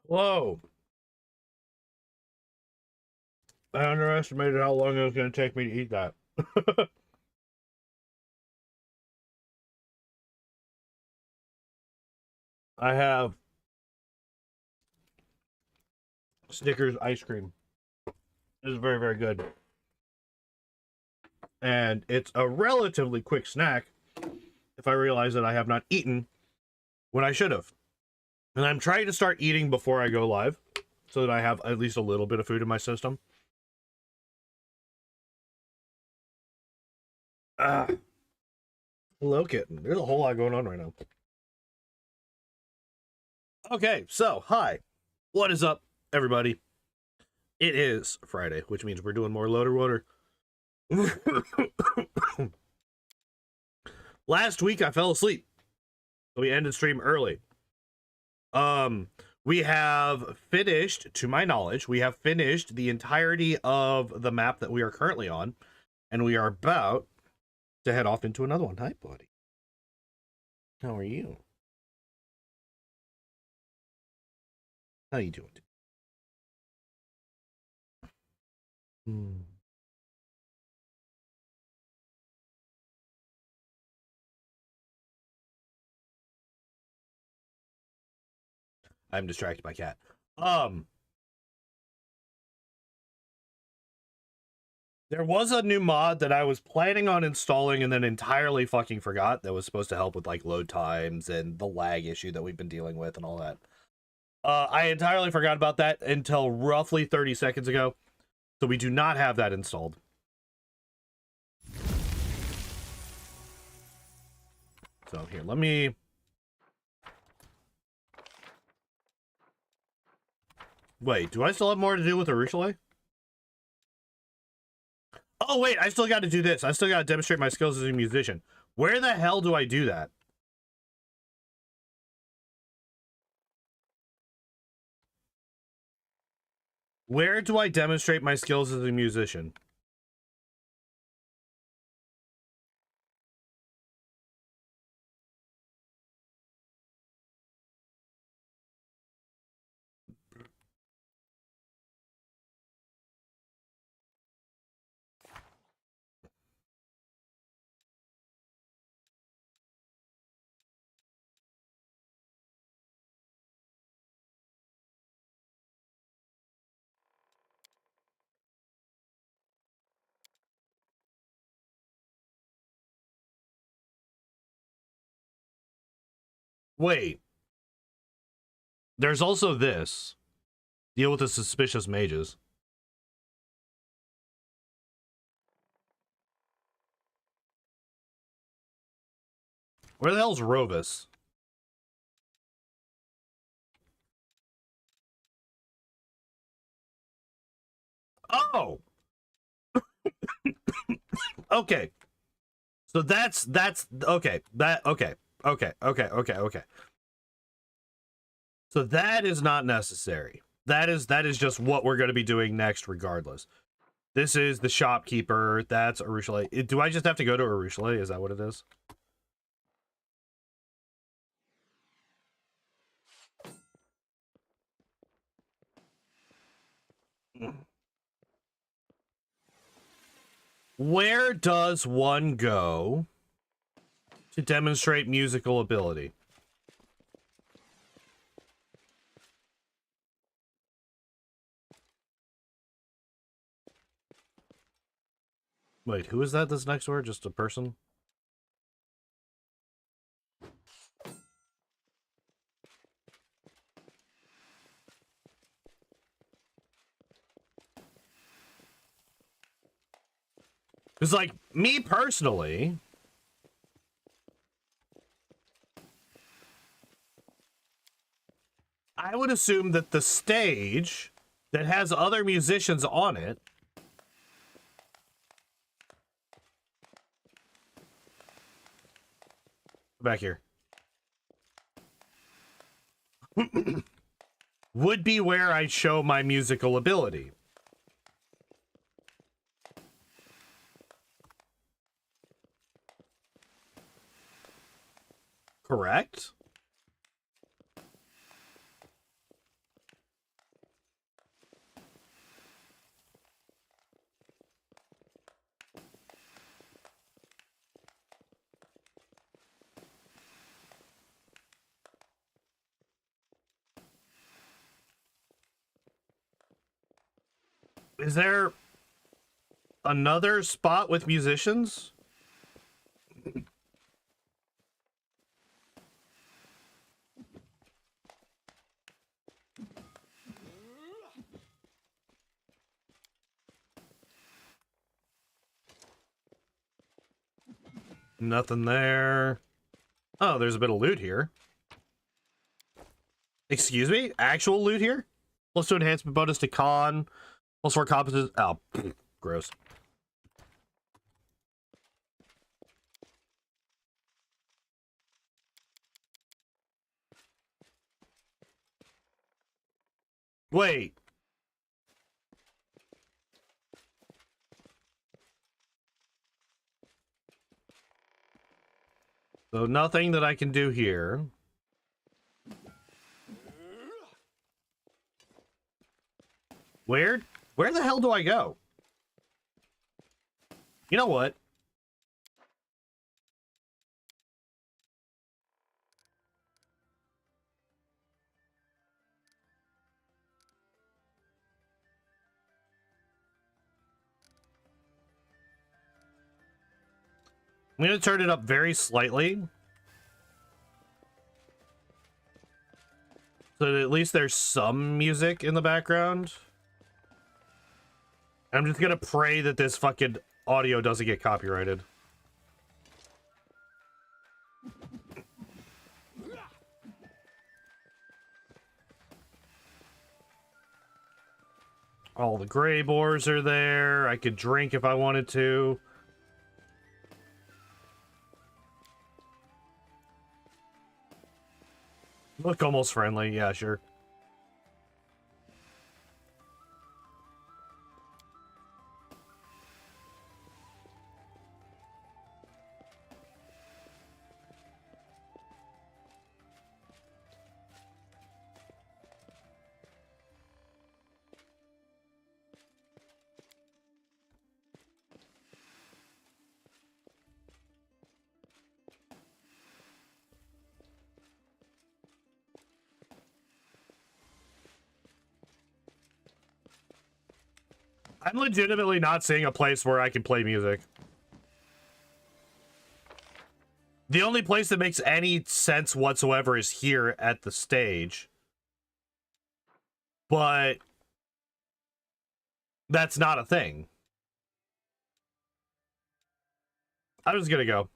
Whoa. I underestimated how long it was going to take me to eat that. I have Snickers ice cream. This is very, very good. And it's a relatively quick snack if I realize that I have not eaten when I should have. And I'm trying to start eating before I go live so that I have at least a little bit of food in my system. Hello, kitten. There's a whole lot going on right now. Okay, so, hi. What is up, everybody? It is Friday, which means we're doing more LOTR WOTR. Last week, I fell asleep. So we ended stream early. We have finished, to my knowledge, we have finished the entirety of the map that we are currently on. And we are about to head off into another one. Hi, buddy. How are you? How you doing? I'm distracted by cat. There was a new mod that I was planning on installing and then entirely fucking forgot that was supposed to help with like load times and the lag issue that we've been dealing with and all that. I entirely forgot about that until roughly 30 seconds ago. So we do not have that installed. So here, let me... Wait, do I still have more to do with Arushalay? Oh, wait, I still got to do this. I still got to demonstrate my skills as a musician. Where the hell do I do that? Where do I demonstrate my skills as a musician? Wait. There's also this. Deal with the suspicious mages. Where the hell's Rovus? Oh! Okay. So that's okay. Okay. So that is not necessary. That is just what we're going to be doing next regardless. This is the shopkeeper. That's Arushalay. Do I just have to go to Arushalay? Is that what it is? Where does one go to demonstrate musical ability? Wait, who is that that's next to her? Just a person? Because, like, me personally... I would assume that the stage that has other musicians on it back here would be where I show my musical ability. Correct? Is there another spot with musicians? Nothing there. Oh, there's a bit of loot here. Excuse me? Actual loot here? Plus 2 enhancement bonus to con. Plus 4 competence. Oh, gross. Wait. So nothing that I can do here. Where the hell do I go? You know what? I'm going to turn it up very slightly. So that at least there's some music in the background. I'm just going to pray that this fucking audio doesn't get copyrighted. All the gray boars are there. I could drink if I wanted to. Look almost friendly. Yeah, sure. I'm legitimately not seeing a place where I can play music. The only place that makes any sense whatsoever is here at the stage. But that's not a thing. I'm just gonna go.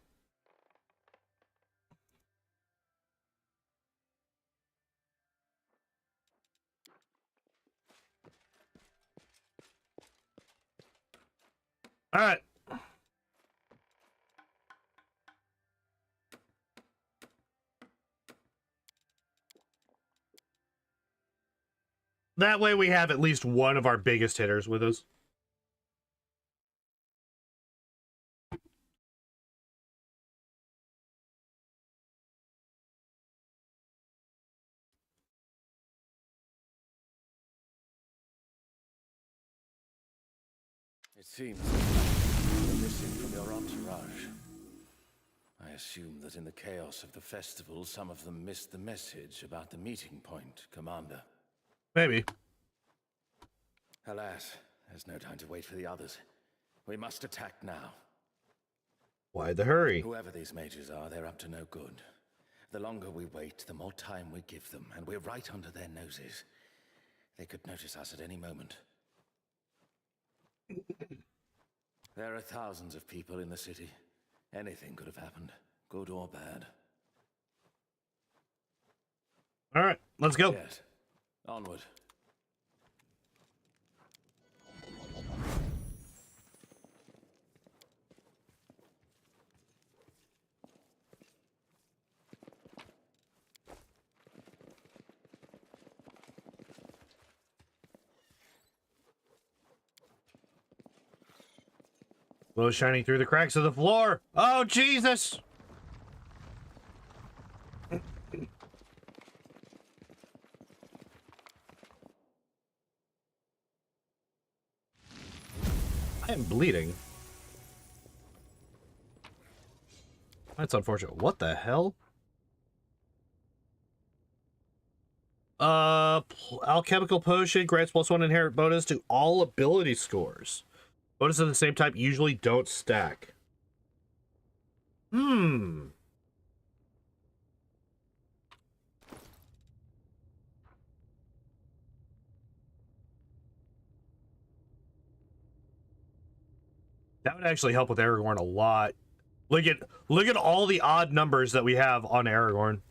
All right. That way we have at least one of our biggest hitters with us. It seems you're missing from your entourage. I assume that in the chaos of the festival, some of them missed the message about the meeting point, Commander. Maybe. Alas, there's no time to wait for the others. We must attack now. Why the hurry? Whoever these mages are, they're up to no good. The longer we wait, the more time we give them, and we're right under their noses. They could notice us at any moment. There are thousands of people in the city. Anything could have happened, good or bad. All right, let's go. Yes, onward. Glow shining through the cracks of the floor. Oh, Jesus! I am bleeding. That's unfortunate. What the hell? Alchemical potion grants +1 inherent bonus to all ability scores. Bonus of the same type usually don't stack. Hmm. That would actually help with Aragorn a lot. Look at all the odd numbers that we have on Aragorn.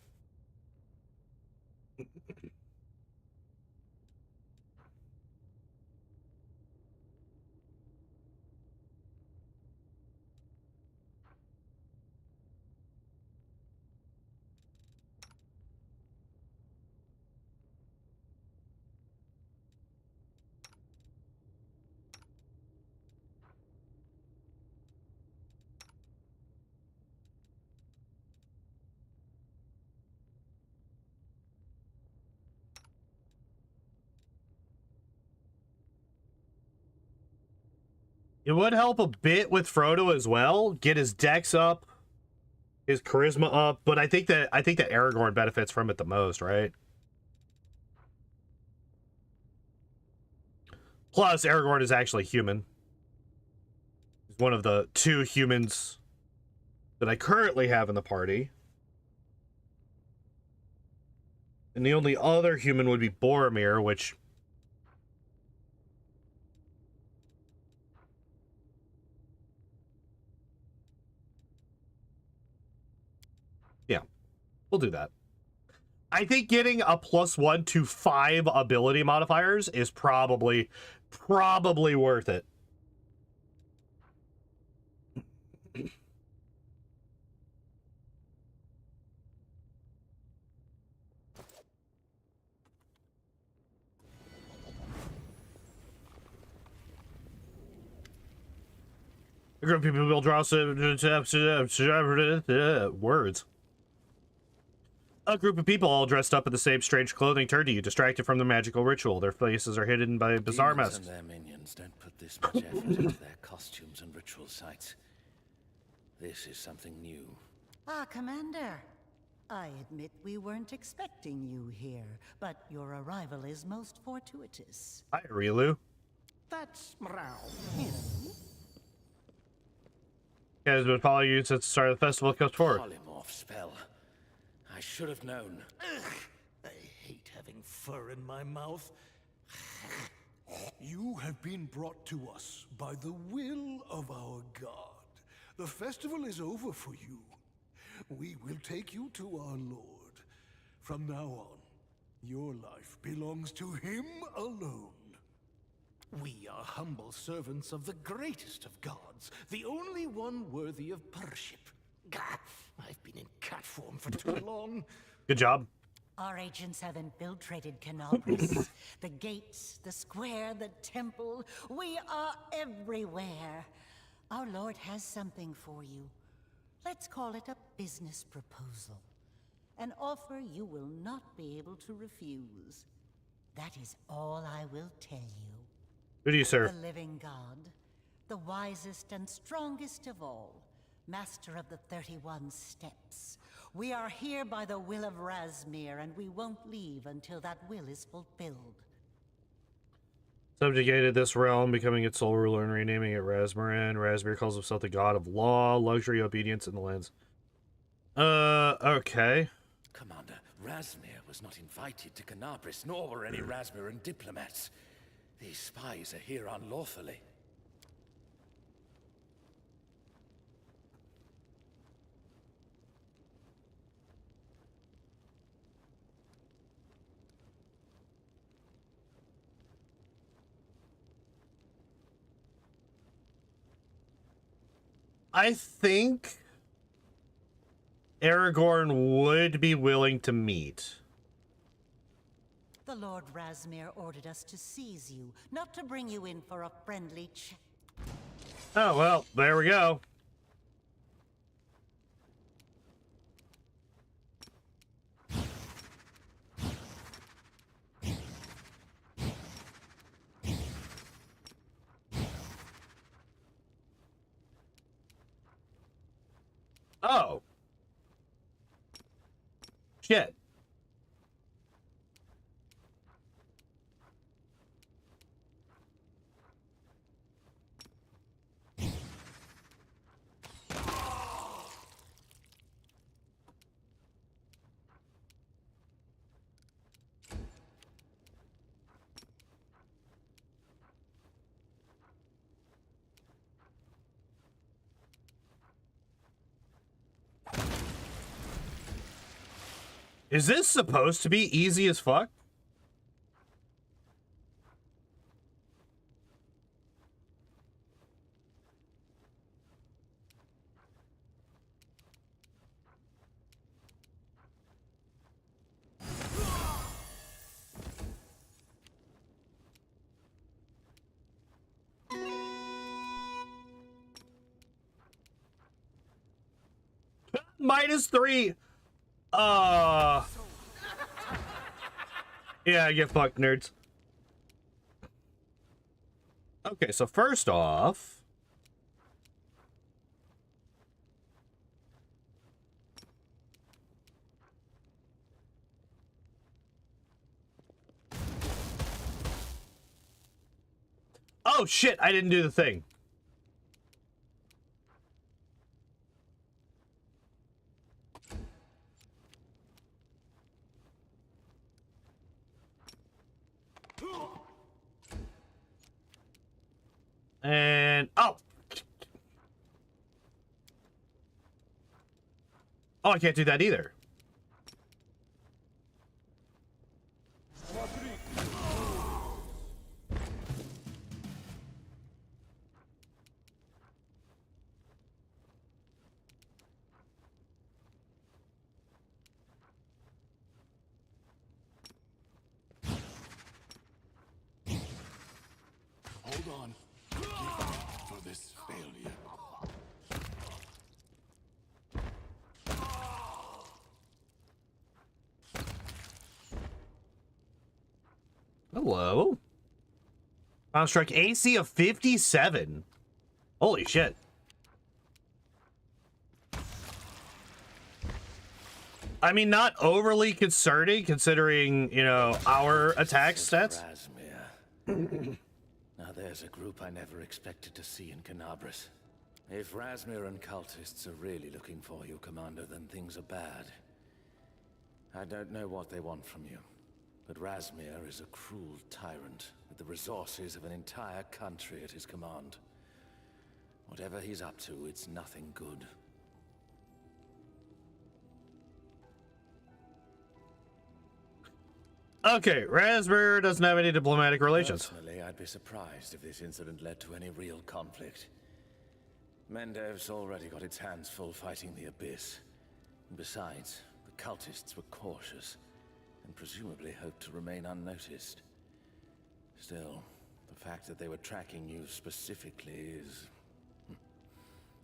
It would help a bit with Frodo as well. Get his dex up, his charisma up, but I think that Aragorn benefits from it the most, right? Plus, Aragorn is actually human. He's one of the 2 humans that I currently have in the party. And the only other human would be Boromir, which... yeah, we'll do that. I think getting a +1 to 5 ability modifiers is probably worth it. A group of people will draw words. A group of people all dressed up in the same strange clothing turn to you, distracted from the magical ritual. Their faces are hidden by bizarre Demons masks. and their minions don't put this much effort into their costumes and ritual sites. This is something new. Ah, Commander. I admit we weren't expecting you here, but your arrival is most fortuitous. Hi, Rilu. That's Mrao. Has been following you since the start of the festival. Comes forward. Polymorph spell. I should have known. Ugh, I hate having fur in my mouth. You have been brought to us by the will of our god. The festival is over for you. We will take you to our lord. From now on, your life belongs to him alone. We are humble servants of the greatest of gods, the only one worthy of worship. Gah, I've been in cat form for too long. Good job. Our agents have infiltrated Canopus. The gates, the square, the temple. We are everywhere. Our Lord has something for you. Let's call it a business proposal. An offer you will not be able to refuse. That is all I will tell you. Who do you serve? The living God, the wisest and strongest of all, master of the 31 steps. We are here by the will of Razmir, and we won't leave until that will is fulfilled. Subjugated this realm, becoming its sole ruler and renaming it Razmarin. Razmir calls himself the god of law, luxury, obedience, and the lands. Okay. Commander, Razmir was not invited to Canabris, nor were any Razmiran diplomats. These spies are here unlawfully. I think Aragorn would be willing to meet. The Lord Razmir ordered us to seize you, not to bring you in for a friendly chat. Oh, well, there we go. Oh. Shit. Is this supposed to be easy as fuck? -3. Yeah, get fucked, nerds. Okay, so first off, oh shit, I didn't do the thing. And oh, I can't do that either. Hold on. Forgive me for this failure. Hello. Strike AC of 57. Holy shit. I mean, not overly concerning considering, you know, our attack stats. Razmir. Now there's a group I never expected to see in Canabras. If Razmir and cultists are really looking for you, Commander, then things are bad. I don't know what they want from you, but Razmir is a cruel tyrant with the resources of an entire country at his command. Whatever he's up to, it's nothing good. Okay, Raspberry doesn't have any diplomatic relations. Personally, I'd be surprised if this incident led to any real conflict. Mendev's already got its hands full fighting the Abyss. And besides, the cultists were cautious, and presumably hoped to remain unnoticed. Still, the fact that they were tracking you specifically is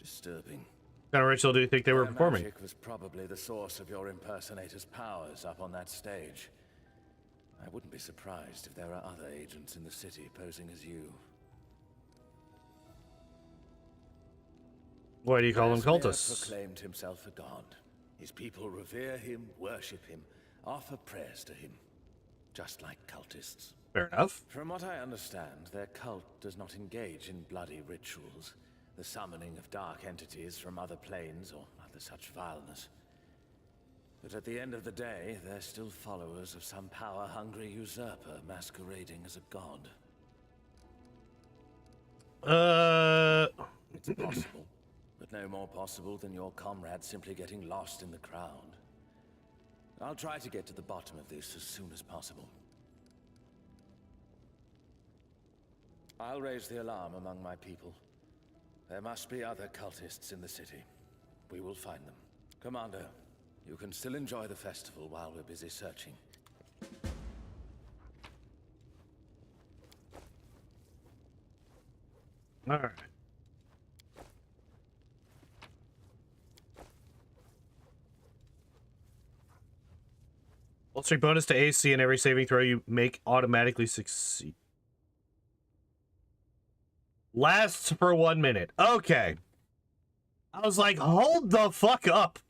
disturbing. What kind of ritual do you think they were Their performing? magic was probably the source of your impersonator's powers up on that stage. I wouldn't be surprised if there are other agents in the city posing as you. Why do you call them Razmir cultists? proclaimed himself a god. His people revere him, worship him, offer prayers to him, just like cultists. Fair enough. From what I understand, their cult does not engage in bloody rituals, the summoning of dark entities from other planes or other such vileness. But at the end of the day, they're still followers of some power-hungry usurper masquerading as a god. It's possible, but no more possible than your comrade simply getting lost in the crowd. I'll try to get to the bottom of this as soon as possible. I'll raise the alarm among my people. There must be other cultists in the city. We will find them. Commander, you can still enjoy the festival while we're busy searching. All right. Plus 3 bonus to AC and every saving throw you make automatically succeed. Lasts for 1 minute. Okay. I was like, hold the fuck up.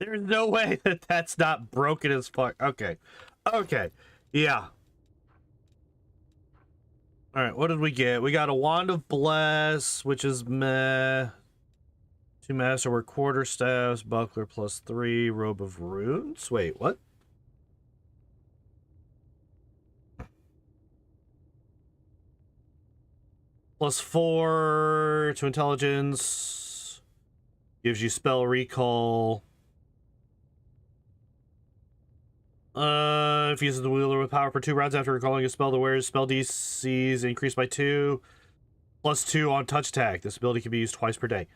There's no way that that's not broken as fuck. Okay. Okay. Yeah. Alright, what did we get? We got a Wand of Bless, which is meh. 2 Masterwork Quarterstaffs, Buckler +3, Robe of Runes. Wait, what? +4 to Intelligence. Gives you spell recall. If he uses the wielder with power for 2 rounds after recalling a spell, the wearer's spell DCs increased by 2, +2 on touch attack. This ability can be used twice per day.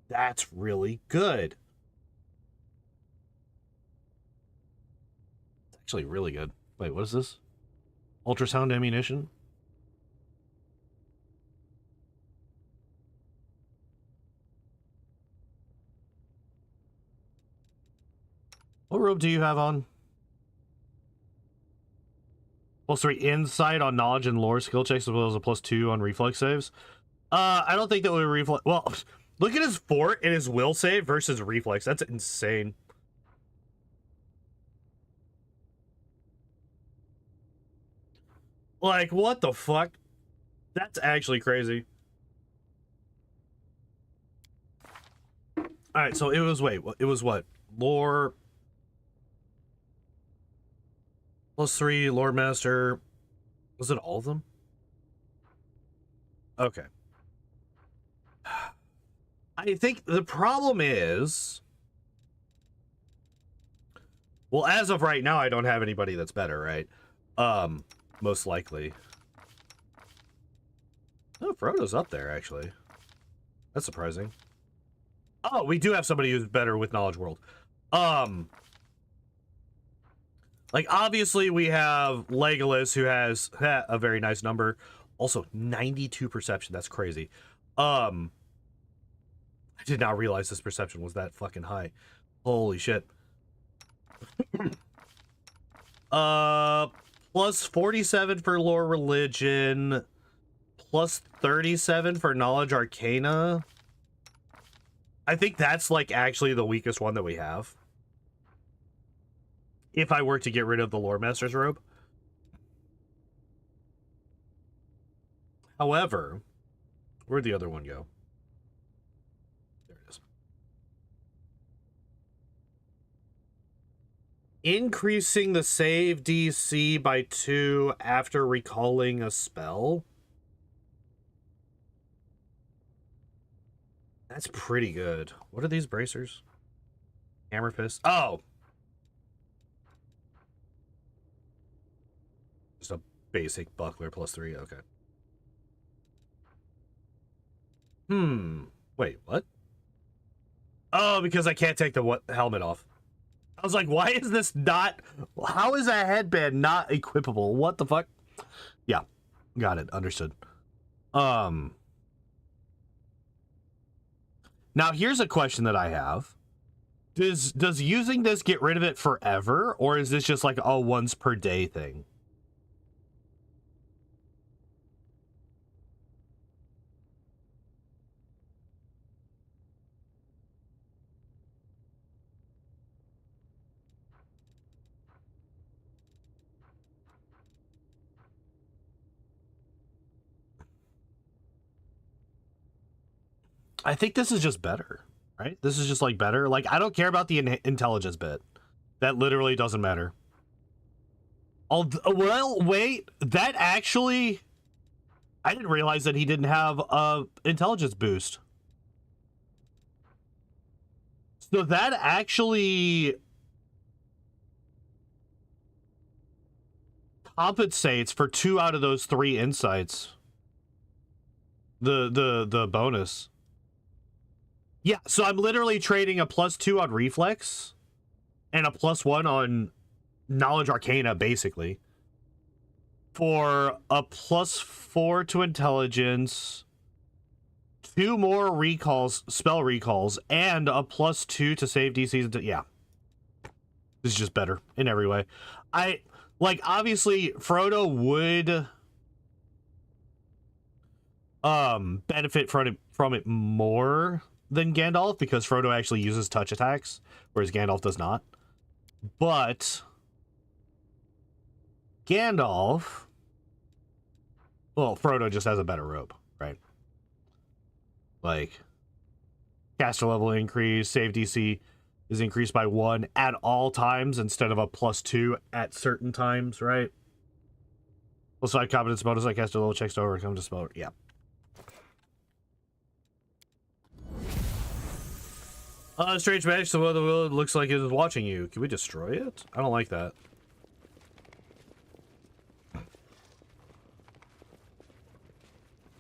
That's really good. It's actually really good. Wait, what is this? Ultrasound ammunition? What robe do you have on? +3 insight on knowledge and lore skill checks, as well as a +2 on reflex saves. I don't think that would reflex. Well, look at his fort and his will save versus reflex. That's insane. Like, what the fuck? That's actually crazy. Alright, so it was, wait, it was what? Lore. +3, Lord Master. Was it all of them? Okay. I think the problem is... Well, as of right now, I don't have anybody that's better, right? Most likely. Oh, Frodo's up there, actually. That's surprising. Oh, we do have somebody who's better with Knowledge World. Like, obviously, we have Legolas, who has a very nice number. Also, 92 perception. That's crazy. I did not realize this perception was that fucking high. Holy shit. Plus 47 for Lore Religion. Plus 37 for Knowledge Arcana. I think that's, like, actually the weakest one that we have. If I were to get rid of the Lore Master's robe. However, where'd the other one go? There it is. Increasing the save DC by 2 after recalling a spell. That's pretty good. What are these bracers? Hammer fist. Oh! Just a basic buckler +3. Okay. Wait, what? Oh, because I can't take the helmet off. I was like, why is this not... How is a headband not equipable? What the fuck? Yeah. Got it. Understood. Now, here's a question that I have. Does using this get rid of it forever? Or is this just like a once per day thing? I think this is just better, right? This is just like better. Like, I don't care about the intelligence bit. That literally doesn't matter. Well, wait, that actually... I didn't realize that he didn't have a intelligence boost. So that actually compensates for 2 out of those 3 insights. The bonus. Yeah, so I'm literally trading a +2 on reflex and a +1 on knowledge arcana, basically, for a +4 to intelligence, 2 more recalls, spell recalls, and a +2 to save DCs. Yeah, this is just better in every way. Obviously Frodo would benefit from it more than Gandalf, because Frodo actually uses touch attacks, whereas Gandalf does not. But Gandalf, well, Frodo just has a better robe, right? Like, caster level increase, save DC is increased by 1 at all times instead of a +2 at certain times, right? Also, I have competence bonus, I cast a level checks to overcome the spell. Yeah. Strange magic, so the will looks like it is watching you. Can we destroy it? I don't like that.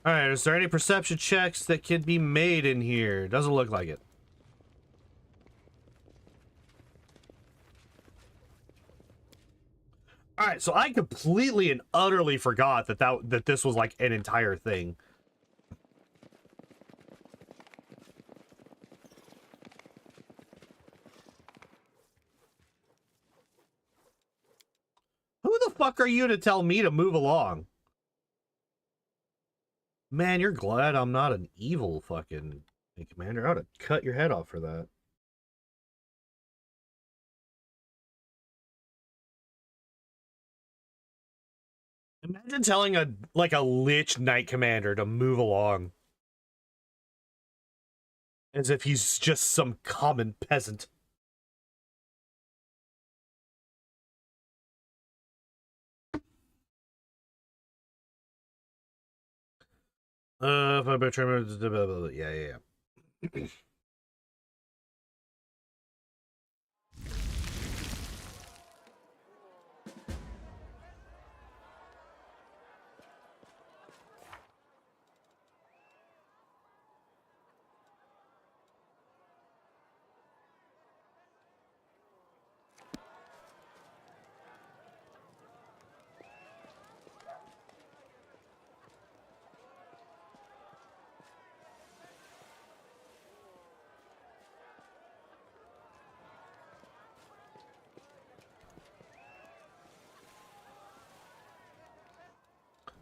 All right, is there any perception checks that can be made in here? Doesn't look like it. All right, so I completely and utterly forgot that this was like an entire thing. Who the fuck are you to tell me to move along? Man, you're glad I'm not an evil fucking commander. I ought to cut your head off for that. Imagine telling a lich knight commander to move along. As if he's just some common peasant. If I betray, yeah.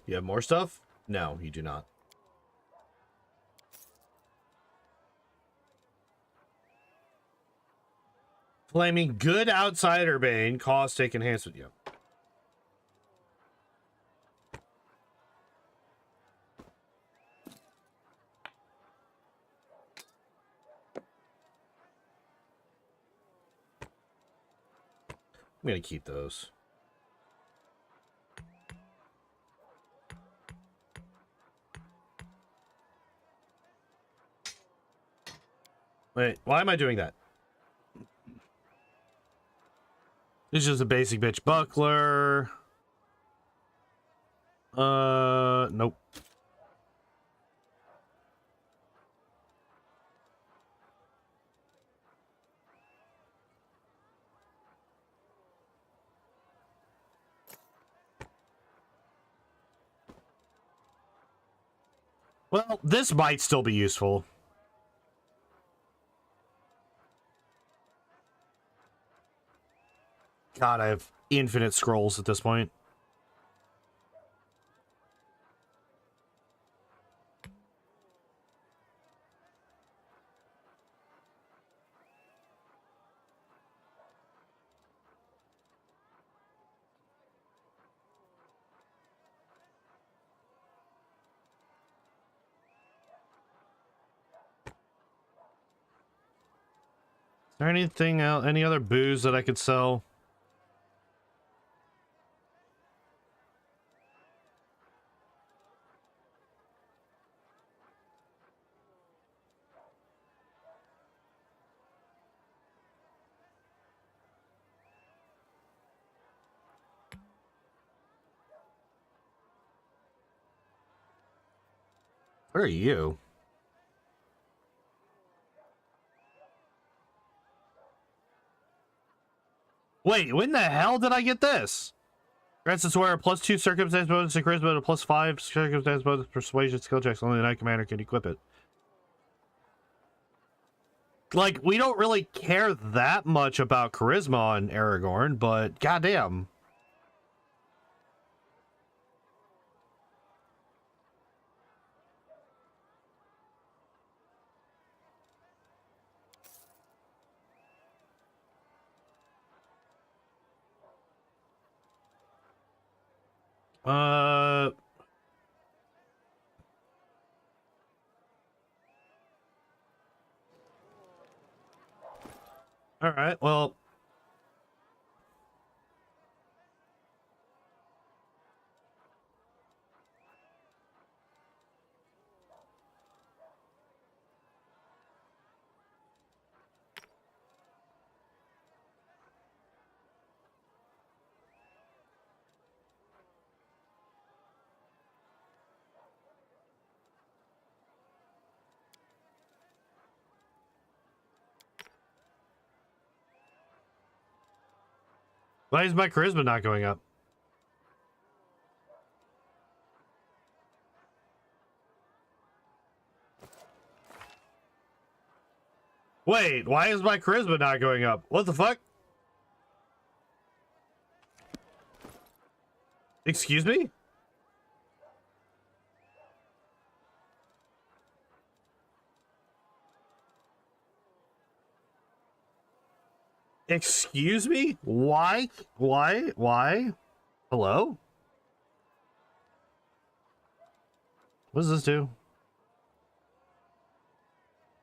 You have more stuff? No, you do not. Flaming good outsider bane, caustic enhancement. Yeah. I'm gonna keep those. Wait, why am I doing that? This is just a basic bitch buckler. Nope. Well, this might still be useful. God, I have infinite scrolls at this point. Is there anything else, any other booze that I could sell? Where are you? Wait, when the hell did I get this? Grants us where a +2 circumstance bonus and charisma and a +5 circumstance bonus persuasion skill checks. Only the Knight Commander can equip it. Like, we don't really care that much about charisma on Aragorn, but goddamn. Uh... Alright, well... Why is my charisma not going up? Wait, why is my charisma not going up? What the fuck? Excuse me? Excuse me? Why? Why? Hello? What does this do?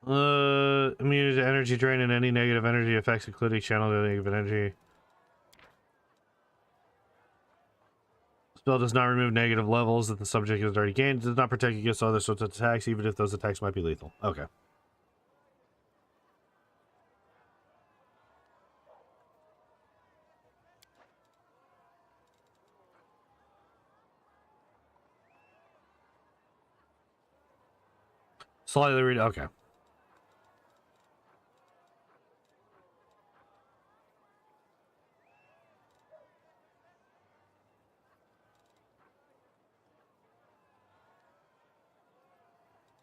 Immunity to energy drain and any negative energy effects, including channel negative energy. Spell does not remove negative levels that the subject has already gained. It does not protect against other sorts of attacks, even if those attacks might be lethal. Okay. Slightly read. Okay.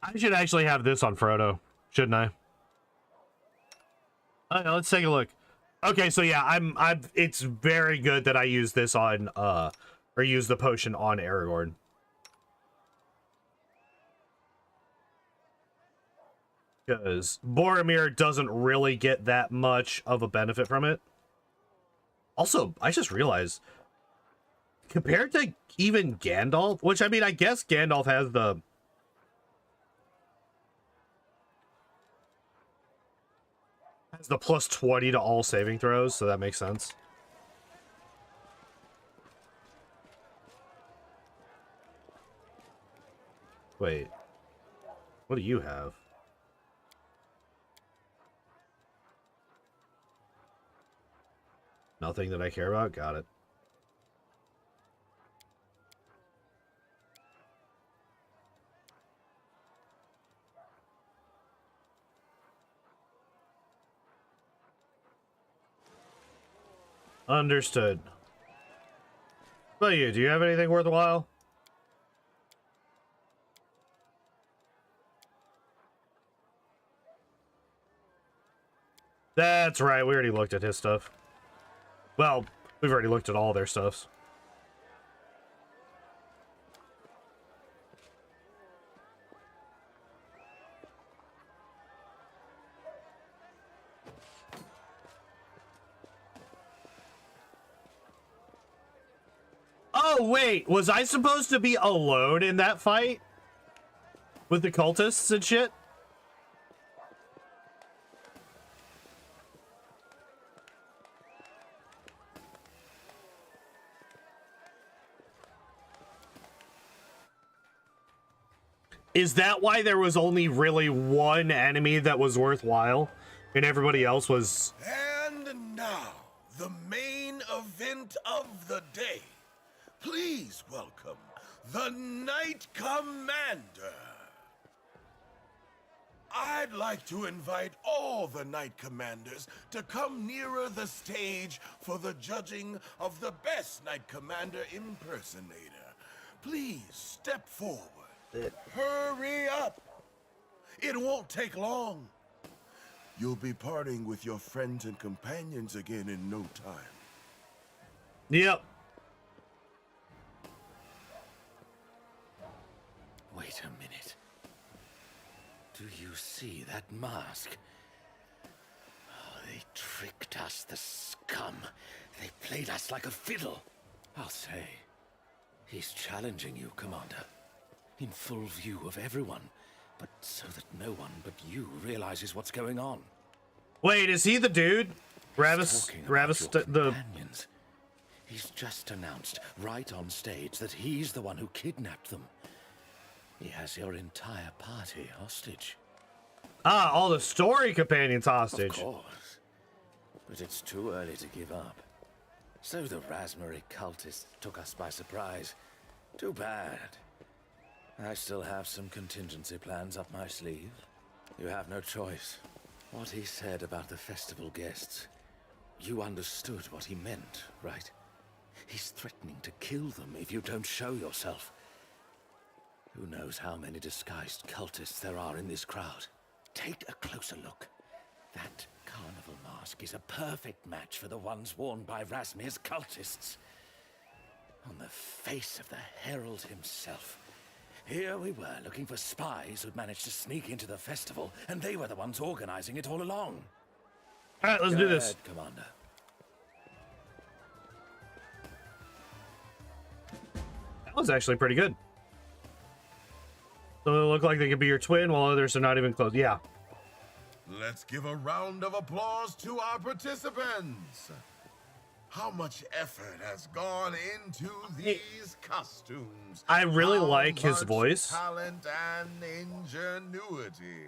I should actually have this on Frodo, shouldn't I? Okay, let's take a look. Okay, so yeah, I'm it's very good that I use this on or use the potion on Aragorn. Because Boromir doesn't really get that much of a benefit from it. Also, I just realized, compared to even Gandalf, which I mean, I guess Gandalf has the plus 20 to all saving throws, so that makes sense. Wait, what do you have? Nothing that I care about? Got it. Understood. What about you? Do you have anything worthwhile? That's right, we already looked at his stuff. Well, we've already looked at all their stuffs. Oh, wait, was I supposed to be alone in that fight? With the cultists and shit? Is that why there was only really one enemy that was worthwhile? And everybody else was... And now, the main event of the day. Please welcome the Knight Commander. I'd like to invite all the Knight Commanders to come nearer the stage for the judging of the best Knight Commander impersonator. Please step forward. Hurry up! It won't take long. You'll be parting with your friends and companions again in no time. Yep. Wait a minute. Do you see that mask? Oh, they tricked us, the scum. They played us like a fiddle. I'll say, he's challenging you, Commander. In full view of everyone, but so that no one but you realizes what's going on. Wait, is he the dude? Ravis, the... companions. He's just announced right on stage that he's the one who kidnapped them. He has your entire party hostage. Ah, all the story companions hostage. Of course. But it's too early to give up. So the Razmari cultists took us by surprise. Too bad. I still have some contingency plans up my sleeve. You have no choice. What he said about the festival guests, You understood what he meant, right? He's threatening to kill them if you don't show yourself. Who knows how many disguised cultists there are in this crowd? Take a closer look. That carnival mask is a perfect match for the ones worn by Razmir's cultists. On the face of the Herald himself. Here we were looking for spies who'd managed to sneak into the festival, and they were the ones organizing it all along. All right, let's do this. Ahead, Commander. That was actually pretty good. So they look like they could be your twin, while others are not even close. Yeah. Let's give a round of applause to our participants. How much effort has gone into these costumes? I really How like his much voice. talent and ingenuity.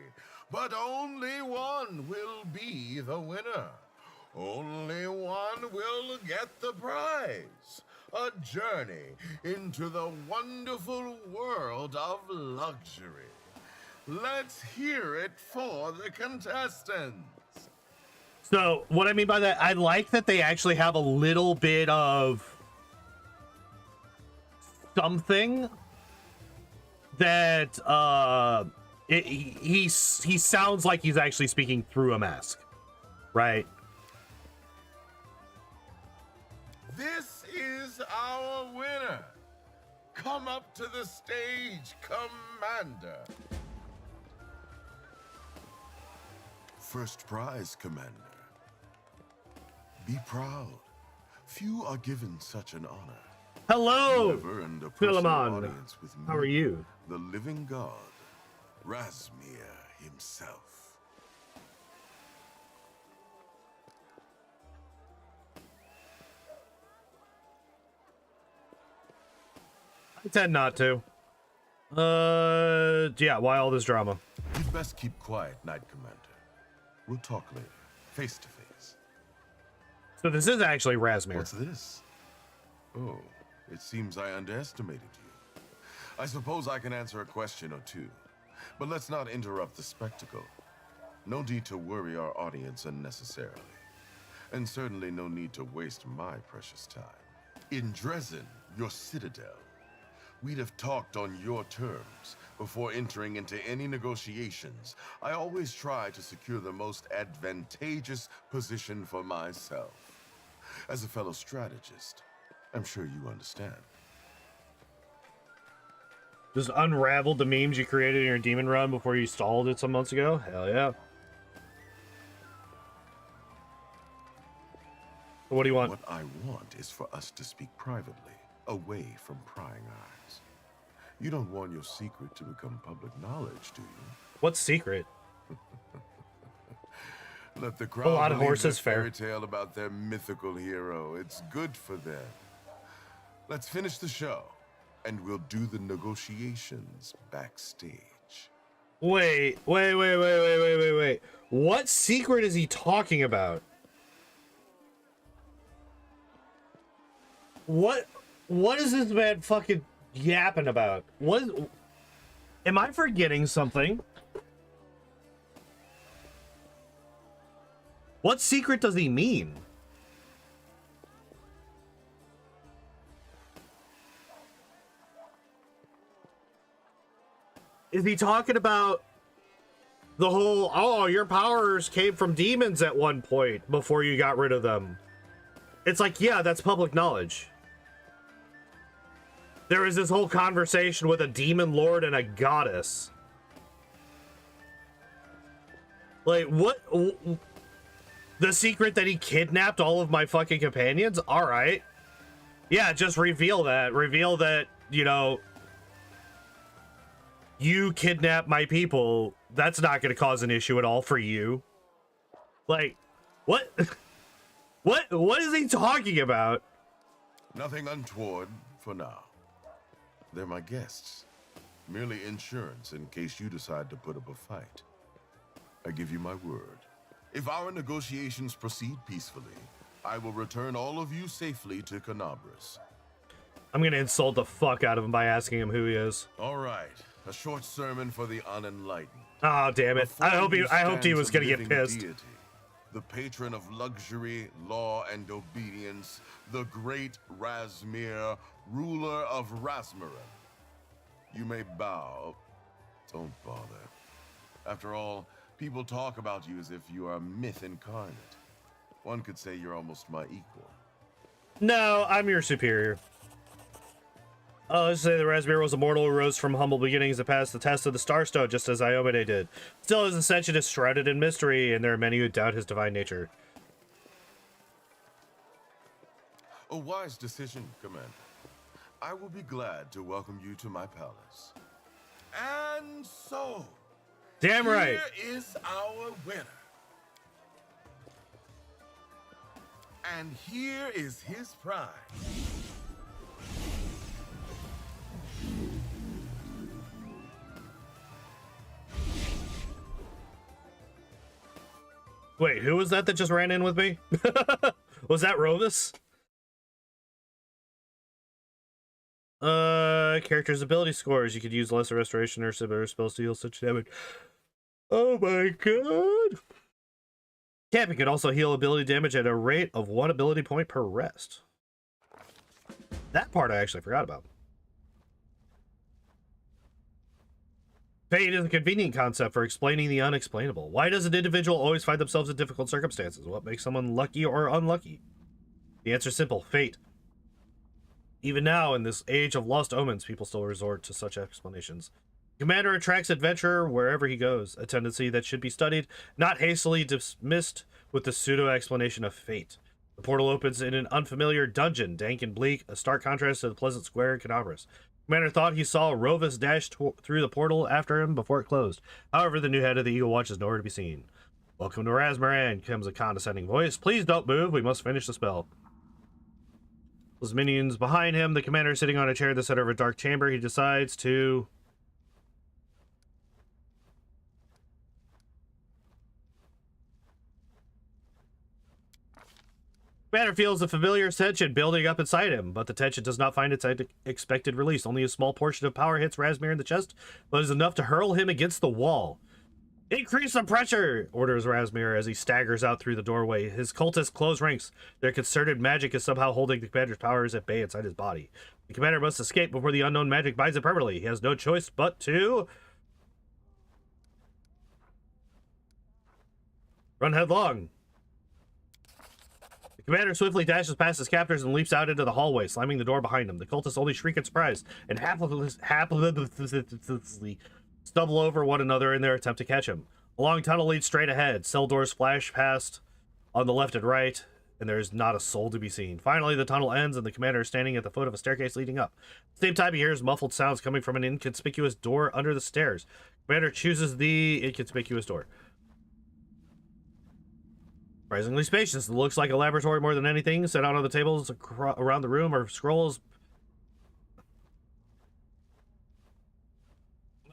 But only one will be the winner. Only one will get the prize. A journey into the wonderful world of luxury. Let's hear it for the contestants. So what I mean by that, I like that they actually have a little bit of something that he sounds like he's actually speaking through a mask, right? This is our winner. Come up to the stage, Commander. First prize, Commander. Be proud. Few are given such an honor. Hello, Never in the personal Philemon. audience with me, How are you? the living god, Razmir himself. I tend not to. Yeah, why all this drama? You'd best keep quiet, Knight Commander. We'll talk later, face to face. So this is actually Razmir. What's this? Oh, it seems I underestimated you. I suppose I can answer a question or two, but let's not interrupt the spectacle. No need to worry our audience unnecessarily, and certainly no need to waste my precious time. In Dresden, your citadel, we'd have talked on your terms before entering into any negotiations. I always try to secure the most advantageous position for myself. As a fellow strategist, I'm sure you understand. Just unraveled the memes you created in your demon run before you stalled it some months ago? Hell yeah. What do you want? What I want is for us to speak privately, away from prying eyes. You don't want your secret to become public knowledge, do you? What's secret? Let the crowd lot of believe horses, their fair. fairy tale about their mythical hero. It's good for them. Let's finish the show, and we'll do the negotiations backstage. Wait. What secret is he talking about? What is this man fucking yapping about? Am I forgetting something? What secret does he mean? Is he talking about the whole, oh, your powers came from demons at one point before you got rid of them? It's like, yeah, that's public knowledge. There was this whole conversation with a demon lord and a goddess. Like, what? The secret that he kidnapped all of my fucking companions? Alright. Yeah, just reveal that. Reveal that, you know, you kidnapped my people. That's not going to cause an issue at all for you. Like, what? What is he talking about? Nothing untoward for now. They're my guests. Merely insurance in case you decide to put up a fight. I give you my word. If our negotiations proceed peacefully, I will return all of you safely to Canabras. I'm gonna insult the fuck out of him by asking him who he is. All right, a short sermon for the unenlightened. Oh, damn it. I hoped he was gonna get pissed. Deity, the patron of luxury, law, and obedience, the great Razmir, ruler of Razmiran. You may bow. Don't bother. After all, people talk about you as if you are a myth incarnate. One could say you're almost my equal. No, I'm your superior. Let's say the Razmir was a mortal who rose from humble beginnings and passed the test of the Starstone, just as Iomade did. Still, his ascension is shrouded in mystery, and there are many who doubt his divine nature. A wise decision, Commander. I will be glad to welcome you to my palace. And so, damn right. Here is our winner. And here is his prize. Wait, who was that just ran in with me? Was that Rovis? Character's ability scores. You could use lesser restoration or similar spells to heal such damage. Oh my god. Camping can also heal ability damage at a rate of 1 ability point per rest. That part I actually forgot about. Fate is a convenient concept for explaining the unexplainable. Why does an individual always find themselves in difficult circumstances? What makes someone lucky or unlucky? The answer is simple: fate. Even now, in this age of lost omens, people still resort to such explanations. Commander attracts adventurer wherever he goes, a tendency that should be studied, not hastily dismissed with the pseudo-explanation of fate. The portal opens in an unfamiliar dungeon, dank and bleak, a stark contrast to the pleasant square in Canabras. Commander thought he saw Rovis dash through the portal after him before it closed. However, the new head of the Eagle Watch is nowhere to be seen. Welcome to Razmiran, comes a condescending voice. Please don't move, we must finish the spell. His minions behind him, the commander is sitting on a chair in the center of a dark chamber. He decides to... Commander feels a familiar tension building up inside him, but the tension does not find its expected release. Only a small portion of power hits Razmir in the chest, but is enough to hurl him against the wall. Increase the pressure, orders Razmir as he staggers out through the doorway. His cultists close ranks. Their concerted magic is somehow holding the commander's powers at bay inside his body. The commander must escape before the unknown magic binds him permanently. He has no choice but to... run headlong. The commander swiftly dashes past his captors and leaps out into the hallway, slamming the door behind him. The cultists only shriek in surprise and happily stumble over one another in their attempt to catch him. A long tunnel leads straight ahead. Cell doors flash past on the left and right, and there is not a soul to be seen. Finally, the tunnel ends, and the commander is standing at the foot of a staircase leading up. At the same time, he hears muffled sounds coming from an inconspicuous door under the stairs. Commander chooses the inconspicuous door. Surprisingly spacious. It looks like a laboratory more than anything. Set out on the tables around the room are scrolls.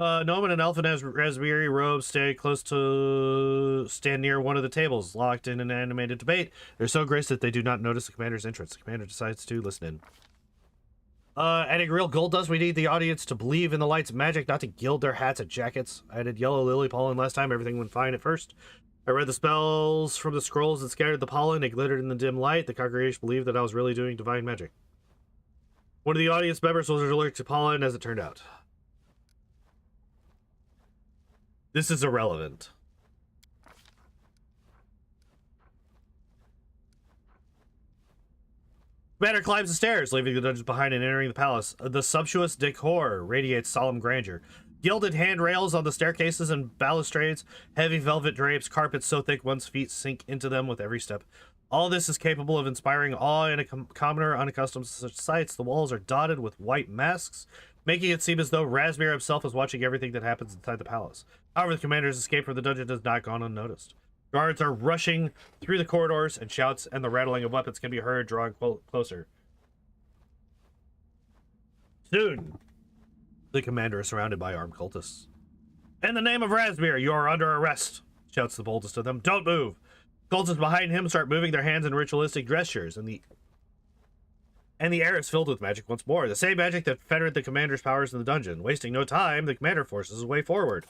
Gnome and an elf in raspberry robes stand near one of the tables, locked in an animated debate. They're so graced that they do not notice the commander's entrance. The commander decides to listen in. Adding real gold dust, we need the audience to believe in the light's magic, not to gild their hats and jackets. I added yellow lily pollen last time. Everything went fine at first. I read the spells from the scrolls and scattered the pollen. It glittered in the dim light. The congregation believed that I was really doing divine magic. One of the audience members was allergic to pollen, as it turned out. This is irrelevant. Commander climbs the stairs, leaving the dungeons behind and entering the palace. The sumptuous decor radiates solemn grandeur. Gilded handrails on the staircases and balustrades, heavy velvet drapes, carpets so thick one's feet sink into them with every step. All this is capable of inspiring awe in a commoner unaccustomed to such sights. The walls are dotted with white masks, making it seem as though Razmir himself is watching everything that happens inside the palace. However, the commander's escape from the dungeon has not gone unnoticed. Guards are rushing through the corridors, and shouts and the rattling of weapons can be heard, drawing closer. Soon, the commander is surrounded by armed cultists. In the name of Razmir, you are under arrest, shouts the boldest of them. Don't move. Cultists behind him start moving their hands in ritualistic gestures, and the air is filled with magic once more. The same magic that fettered the commander's powers in the dungeon. Wasting no time, the commander forces his way forward.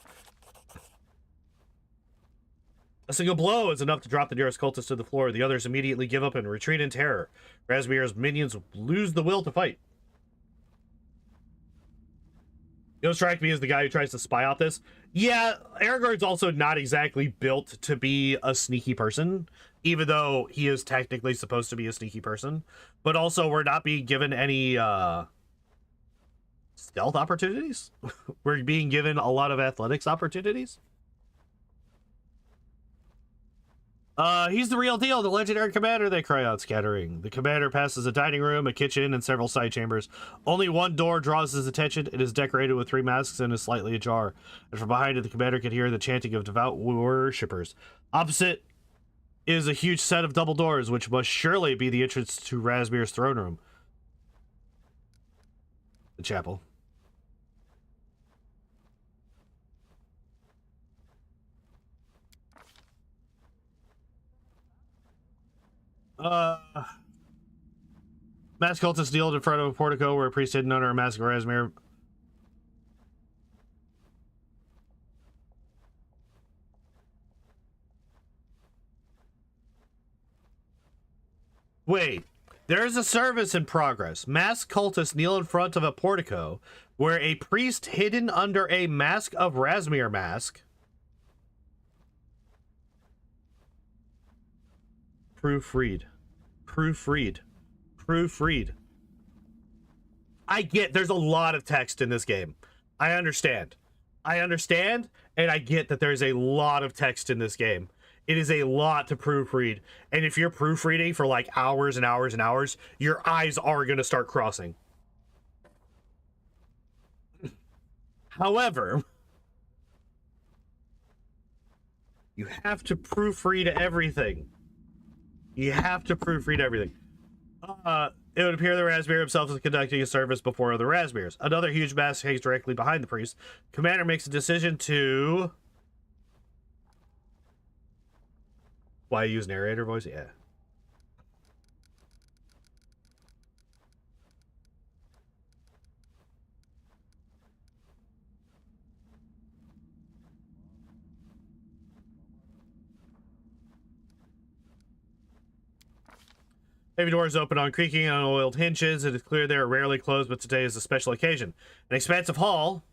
A single blow is enough to drop the nearest cultist to the floor. The others immediately give up and retreat in terror. Razmir's minions lose the will to fight. You'll strike me as the guy who tries to spy out this. Yeah, Aragorn's also not exactly built to be a sneaky person, even though he is technically supposed to be a sneaky person. But also, we're not being given any stealth opportunities. We're being given a lot of athletics opportunities. He's the real deal, the legendary commander, they cry out, scattering. The commander passes a dining room, a kitchen, and several side chambers. Only one door draws his attention. It is decorated with 3 masks and is slightly ajar. And from behind it, the commander can hear the chanting of devout worshippers. Opposite is a huge set of double doors, which must surely be the entrance to Razmir's throne room. The chapel. Masked cultists kneeled in front of a portico where a priest hidden under a mask of Razmir. Wait, there is a service in progress. Masked cultists kneel in front of a portico where a priest hidden under a mask of Razmir mask. Proofread. Proofread. Proofread. I get there's a lot of text in this game. I understand. I understand, and I get that there's a lot of text in this game. It is a lot to proofread. And if you're proofreading for like hours and hours and hours, your eyes are going to start crossing. However, you have to proofread everything. You have to proofread everything. It would appear that Razmir himself is conducting a service before other Razmirs. Another huge mask hangs directly behind the priest. Commander makes a decision to... Why use narrator voice? Yeah. Heavy doors open on creaking on oiled hinges. It is clear they are rarely closed, but today is a special occasion. An expansive hall.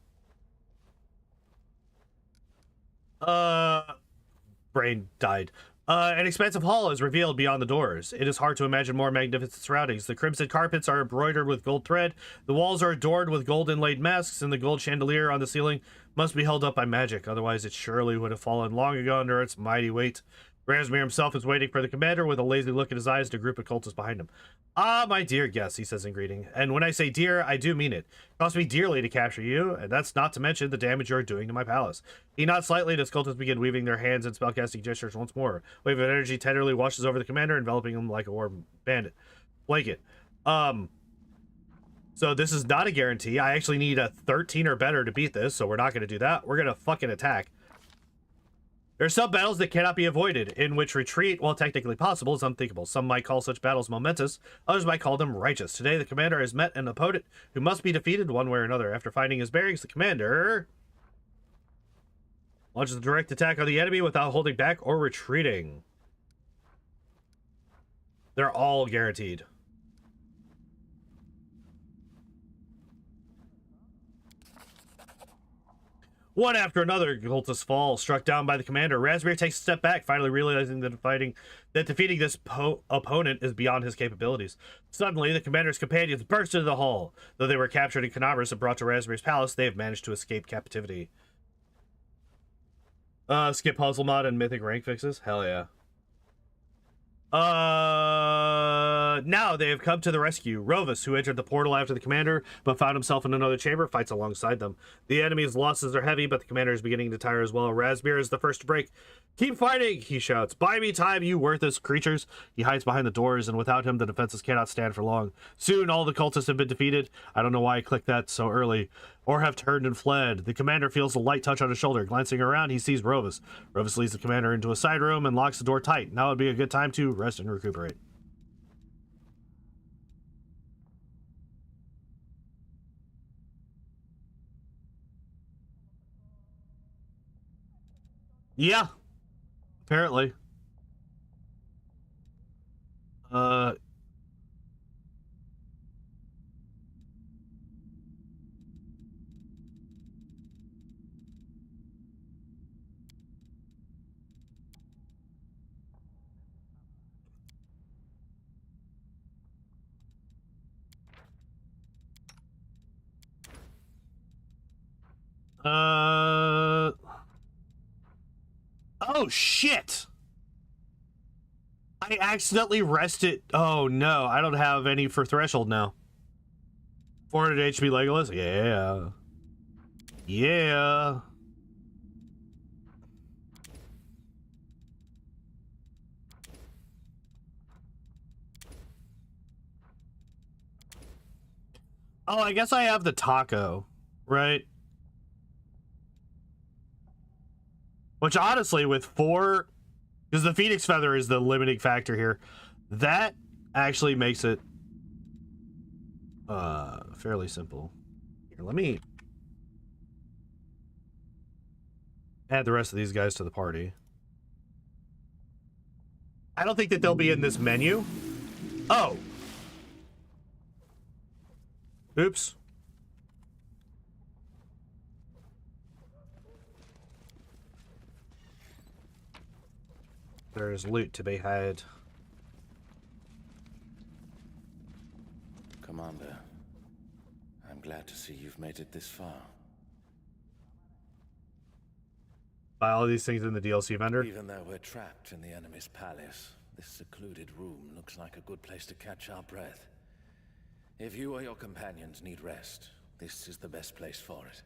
Brain died. An expansive hall is revealed beyond the doors. It is hard to imagine more magnificent surroundings. The crimson carpets are embroidered with gold thread. The walls are adorned with gold inlaid masks, and the gold chandelier on the ceiling must be held up by magic. Otherwise, it surely would have fallen long ago under its mighty weight. Razmir himself is waiting for the commander with a lazy look in his eyes and a group of cultists behind him. Ah, my dear guest, he says in greeting. And when I say dear, I do mean it. It cost me dearly to capture you, and that's not to mention the damage you're doing to my palace. He nods slightly as cultists begin weaving their hands in spellcasting gestures once more. A wave of energy tenderly washes over the commander, enveloping him like a warm blanket. So this is not a guarantee. I actually need a 13 or better to beat this, so we're not going to do that. We're going to fucking attack. There are some battles that cannot be avoided, in which retreat, while technically possible, is unthinkable. Some might call such battles momentous, others might call them righteous. Today, the commander has met an opponent who must be defeated one way or another. After finding his bearings, the commander launches a direct attack on the enemy without holding back or retreating. They're all guaranteed. One after another, cultists fall, struck down by the commander. Razmir takes a step back, finally realizing that defeating this opponent is beyond his capabilities. Suddenly, the commander's companions burst into the hall. Though they were captured in Canabras and brought to Razmir's palace, they have managed to escape captivity. Skip puzzle mod and mythic rank fixes? Hell yeah. Now they have come to the rescue. Rovus, who entered the portal after the commander, but found himself in another chamber, fights alongside them. The enemy's losses are heavy, but the commander is beginning to tire as well. Razmir is the first to break. Keep fighting, he shouts. Buy me time, you worthless creatures. He hides behind the doors, and without him, the defenses cannot stand for long. Soon, all the cultists have been defeated. I don't know why I clicked that so early. Or have turned and fled. The commander feels a light touch on his shoulder. Glancing around, he sees Rovus. Rovus leads the commander into a side room and locks the door tight. Now would be a good time to rest and recuperate. Yeah. Apparently. Uh. Oh, shit! I accidentally rested. Oh, no. I don't have any for Threshold now. 400 HP Legolas? Yeah. Yeah. Oh, I guess I have the taco, right? Which honestly, with 4, because the Phoenix Feather is the limiting factor here, that actually makes it fairly simple. Here, let me add the rest of these guys to the party. I don't think that they'll be in this menu. Oh. Oops. There's loot to be had. Commander, I'm glad to see you've made it this far. Buy all these things in the DLC vendor. Even though we're trapped in the enemy's palace, this secluded room looks like a good place to catch our breath. If you or your companions need rest, this is the best place for it.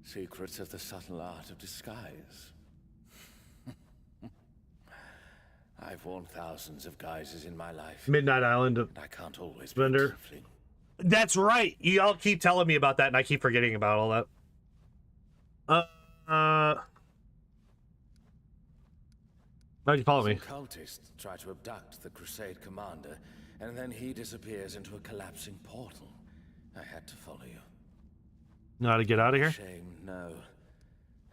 Secrets of the subtle art of disguise. I've worn thousands of guises in my life. Midnight Island And I can't always be vendor. tiefling. That's right. You all keep telling me about that, and I keep forgetting about all that. Why'd you follow me? Some cultists try to abduct the Crusade commander, and then he disappears into a collapsing portal. I had to follow you. Know how to get out of here? Shame, no.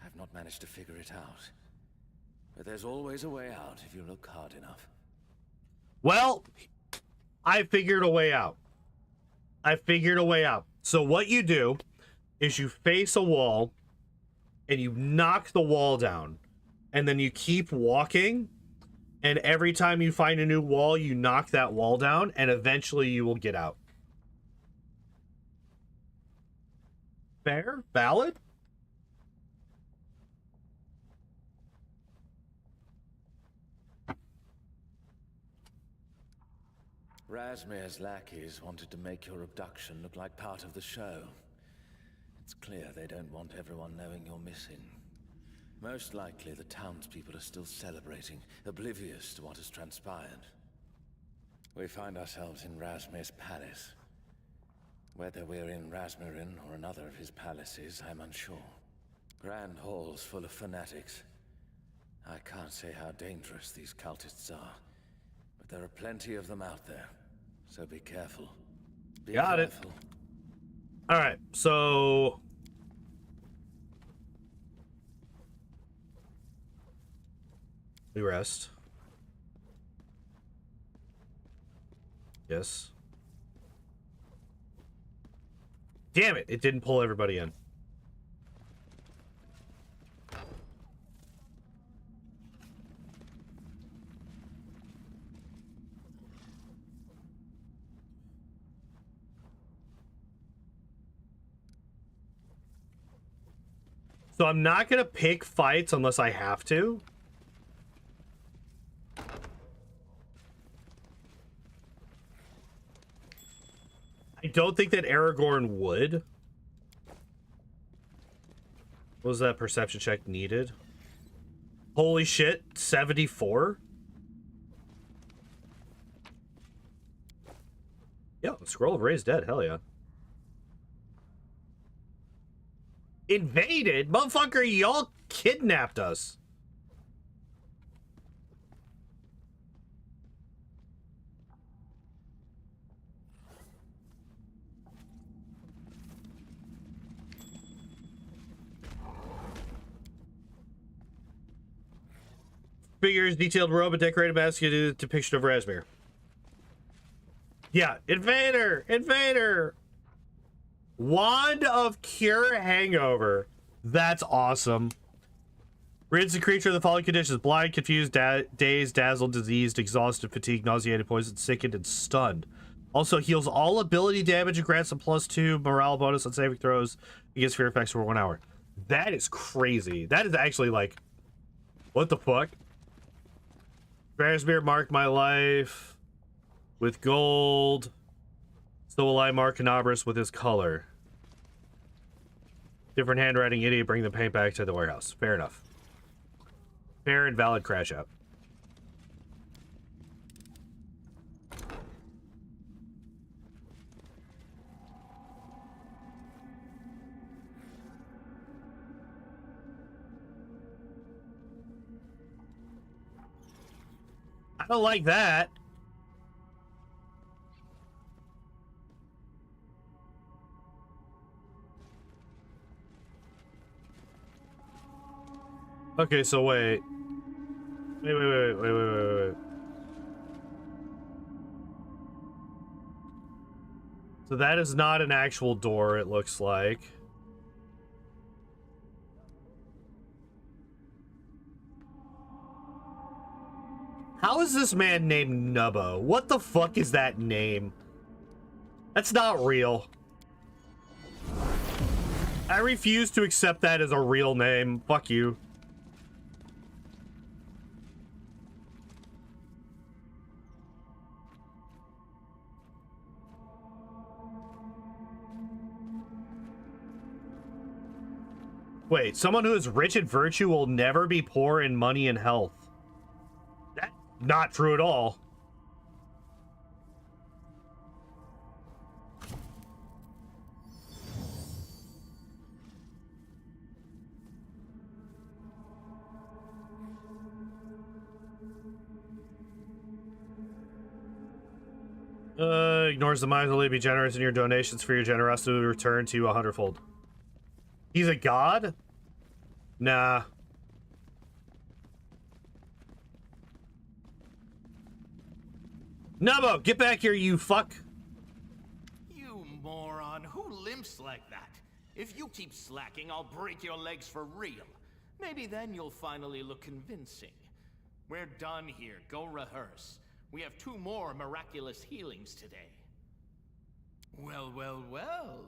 I've not managed to figure it out. But there's always a way out if you look hard enough. Well, I figured a way out. So what you do is you face a wall and you knock the wall down, and then you keep walking, and every time you find a new wall, you knock that wall down, and eventually you will get out. Fair? Valid? Razmir's lackeys wanted to make your abduction look like part of the show. It's clear they don't want everyone knowing you're missing. Most likely the townspeople are still celebrating, oblivious to what has transpired. We find ourselves in Razmir's palace. Whether we're in Razmirin or another of his palaces, I'm unsure. Grand halls full of fanatics. I can't say how dangerous these cultists are, but there are plenty of them out there. So be careful. Got it. All right, so we rest. Yes. Damn it, it didn't pull everybody in. So I'm not gonna pick fights unless I have to. I don't think that Aragorn would. What was that perception check needed? Holy shit, 74? Yeah, Scroll of Raised Dead, hell yeah. Invaded? Motherfucker, y'all kidnapped us. figures, detailed robe, and decorated mask is a depiction of Razmir. Yeah, Invader! Invader! Wand of Cure Hangover. That's awesome. Rids the creature of the following conditions: blind, confused, dazed, dazzled, diseased, exhausted, fatigued, nauseated, poisoned, sickened, and stunned. Also heals all ability damage and grants a +2 morale bonus on saving throws against fear effects for 1 hour. That is crazy. That is actually like, what the fuck? Razmir marked my life with gold. So will I mark Canabras with his color. Different handwriting, idiot. Bring the paint back to the warehouse. Fair enough. Fair and valid crash out. I don't like that. Okay, so wait. Wait. So that is not an actual door, it looks like. How is this man named Nubbo? What the fuck is that name? That's not real. I refuse to accept that as a real name. Fuck you. Wait, someone who is rich in virtue will never be poor in money and health. That's not true at all. Ignores the miserly. Be generous in your donations, for your generosity will return to you 100-fold. He's a god? Nah. Nubbo, get back here, you fuck. You moron, who limps like that? If you keep slacking, I'll break your legs for real. Maybe then you'll finally look convincing. We're done here. Go rehearse. We have 2 more miraculous healings today. Well,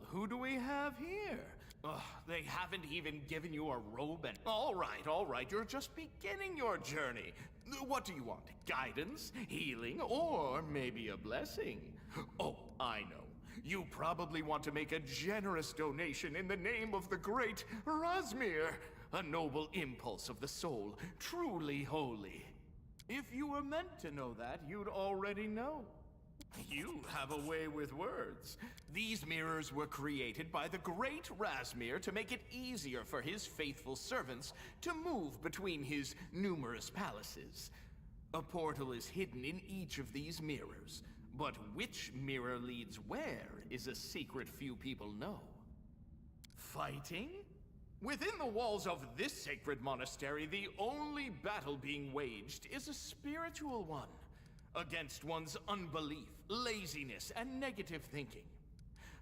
who do we have here? Ugh, they haven't even given you a robe and... All right, you're just beginning your journey. What do you want? Guidance, healing, or maybe a blessing? Oh, I know. You probably want to make a generous donation in the name of the great Razmir, a noble impulse of the soul, truly holy. If you were meant to know that, you'd already know. You have a way with words. These mirrors were created by the great Razmir to make it easier for his faithful servants to move between his numerous palaces. A portal is hidden in each of these mirrors, but which mirror leads where is a secret few people know. Fighting? Within the walls of this sacred monastery, the only battle being waged is a spiritual one. Against one's unbelief, laziness, and negative thinking.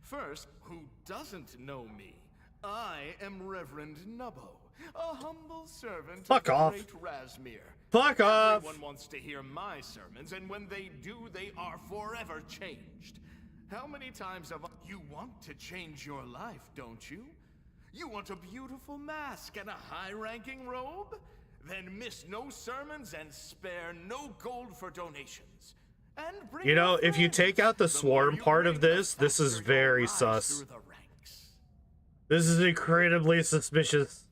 First, who doesn't know me? I am Reverend Nubbo, a humble servant Fuck of off. the great Razmir. Fuck off. Everyone wants to hear my sermons, and when they do, they are forever changed. How many times have you want to change your life, don't you? You want a beautiful mask and a high-ranking robe? Then miss no sermons and spare no gold for donations. And bring You know, your if you friends. take out the more swarm you part bring, of the this is faster you'll very rise sus. through the ranks. This is incredibly suspicious.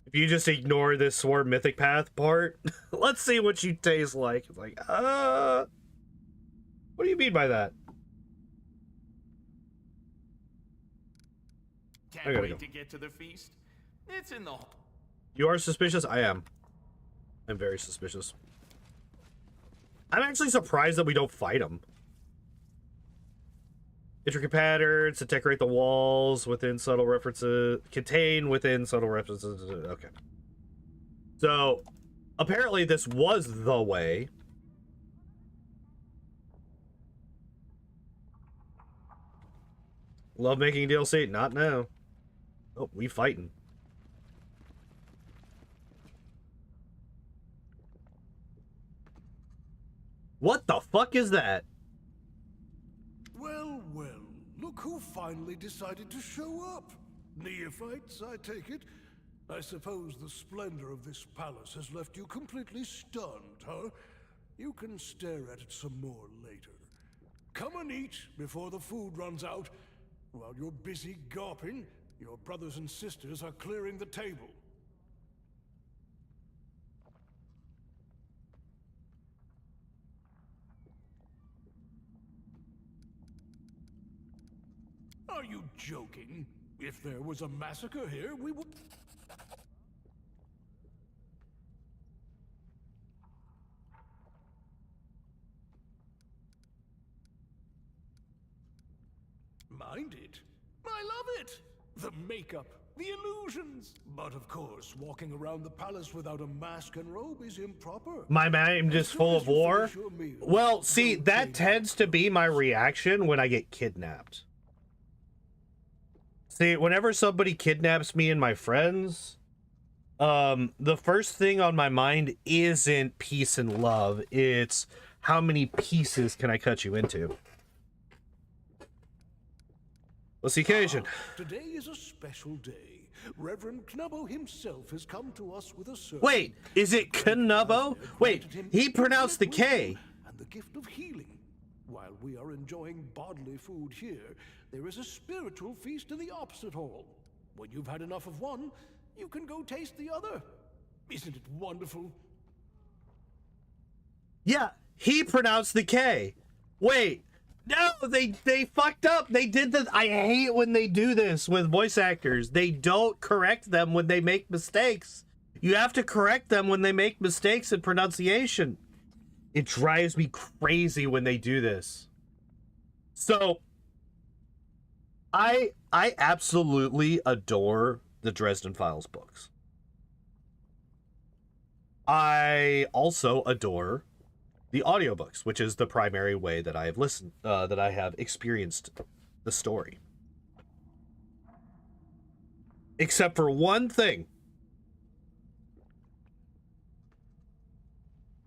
If you just ignore this swarm mythic path part, let's see what you taste like. It's like, what do you mean by that? I Can't gotta wait go. to get to the feast. It's in the hall. You are suspicious? I am. I'm very suspicious. I'm actually surprised that we don't fight him. Intricate patterns to decorate the walls within subtle references. Contain within subtle references. Okay. So, Apparently this was the way. Love making DLC, not now. Oh, we fighting. What the fuck is that? Well, well, look who finally decided to show up. Neophytes, I take it. I suppose the splendor of this palace has left you completely stunned, huh? You can stare at it some more later. Come and eat before the food runs out. While you're busy gawping, your brothers and sisters are clearing the table. Are you joking? If there was a massacre here, we would... Mind it. I love it. The makeup, the illusions. But of course, walking around the palace without a mask and robe is improper. My mind is full of war. Well, see, that tends to be my reaction when I get kidnapped. See, whenever somebody kidnaps me and my friends, the first thing on my mind isn't peace and love. It's how many pieces can I cut you into? What's the occasion? Today is a special day. Reverend Knubbo himself has come to us with a sermon. Wait, is it Knubbo? Wait, he pronounced the K. And the gift of healing. While we are enjoying bodily food here, there is a spiritual feast in the opposite hall. When you've had enough of one, you can go taste the other. Isn't it wonderful? Yeah, he pronounced the K. Wait, no, they fucked up. They did the... I hate when they do this with voice actors. They don't correct them when they make mistakes. You have to correct them when they make mistakes in pronunciation. It drives me crazy when they do this. So, I absolutely adore the Dresden Files books. I also adore the audiobooks, which is the primary way that I have listened, that I have experienced the story. Except for one thing.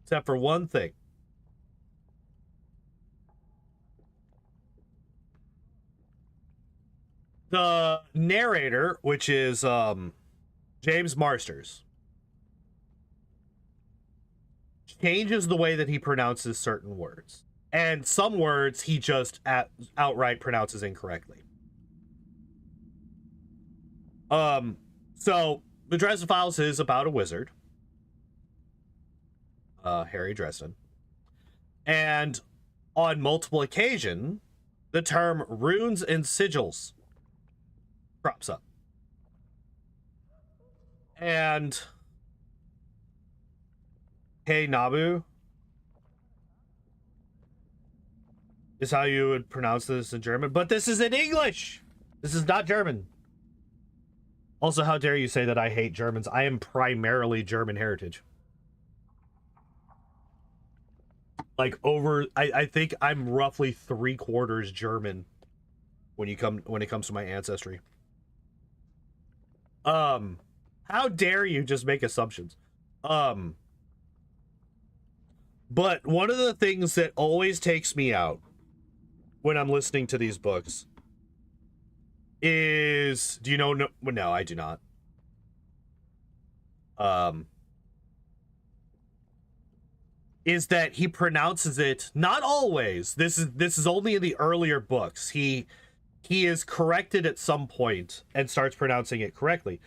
Except for one thing. The narrator, which is James Marsters, changes the way that he pronounces certain words. And some words he just outright pronounces incorrectly. So, the Dresden Files is about a wizard. Harry Dresden. And on multiple occasions, the term runes and sigils crops up. And Hey Nabu is how you would pronounce this in German, but this is in English. This is not German. Also, how dare you say that I hate Germans? I am primarily German heritage. Like I think I'm roughly 3/4 German when it comes to my ancestry. How dare you just make assumptions? But one of the things that always takes me out when I'm listening to these books is, do you know? No, I do not. Is that he pronounces it, not always. This is only in the earlier books. He is corrected at some point and starts pronouncing it correctly.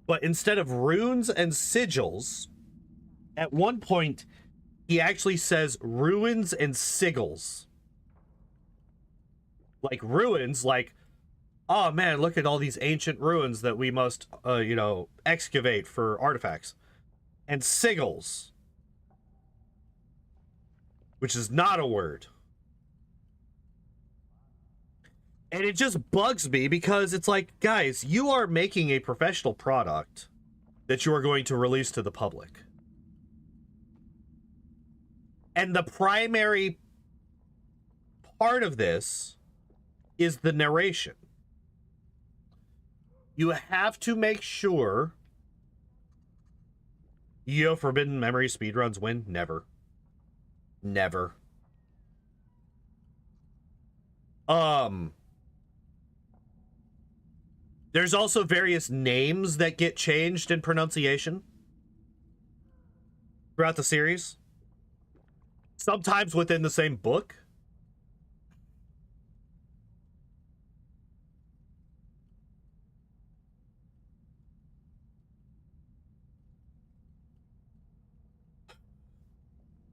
But instead of runes and sigils, at one point he actually says ruins and sigils. Like ruins, like, oh man, look at all these ancient ruins that we must, excavate for artifacts. And sigils, which is not a word. And it just bugs me because it's like, guys, you are making a professional product that you are going to release to the public. And the primary part of this is the narration. You have to make sure. Forbidden Memory speedruns win? Never. Never. There's also various names that get changed in pronunciation throughout the series. Sometimes within the same book.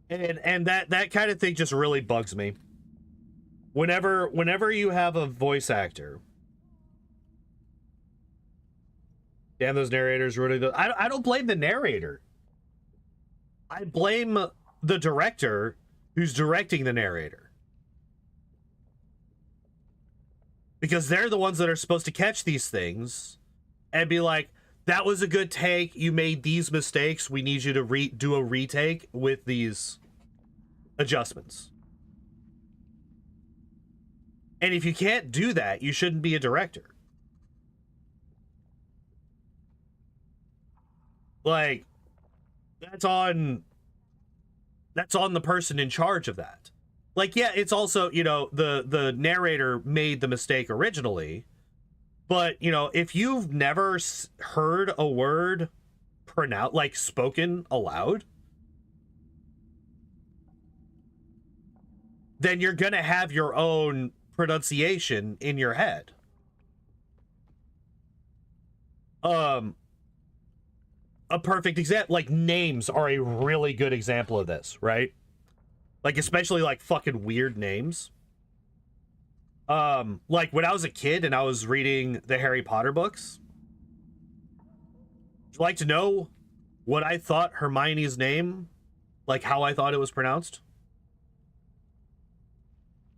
And that kind of thing just really bugs me. Whenever you have a voice actor, damn, those narrators really. I don't blame the narrator. I blame the director who's directing the narrator, because they're the ones that are supposed to catch these things and be like, that was a good take. You made these mistakes. We need you to do a retake with these adjustments. And if you can't do that, you shouldn't be a director. Like, that's on the person in charge of that. Like, yeah, it's also, the narrator made the mistake originally, but, if you've never heard a word pronounced, like, spoken aloud, then you're gonna have your own pronunciation in your head. A perfect example, like, names are a really good example of this, right? Like, especially like fucking weird names. Like when I was a kid and I was reading the Harry Potter books, would you like to know what I thought Hermione's name, like how I thought it was pronounced?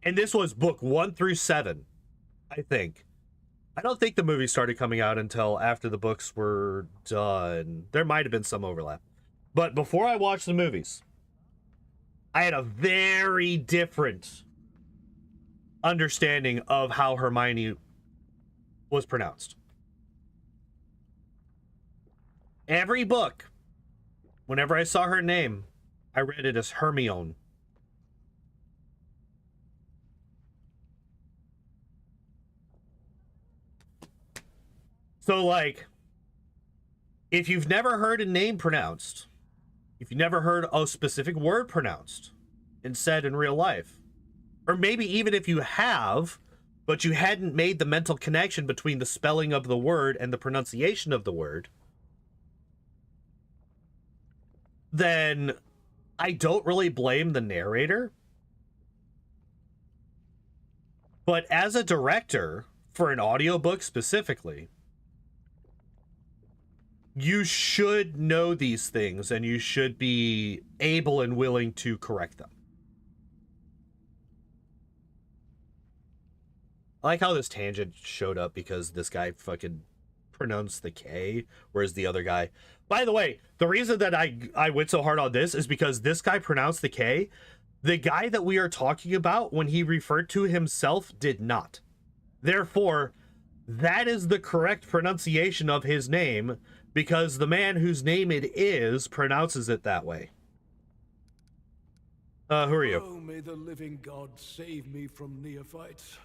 And this was book 1 through 7, I think. I don't think the movie started coming out until after the books were done. There might have been some overlap. But before I watched the movies, I had a very different understanding of how Hermione was pronounced. Every book, whenever I saw her name, I read it as Hermione. So, like, if you've never heard a name pronounced, if you've never heard a specific word pronounced and said in real life, or maybe even if you have, but you hadn't made the mental connection between the spelling of the word and the pronunciation of the word, then I don't really blame the narrator. But as a director, for an audiobook specifically, you should know these things and you should be able and willing to correct them. I like how this tangent showed up because this guy fucking pronounced the K, whereas the other guy... By the way, the reason that I went so hard on this is because this guy pronounced the K. The guy that we are talking about, when he referred to himself, did not. Therefore, that is the correct pronunciation of his name, because the man whose name it is pronounces it that way. Who are you? Oh, may the living God save me from neophytes.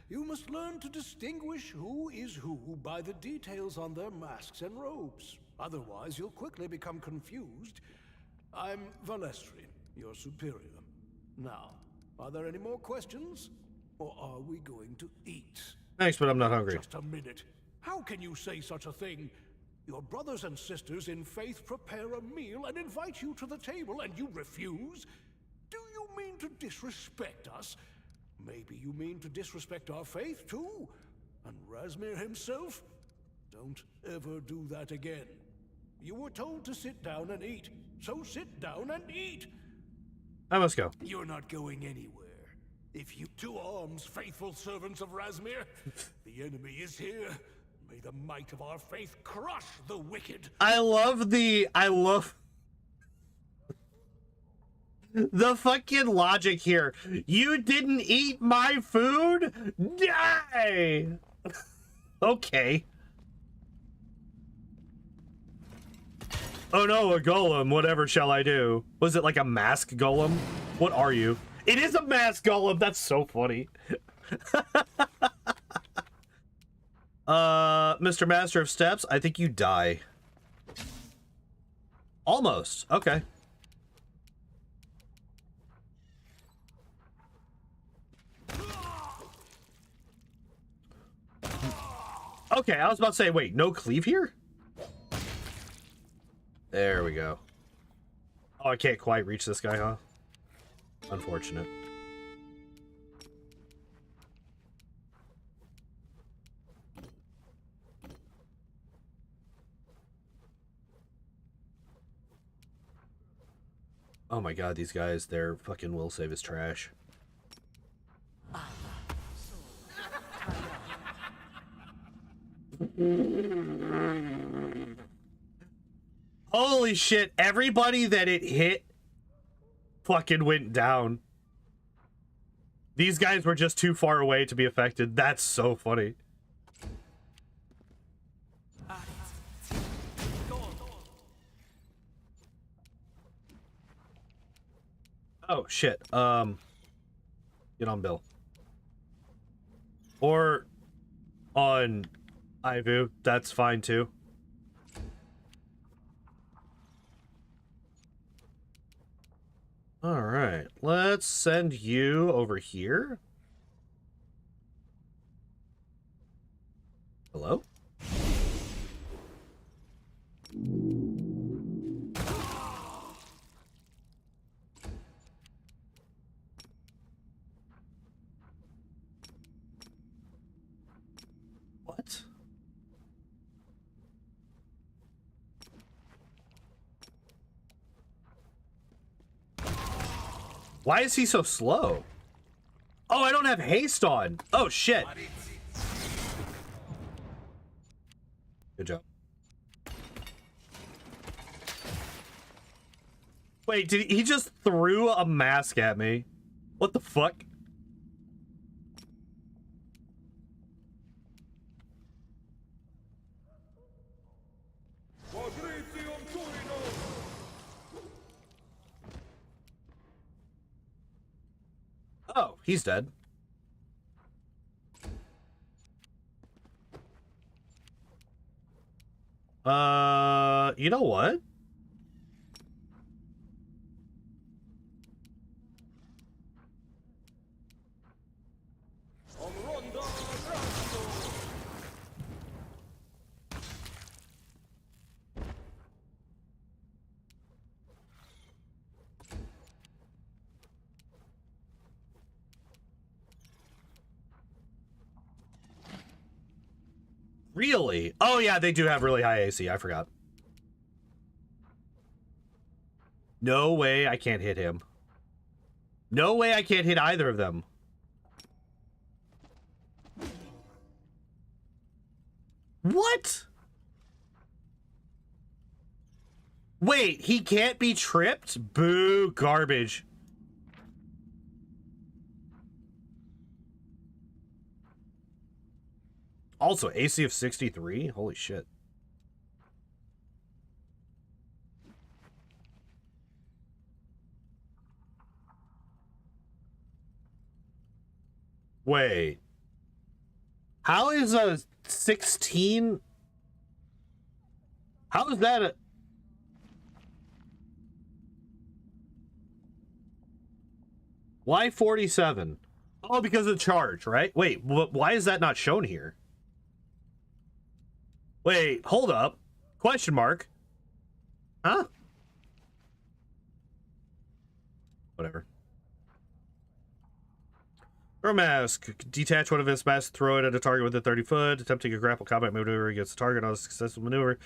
You must learn to distinguish who is who by the details on their masks and robes. Otherwise, you'll quickly become confused. I'm Valestri, your superior. Now, are there any more questions? Or are we going to eat? Thanks, but I'm not hungry. Just a minute. How can you say such a thing? Your brothers and sisters in faith prepare a meal and invite you to the table, and you refuse? Do you mean to disrespect us? Maybe you mean to disrespect our faith, too? And Razmir himself? Don't ever do that again. You were told to sit down and eat, so sit down and eat! I must go. You're not going anywhere. If you to arms, faithful servants of Razmir, the enemy is here. May the might of our faith crush the wicked. I love The fucking logic here. You didn't eat my food? Die! Okay. Oh no, a golem. Whatever shall I do? Was it like a mask golem? What are you? It is a mask golem. That's so funny. Mr. Master of Steps, I think you die. Almost. Okay. Okay, I was about to say, wait, no cleave here? There we go. Oh, I can't quite reach this guy, huh? Unfortunate. Oh my god, these guys, their fucking will save is trash. Holy shit, everybody that it hit fucking went down. These guys were just too far away to be affected. That's so funny. Oh shit. Get on Bill. Or on Ivu. That's fine too. All right, let's send you over here. Hello? What? Why is he so slow? Oh, I don't have haste on. Oh, shit. Good job. Wait, did he just threw a mask at me? What the fuck? Oh, he's dead. You know what? Really? Oh yeah, they do have really high AC. I forgot. No way I can't hit him. No way I can't hit either of them. What? Wait, he can't be tripped? Boo, garbage. Also, AC of 63? Holy shit. Wait. How is a 16? How is that a... Why 47? Oh, because of charge, right? Wait, why is that not shown here? Wait, hold up. Question mark. Huh? Whatever. Throw a mask. Detach one of his masks, throw it at a target within 30 foot. Attempting a grapple combat maneuver against the target on a successful maneuver.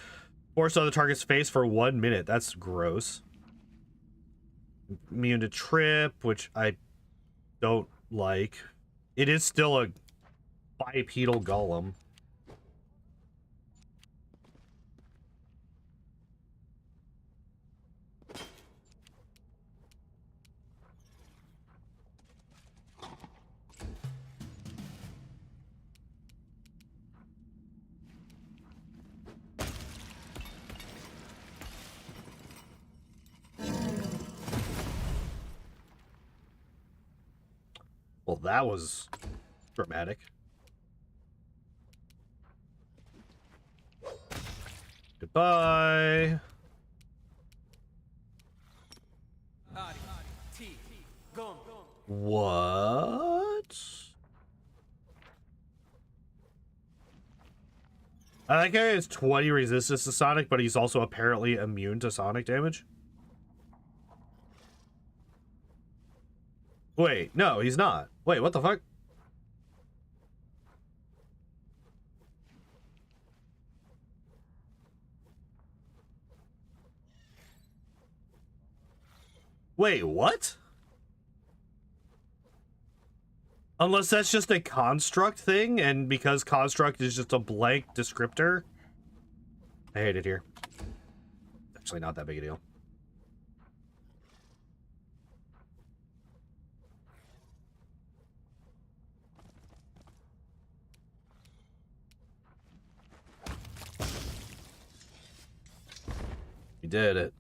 Force on the target's face for 1 minute. That's gross. Immune to trip, which I don't like. It is still a bipedal golem. Well, that was dramatic. Goodbye. What? I like how he has 20 resistance to Sonic, but he's also apparently immune to Sonic damage. Wait, no, he's not. Wait, what the fuck? Wait, what? Unless that's just a construct thing, and because construct is just a blank descriptor. I hate it here. Actually, not that big a deal. We did it.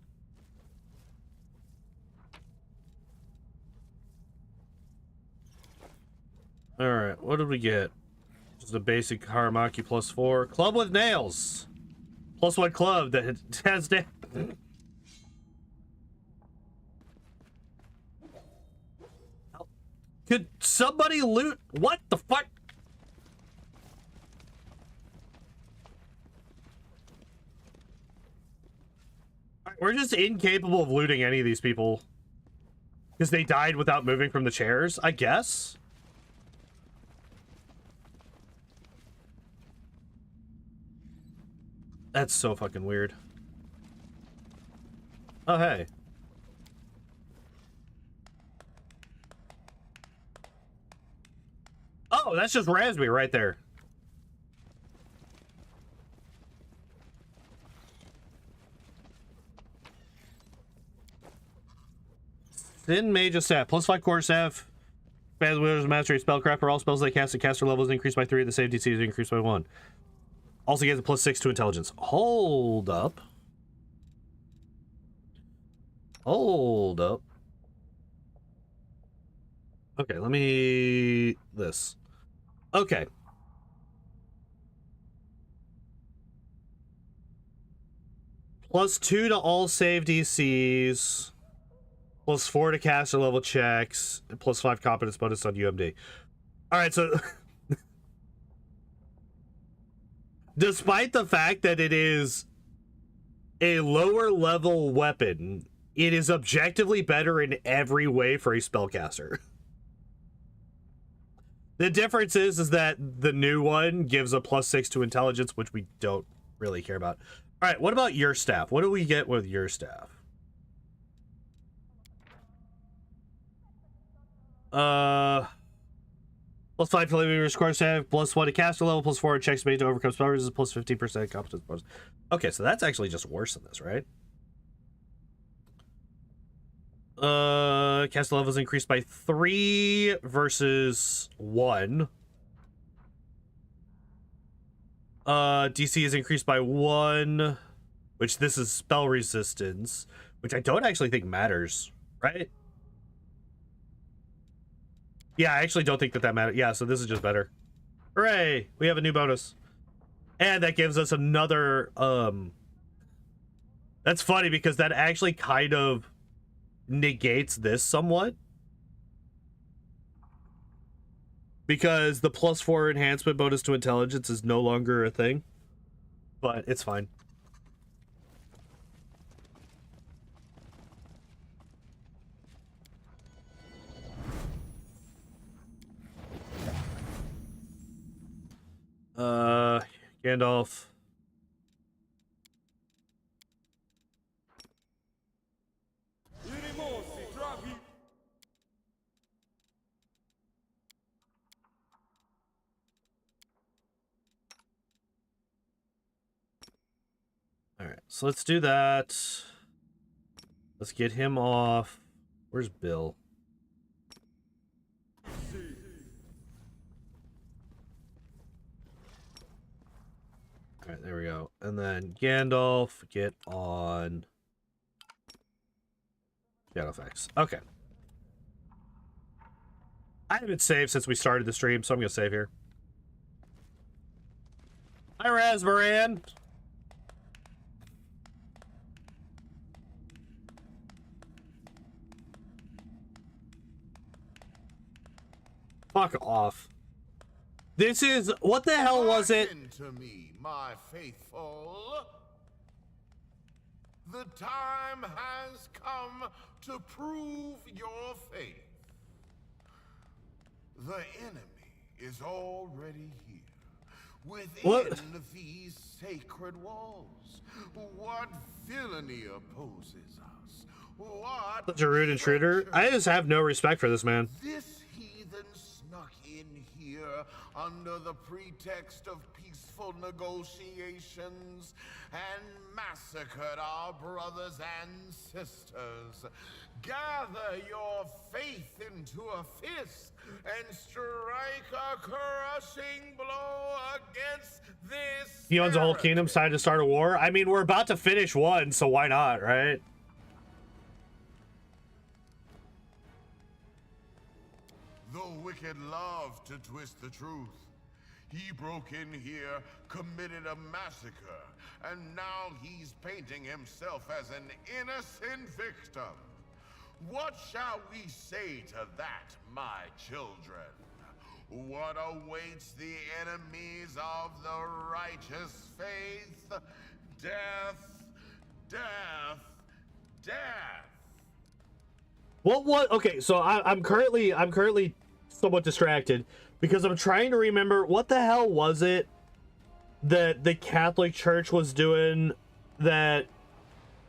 Alright, what did we get? Just a basic Haramaki +4. Club with nails! +1 club that has nails. Could somebody loot? What the fuck? We're just incapable of looting any of these people. Because they died without moving from the chairs, I guess? That's so fucking weird. Oh, hey. Oh, that's just raspberry right there. Thin Mage Staff. +5 quarter staff. Bad Wielders Mastery Spellcrafter. All spells they cast at caster level is increased by 3. The save DC is increased by 1. Also gets a +6 to intelligence. Hold up. Hold up. Okay, let me... this. Okay. +2 to all save DCs. +4 to caster level checks. And +5 competence bonus on UMD. Alright, so... despite the fact that it is a lower level weapon, it is objectively better in every way for a spellcaster. The difference is that the new one gives a +6 to intelligence, which we don't really care about. All right, what about your staff? What do we get with your staff? +5 to living score staff, +1 to caster level, +4 checks made to overcome spell resistance, +15% competence bonus. Okay, so that's actually just worse than this, right? Caster level is increased by 3 versus 1. DC is increased by 1, which this is spell resistance, which I don't actually think matters, right? Yeah, I actually don't think that matters. Yeah, so this is just better. Hooray! We have a new bonus. And that gives us another, that's funny because that actually kind of negates this somewhat. Because the +4 enhancement bonus to intelligence is no longer a thing. But it's fine. Gandalf. Alright, so let's do that. Let's get him off. Where's Bill? Alright, there we go. And then Gandalf, get on Shadow Effects. Okay. I haven't saved since we started the stream, so I'm gonna save here. Hi, Razmaran. Fuck off. This is... What the hell was it? Hearken to me, my faithful. The time has come to prove your faith. The enemy is already here, within these sacred walls. What villainy opposes us? What Such a rude intruder. I just have no respect for this man. This heathen snuck in here under the pretext of peaceful negotiations and massacred our brothers and sisters. Gather your faith into a fist and strike a crushing blow against this. He owns a whole kingdom, decided to start a war. I mean, we're about to finish one, so why not, right? The wicked love to twist the truth. He broke in here, committed a massacre, and now he's painting himself as an innocent victim. What shall we say to that, my children? What awaits the enemies of the righteous faith? Death, death, death. What? Okay, so I'm currently somewhat distracted because I'm trying to remember what the hell was it that the Catholic Church was doing that,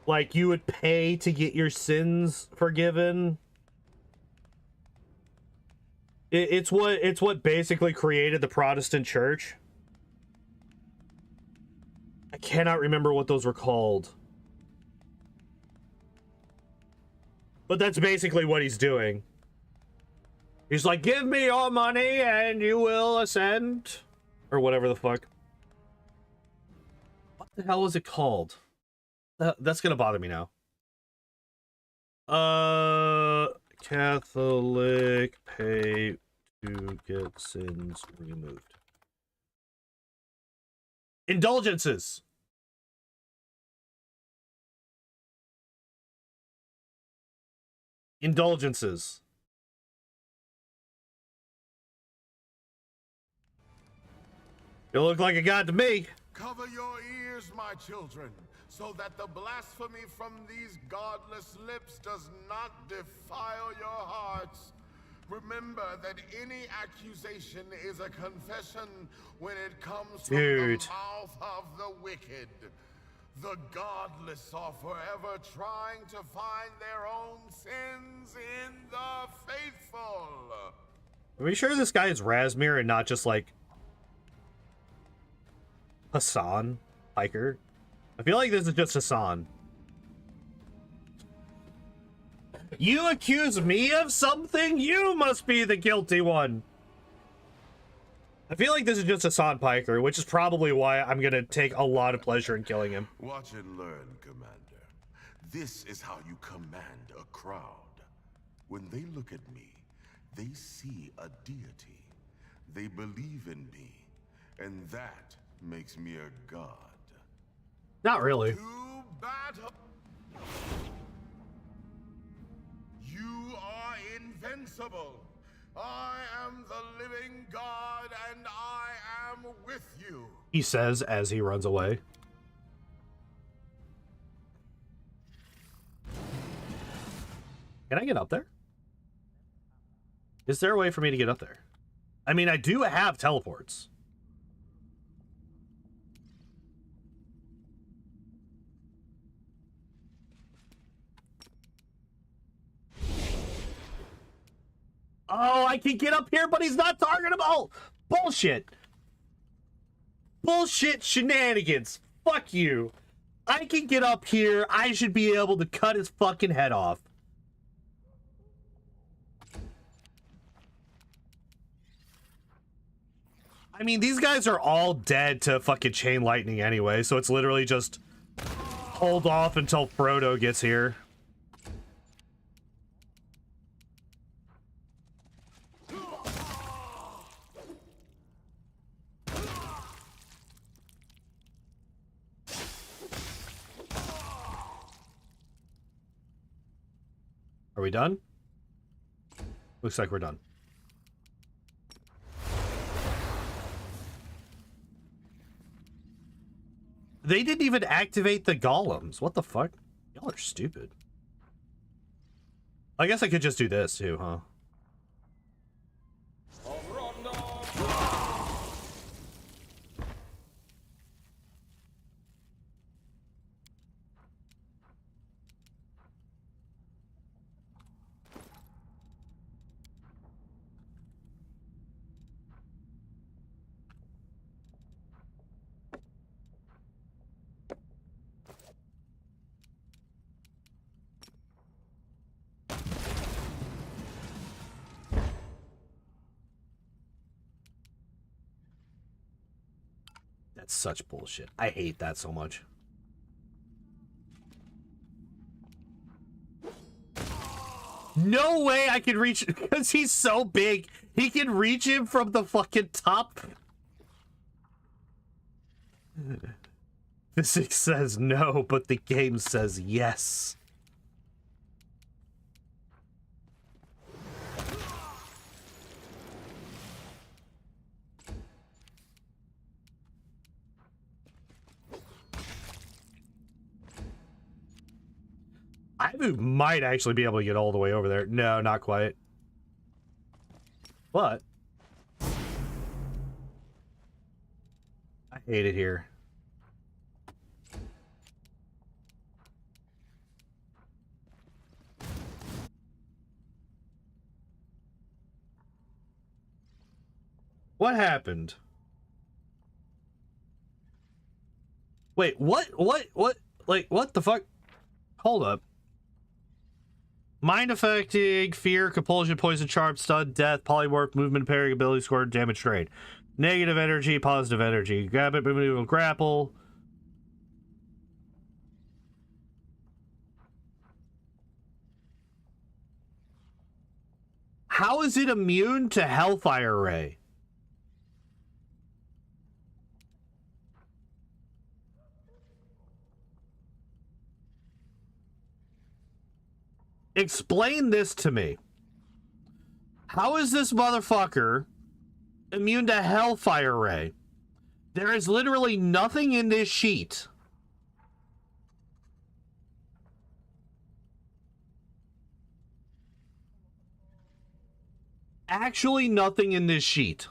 like, you would pay to get your sins forgiven. It's what basically created the Protestant Church. I cannot remember what those were called. But that's basically what he's doing. He's like, give me your money and you will ascend. Or whatever the fuck. What the hell is it called? That's gonna bother me now. Catholic pay to get sins removed. Indulgences. Indulgences. You look like a god to me. Cover your ears, my children, so that the blasphemy from these godless lips does not defile your hearts. Remember that any accusation is a confession when it comes from the mouth of the wicked. The godless are forever trying to find their own sins in the faithful. Are we sure this guy is Razmir and not just like Hassan Hiker? I feel like this is just Hassan. You accuse me of something? You must be the guilty one. I feel like this is just Hassan Piker, which is probably why I'm gonna take a lot of pleasure in killing him. Watch and learn, Commander. This is how you command a crowd. When they look at me, they see a deity. They believe in me, and that makes me a god. Not really. To battle. You are invincible. I am the living God, and I am with you. He says as he runs away. Can I get up there? Is there a way for me to get up there? I mean, I do have teleports. Oh, I can get up here, but he's not targetable. Bullshit. Bullshit shenanigans. Fuck you. I can get up here. I should be able to cut his fucking head off. I mean, these guys are all dead to fucking chain lightning anyway, so it's literally just hold off until Frodo gets here. Are we done? Looks like we're done. They didn't even activate the golems. What the fuck? Y'all are stupid. I guess I could just do this too, huh? That's such bullshit. I hate that so much. No way I can reach, because he's so big. He can reach him from the fucking top. Physics says no, but the game says yes. I might actually be able to get all the way over there. No, not quite. But I hate it here. What happened? Wait, what? Like, what the fuck? Hold up. Mind affecting, fear, compulsion, poison, charm, stun, death, polymorph, movement, parrying, ability score, damage trade. Negative energy, positive energy. Grab it, move, grapple. How is it immune to Hellfire Ray? Explain this to me. How is this motherfucker immune to Hellfire Ray? There is literally nothing in this sheet. Actually nothing in this sheet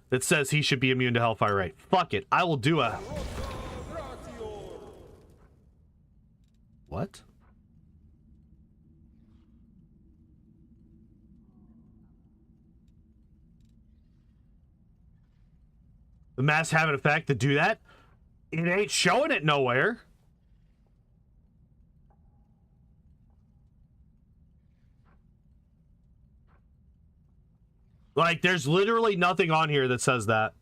that says he should be immune to Hellfire Ray. Fuck it. I will do a... What? The masks have an effect to do that? It ain't showing it nowhere. Like, there's literally nothing on here that says that.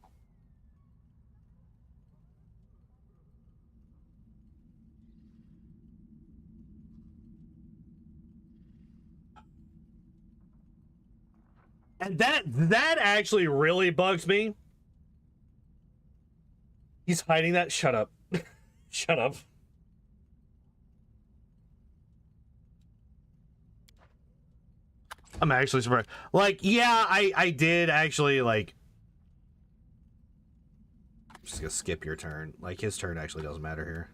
And that actually really bugs me. He's hiding that. Shut up. Shut up. I'm actually surprised. Like, yeah, I did actually, like... I'm just gonna skip your turn. Like, his turn actually doesn't matter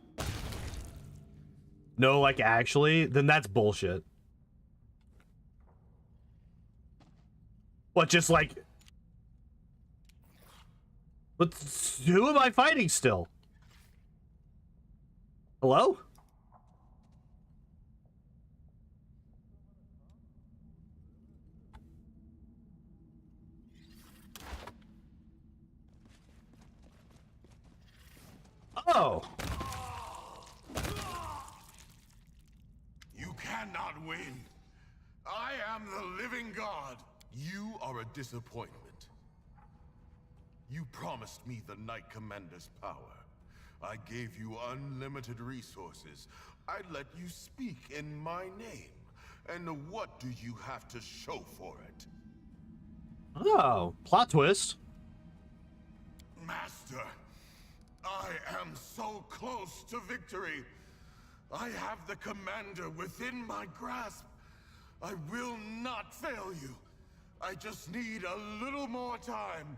here. No, like, actually? Then that's bullshit. What, just like... But who am I fighting still? Hello? Oh. You cannot win. I am the living god. You are a disappointment. You promised me the Knight Commander's power. I gave you unlimited resources. I let you speak in my name. And what do you have to show for it? Oh, plot twist. Master, I am so close to victory. I have the commander within my grasp. I will not fail you. I just need a little more time.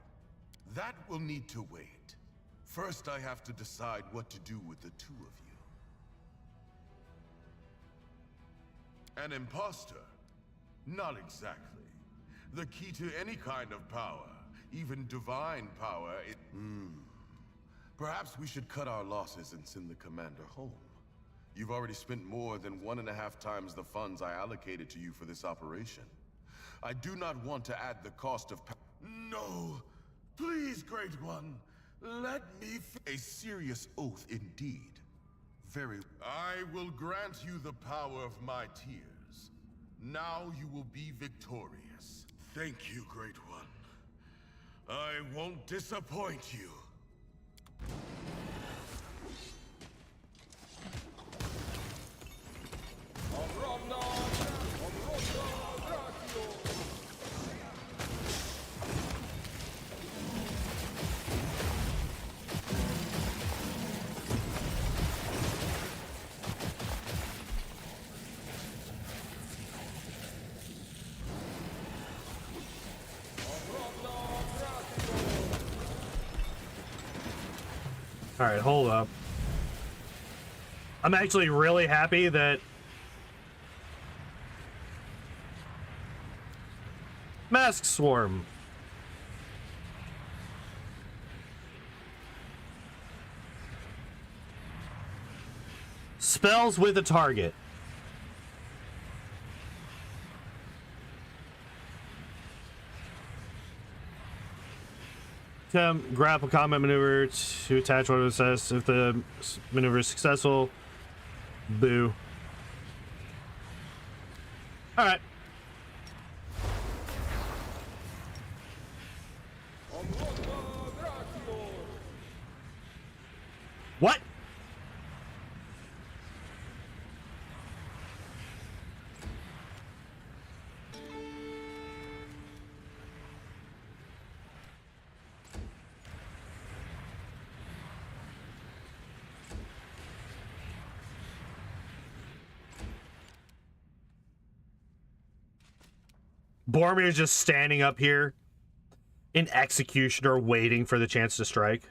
That will need to wait. First, I have to decide what to do with the two of you. An imposter? Not exactly. The key to any kind of power, even divine power, Perhaps we should cut our losses and send the commander home. You've already spent more than 1.5 times the funds I allocated to you for this operation. I do not want to add the cost of No! Please, Great One! Let me a serious oath indeed. I will grant you the power of my tears. Now you will be victorious. Thank you, Great One. I won't disappoint you. All right, hold up. I'm actually really happy that Mask Swarm. Spells with a target. Grapple combat maneuver to attach one of the assess. If the maneuver is successful, boo. All right. What? Boromir's just standing up here in Executioner waiting for the chance to strike.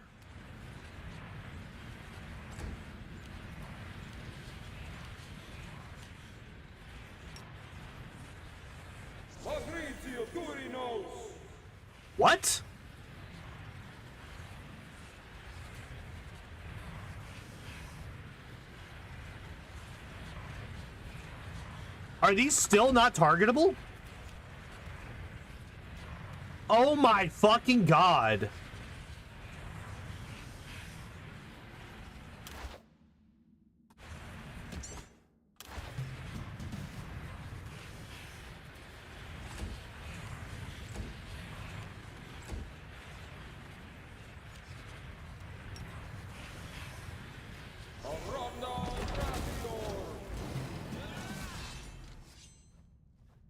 What? Are these still not targetable? Oh my fucking god.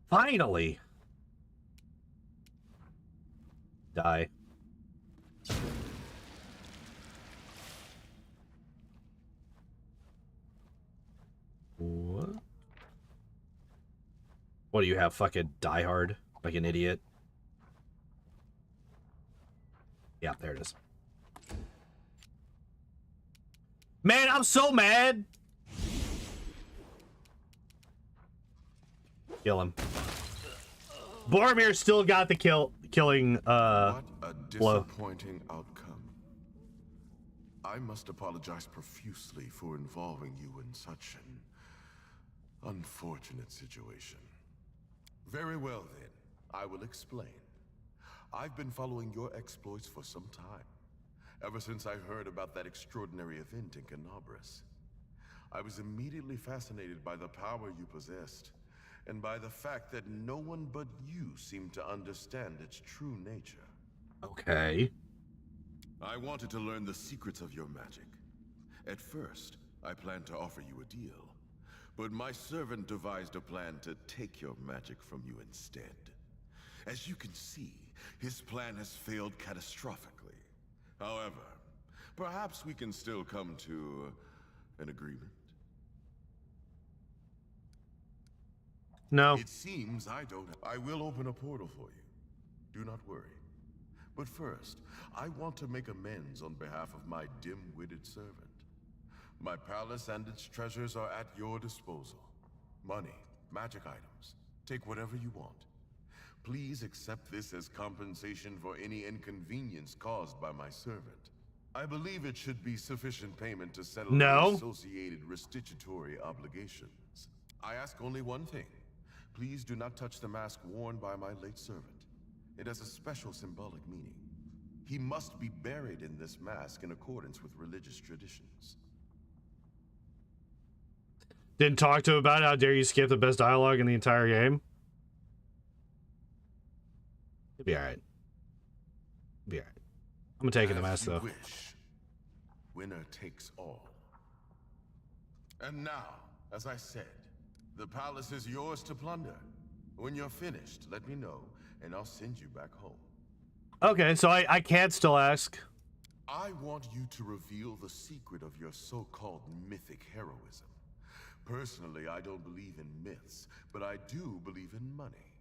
Finally. Die. What? What do you have? Fucking Die Hard? Like an idiot? Yeah, there it is. Man, I'm so mad! Kill him. Boromir still got the killing What a blow. disappointing outcome. I must apologize profusely for involving you in such an unfortunate situation. Very well then, I will explain. I've been following your exploits for some time, ever since I heard about that extraordinary event in Canabras. I was immediately fascinated by the power you possessed, and by the fact that no one but you seemed to understand its true nature. Okay. I wanted to learn the secrets of your magic. At first, I planned to offer you a deal, but my servant devised a plan to take your magic from you instead. As you can see, his plan has failed catastrophically. However, Perhaps we can still come to an agreement. No. It seems I don't. I will open a portal for you. Do not worry. But first, I want to make amends on behalf of my dim-witted servant. My palace and its treasures are at your disposal. Money, magic items, take whatever you want. Please accept this as compensation for any inconvenience caused by my servant. I believe it should be sufficient payment to settle No. the associated restitutory obligations. I ask only one thing. Please do not touch the mask worn by my late servant. It has a special symbolic meaning. He must be buried in this mask in accordance with religious traditions. Didn't talk to him about it. How dare you skip the best dialogue in the entire game? It'll be alright. Be alright. I'm taking the mask though. Wish. Winner takes all. And now, as I said, the palace is yours to plunder. When you're finished, let me know, and I'll send you back home. Okay, so I can't still ask. I want you to reveal the secret of your so-called mythic heroism. Personally, I don't believe in myths, but I do believe in money.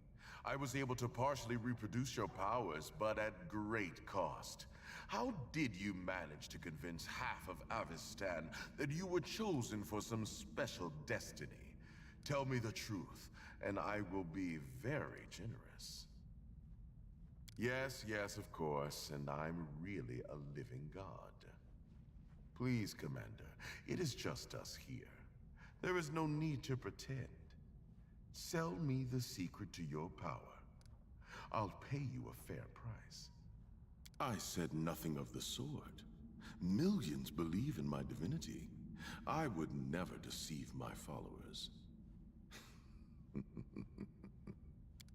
I was able to partially reproduce your powers, but at great cost. How did you manage to convince half of Avistan that you were chosen for some special destiny? Tell me the truth, and I will be very generous. Yes, of course, and I'm really a living god. Please, Commander, it is just us here. There is no need to pretend. Sell me the secret to your power. I'll pay you a fair price. I said nothing of the sort. Millions believe in my divinity. I would never deceive my followers.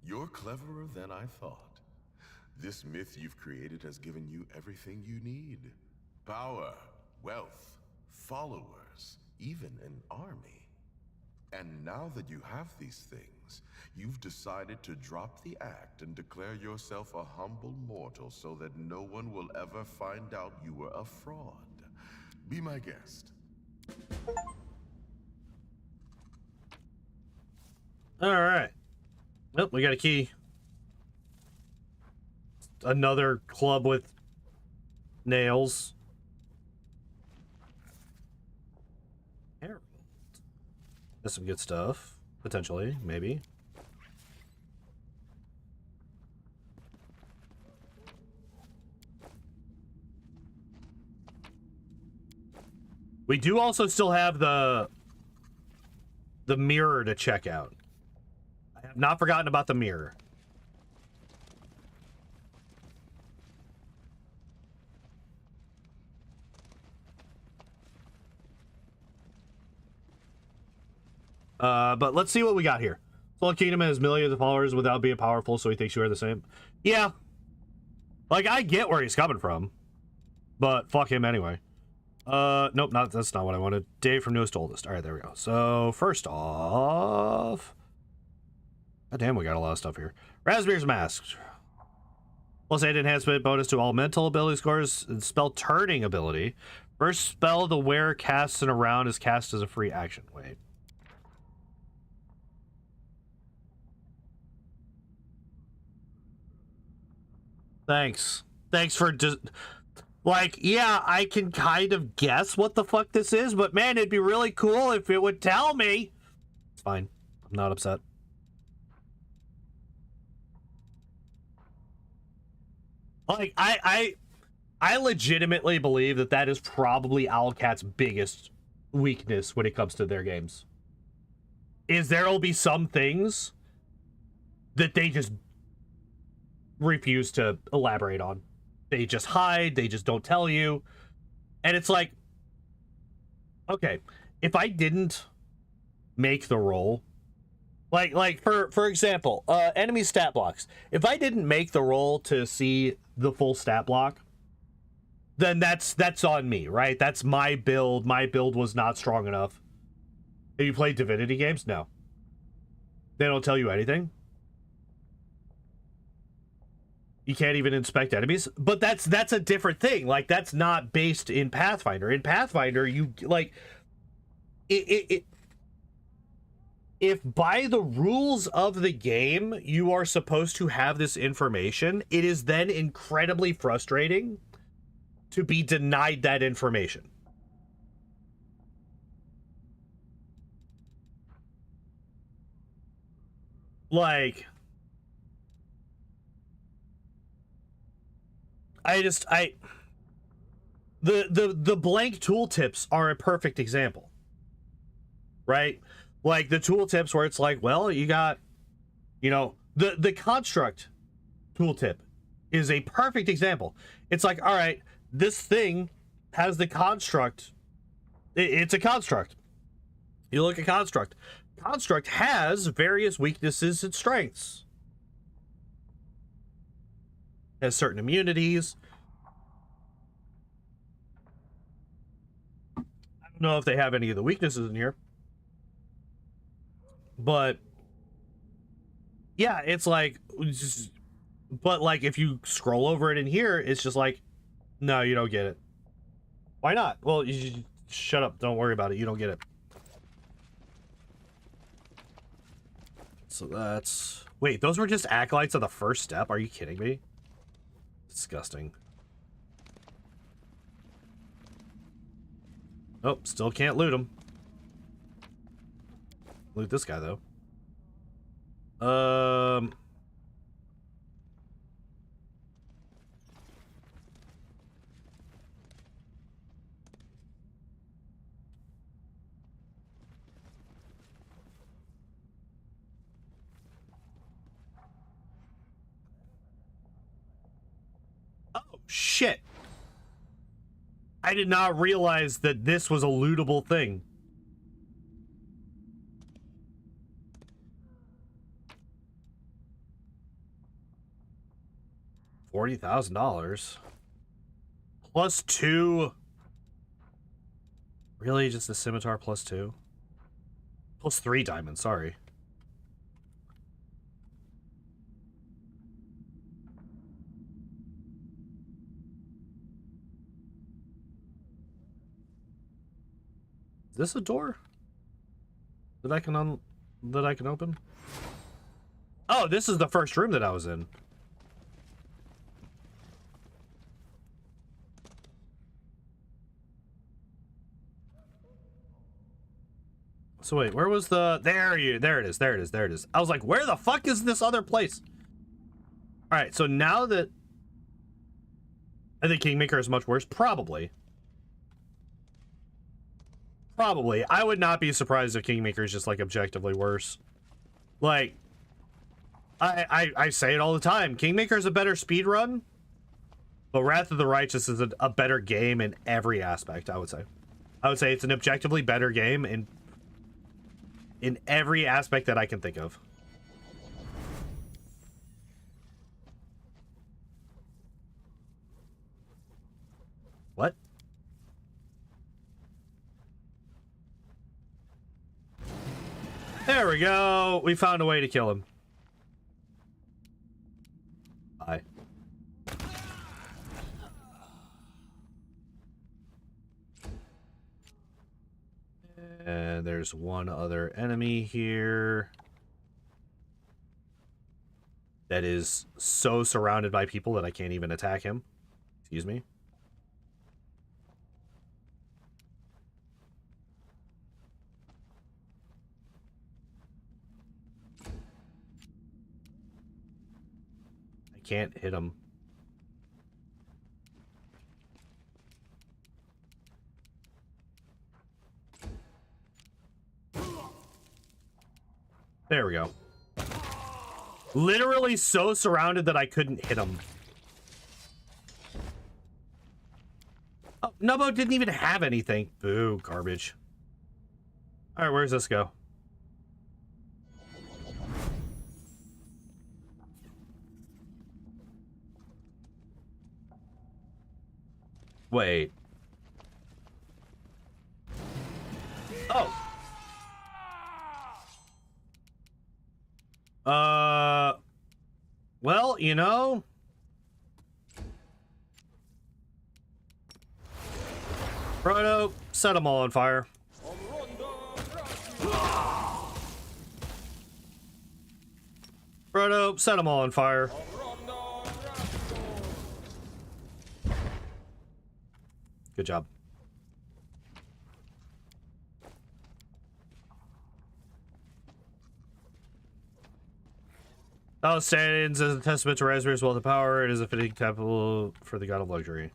You're cleverer than I thought. This myth you've created has given you everything you need. Power, wealth, followers, even an army. And now that you have these things, you've decided to drop the act and declare yourself a humble mortal so that no one will ever find out you were a fraud. Be my guest. Alright. Nope, we got a key. Another club with nails. Herald. That's some good stuff. Potentially, maybe. We do also still have the mirror to check out. I have not forgotten about the mirror. But let's see what we got here. Soul Kingdom has millions of followers without being powerful, so he thinks you are the same. Yeah. Like, I get where he's coming from. But fuck him anyway. Nope, that's not what I wanted. Dave from Newest to Oldest. Alright, there we go. So, first off... God damn, we got a lot of stuff here. Raspberry's Mask. Plus 8 enhancement bonus to all mental ability scores and spell turning ability. First spell the wearer casts in a round is cast as a free action. Wait. Thanks. Thanks for just... Like, yeah, I can kind of guess what the fuck this is, but man, it'd be really cool if it would tell me. It's fine. I'm not upset. Like, I legitimately believe that that is probably Owlcat's biggest weakness when it comes to their games. Is there'll be some things that they just refuse to elaborate on. They just hide, they just don't tell you. And it's like, okay, if I didn't make the roll, like for example, enemy stat blocks. If I didn't make the roll to see the full stat block, then that's on me, right? That's my build. My build was not strong enough. Have you played Divinity games? No. They don't tell you anything. You can't even inspect enemies, but that's a different thing. Like, that's not based in Pathfinder. In Pathfinder, you like it if by the rules of the game you are supposed to have this information, it is then incredibly frustrating to be denied that information. Like, the blank tooltips are a perfect example, right? Like the tooltips where it's like, well, you got, you know, the construct tooltip is a perfect example. It's like, all right, this thing has the construct. It's a construct. You look at construct. Construct has various weaknesses and strengths. Has certain immunities. I don't know if they have any of the weaknesses in here. But yeah, it's like, but like if you scroll over it in here, it's just like, no, you don't get it. Why not? Well, you shut up. Don't worry about it. You don't get it. So that's... Wait, those were just acolytes of the first step? Are you kidding me? Disgusting. Oh, still can't loot him. Loot this guy, though. Oh, shit. I did not realize that this was a lootable thing. $40,000 plus 2. Really, just the scimitar plus 2? Plus 3 diamonds. Sorry. Is this a door that I can open? Oh, this is the first room that I was in. So wait, where was the... There it is. I was like, where the fuck is this other place? All right, so now that... I think Kingmaker is much worse. Probably. I would not be surprised if Kingmaker is just, like, objectively worse. Like, I say it all the time. Kingmaker is a better speedrun, but Wrath of the Righteous is a better game in every aspect, I would say. I would say it's an objectively better game in every aspect that I can think of. What? There we go. We found a way to kill him. Bye. And there's one other enemy here that is so surrounded by people that I can't even attack him. Excuse me. I can't hit him. There we go. Literally so surrounded that I couldn't hit him. Oh, Nubbo didn't even have anything. Boo, garbage. All right, where's this go? Wait. Oh. Well, you know, Frodo, set them all on fire. Frodo, set them all on fire. Good job. Oh, stands as a testament to Raspberry's wealth of power. It is a fitting temple for the god of luxury.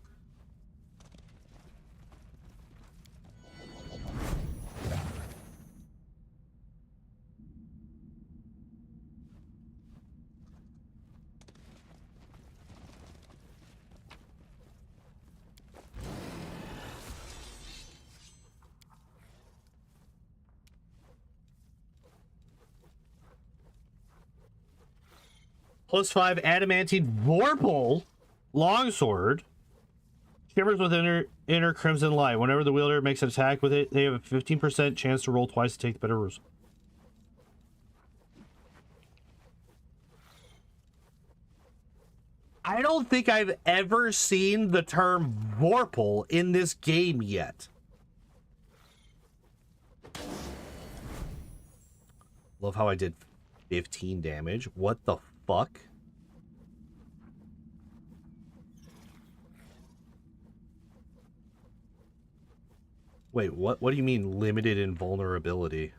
+5 adamantine vorpal longsword. Shimmers with inner crimson light. Whenever the wielder makes an attack with it, they have a 15% chance to roll twice to take the better result. I don't think I've ever seen the term vorpal in this game yet. Love how I did 15 damage. What the fuck? Wait, what do you mean limited invulnerability?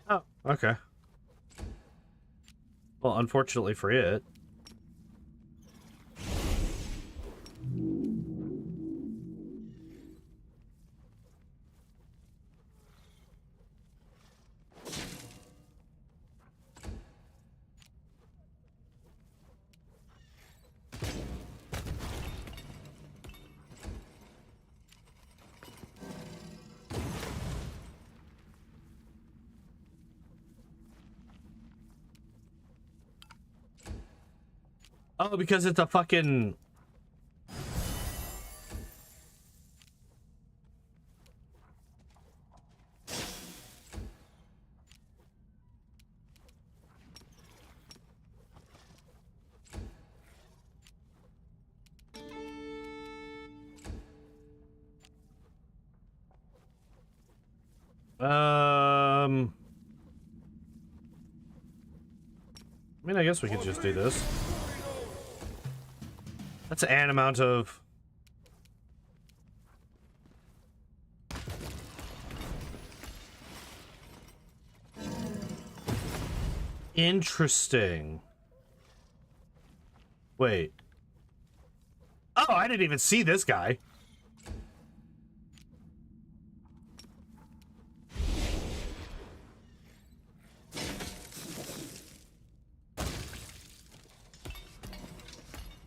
Oh, okay. Well, unfortunately for it. Oh, because it's a fucking... I mean, I guess we could just do this. That's an amount of... Interesting. Wait. Oh, I didn't even see this guy.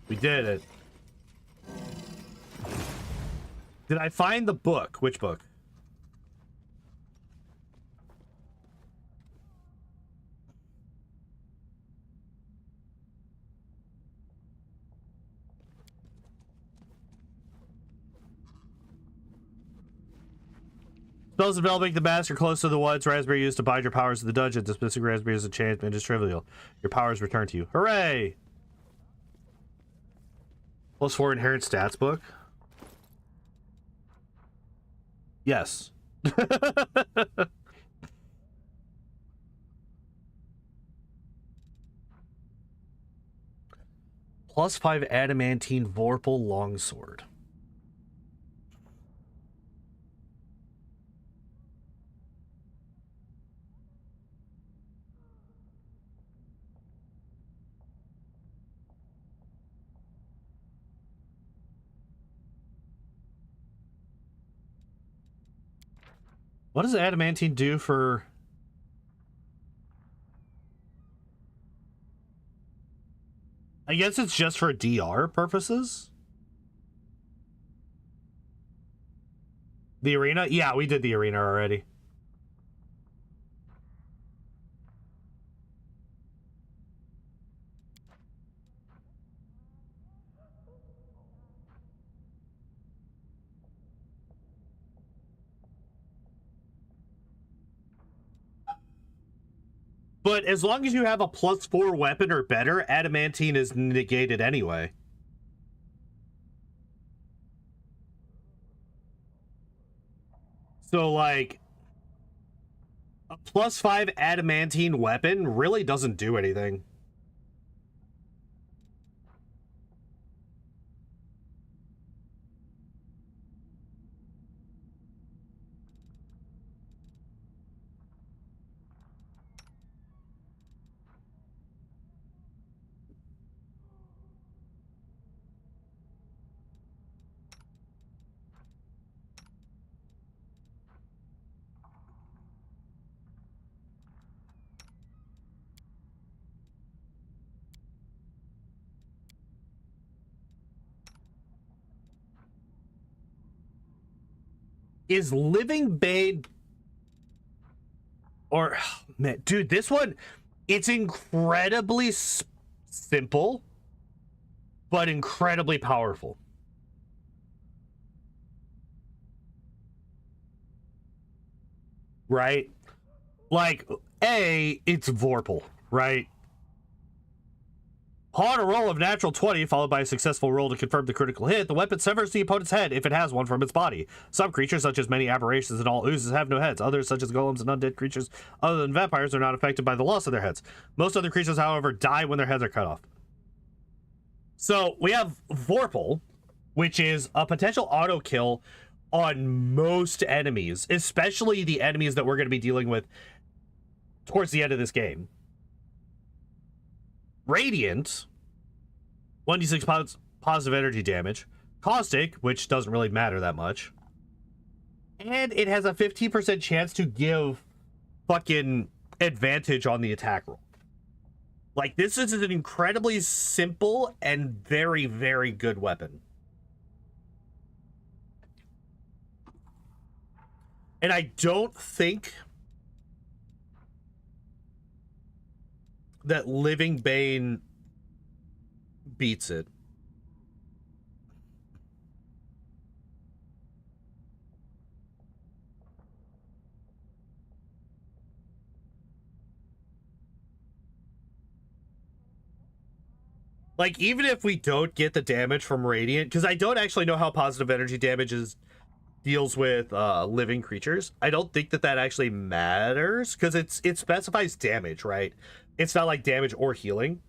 We did it. Did I find the book? Which book? Spells developing the master close to the ones Raspberry used to bind your powers to the dungeon. Dismissing Raspberry as a enchantment is trivial. Your powers return to you. Hooray! +4 inherent stats book. Yes. +5 adamantine vorpal longsword. What does adamantine do for... I guess it's just for DR purposes? The arena? Yeah, we did the arena already. But as long as you have a +4 weapon or better, adamantine is negated anyway. So, like, a +5 adamantine weapon really doesn't do anything. Is Living Bane... Or, man, dude, this one, it's incredibly simple, but incredibly powerful. Right? Like, it's Vorpal, right? On a roll of natural 20, followed by a successful roll to confirm the critical hit, the weapon severs the opponent's head if it has one from its body. Some creatures, such as many aberrations and all oozes, have no heads. Others, such as golems and undead creatures other than vampires, are not affected by the loss of their heads. Most other creatures, however, die when their heads are cut off. So we have Vorpal, which is a potential auto kill on most enemies, especially the enemies that we're going to be dealing with towards the end of this game. Radiant, 1d6 positive energy damage. Caustic, which doesn't really matter that much. And it has a 15% chance to give fucking advantage on the attack roll. Like, this is an incredibly simple and very, very good weapon. And I don't think that Living Bane beats it. Like, even if we don't get the damage from Radiant, because I don't actually know how positive energy damage deals with living creatures. I don't think that actually matters, because it specifies damage, right? It's not like damage or healing.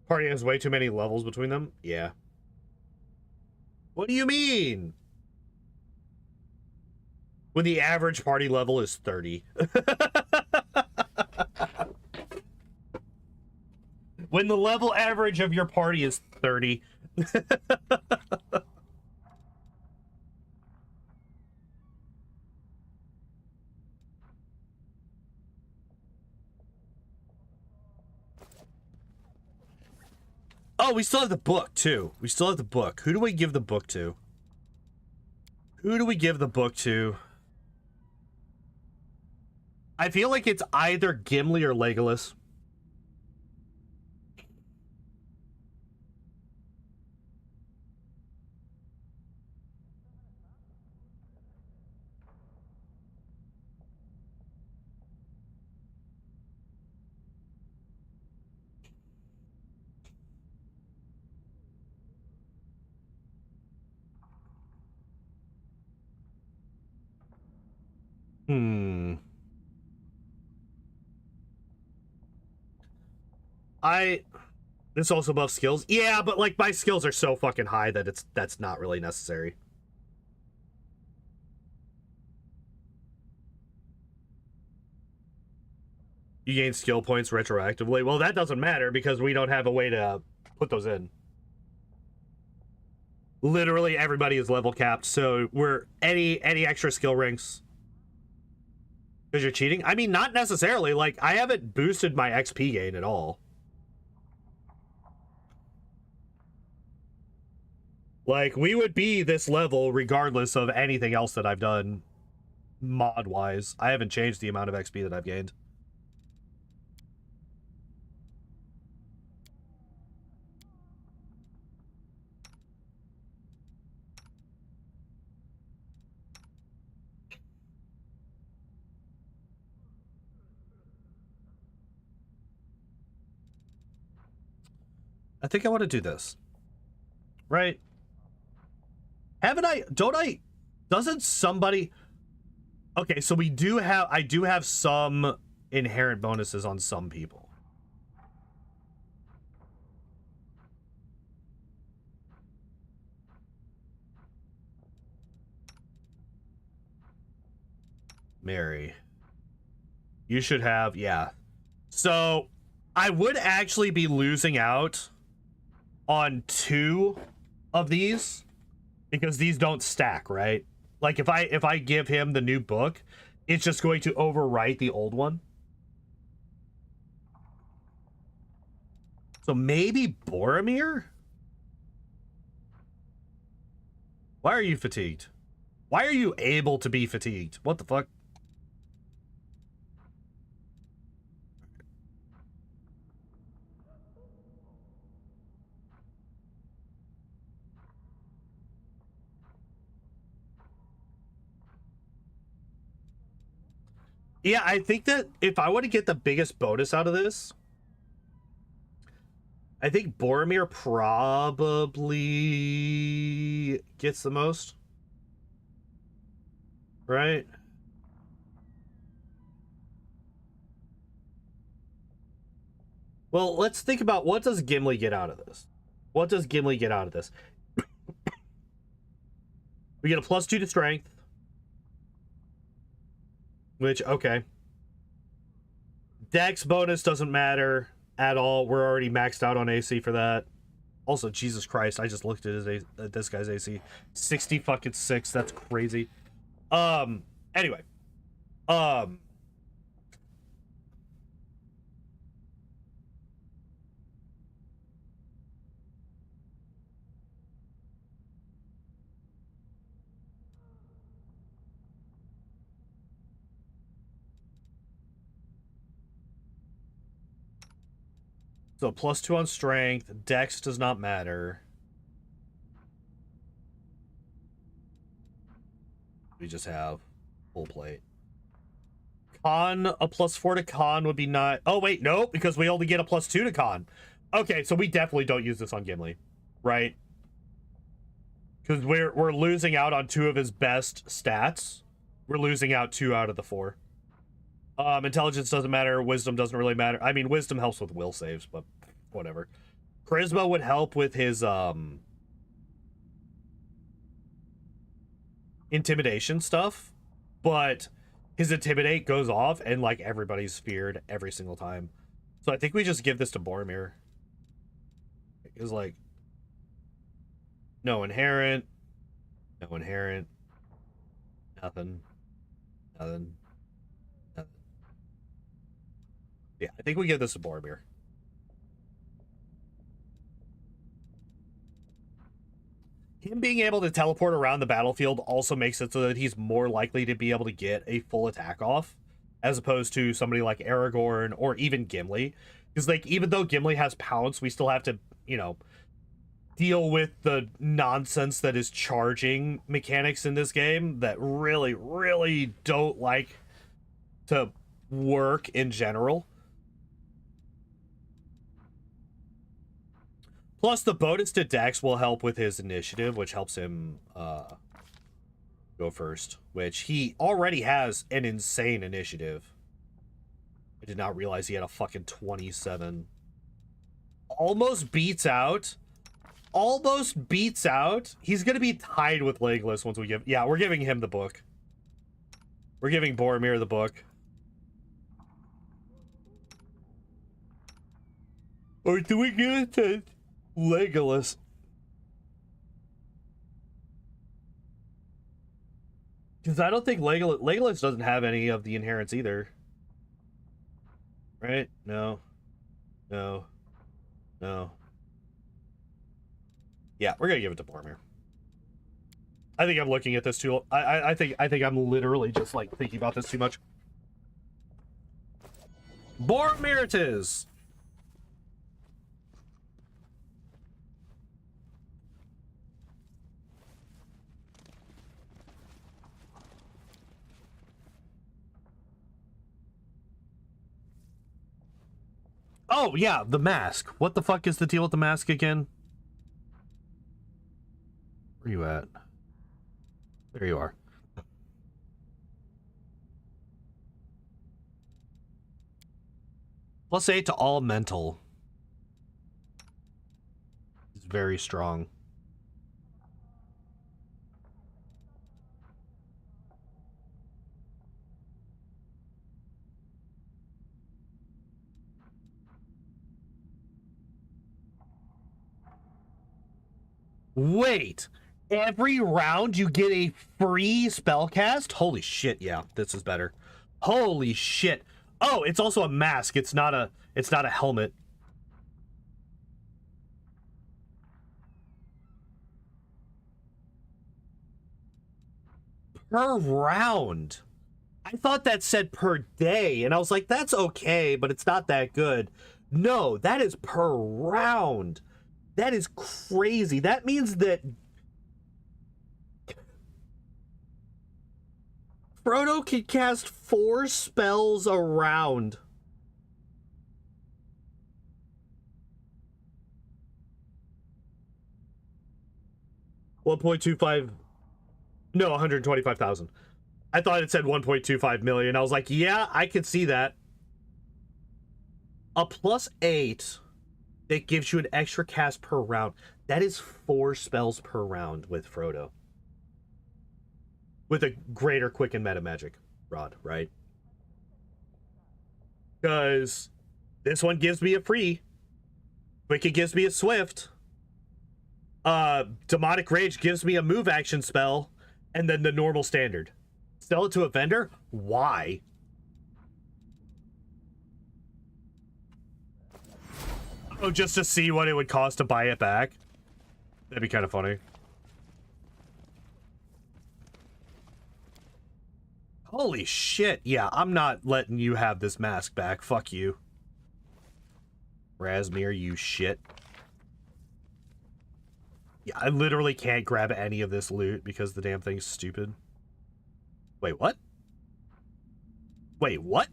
Party has way too many levels between them? Yeah. What do you mean? When the average party level is 30. When the level average of your party is 30. Oh, we still have the book, too. We still have the book. Who do we give the book to? Who do we give the book to? I feel like it's either Gimli or Legolas. This also buffs skills. Yeah, but like my skills are so fucking high that that's not really necessary. You gain skill points retroactively. Well, that doesn't matter because we don't have a way to put those in. Literally everybody is level capped, so we're any extra skill ranks because you're cheating. I mean, not necessarily. Like, I haven't boosted my XP gain at all. Like, we would be this level regardless of anything else that I've done mod wise. I haven't changed the amount of XP that I've gained. I think I want to do this. Right? Haven't I? Don't I? Doesn't somebody... Okay, so we do have... I do have some inherent bonuses on some people. Mary. You should have... Yeah. So, I would actually be losing out on 2 of these because these don't stack, right? Like, if I give him the new book, it's just going to overwrite the old one. So maybe Boromir? Why are you fatigued? Why are you able to be fatigued? What the fuck? Yeah, I think that if I want to get the biggest bonus out of this, I think Boromir probably gets the most. Right? Well, let's think about what does Gimli get out of this? What does Gimli get out of this? We get a +2 to strength. Which, okay. Dex bonus doesn't matter at all. We're already maxed out on AC for that. Also, Jesus Christ, I just looked at this guy's AC. 60 fucking 6. That's crazy. Anyway. So +2 on strength. Dex does not matter. We just have full plate. Con, a +4 to con would be not... Oh, wait, no, because we only get a +2 to con. Okay, so we definitely don't use this on Gimli, right? Because we're losing out on 2 of his best stats. We're losing out 2 out of the 4. Intelligence doesn't matter. Wisdom doesn't really matter. I mean, wisdom helps with will saves, but whatever. Charisma would help with his intimidation stuff, but his intimidate goes off and like everybody's feared every single time. So I think we just give this to Boromir. It's like no inherent, nothing, nothing. Yeah, I think we give this to Boromir. Him being able to teleport around the battlefield also makes it so that he's more likely to be able to get a full attack off, as opposed to somebody like Aragorn or even Gimli. Because, like, even though Gimli has pounce, we still have to, you know, deal with the nonsense that is charging mechanics in this game that really, really don't like to work in general. Plus, the bonus to Dex will help with his initiative, which helps him go first, which he already has an insane initiative. I did not realize he had a fucking 27. Almost beats out. Almost beats out. He's going to be tied with Legolas once we give... Yeah, we're giving him the book. We're giving Boromir the book. Or do we give it to Legolas? Because I don't think Legolas doesn't have any of the inherents either. Right? No. No. No. Yeah, we're gonna give it to Boromir. I think I'm looking at this too. I think I'm literally just like thinking about this too much. Boromir it is. Oh yeah, the mask. What the fuck is the deal with the mask again? Where you at? There you are. +8 to all mental. It's very strong. Wait, every round you get a free spell cast? Holy shit, yeah, this is better. Holy shit. Oh, it's also a mask. It's not a helmet. Per round. I thought that said per day, and I was like, that's okay, but it's not that good. No, that is per round. That is crazy. That means that Frodo can cast 4 spells a round. $1.25. No, 125,000. I thought it said 1.25 million. I was like, yeah, I could see that. A +8 that gives you an extra cast per round. That is 4 spells per round with Frodo. With a greater quicken meta magic rod, right? Because this one gives me a free. Quicken gives me a swift. Demonic Rage gives me a move action spell. And then the normal standard. Sell it to a vendor? Why? Oh, just to see what it would cost to buy it back? That'd be kind of funny. Holy shit. Yeah, I'm not letting you have this mask back. Fuck you. Razmir, you shit. Yeah, I literally can't grab any of this loot because the damn thing's stupid. Wait, what? Wait, what?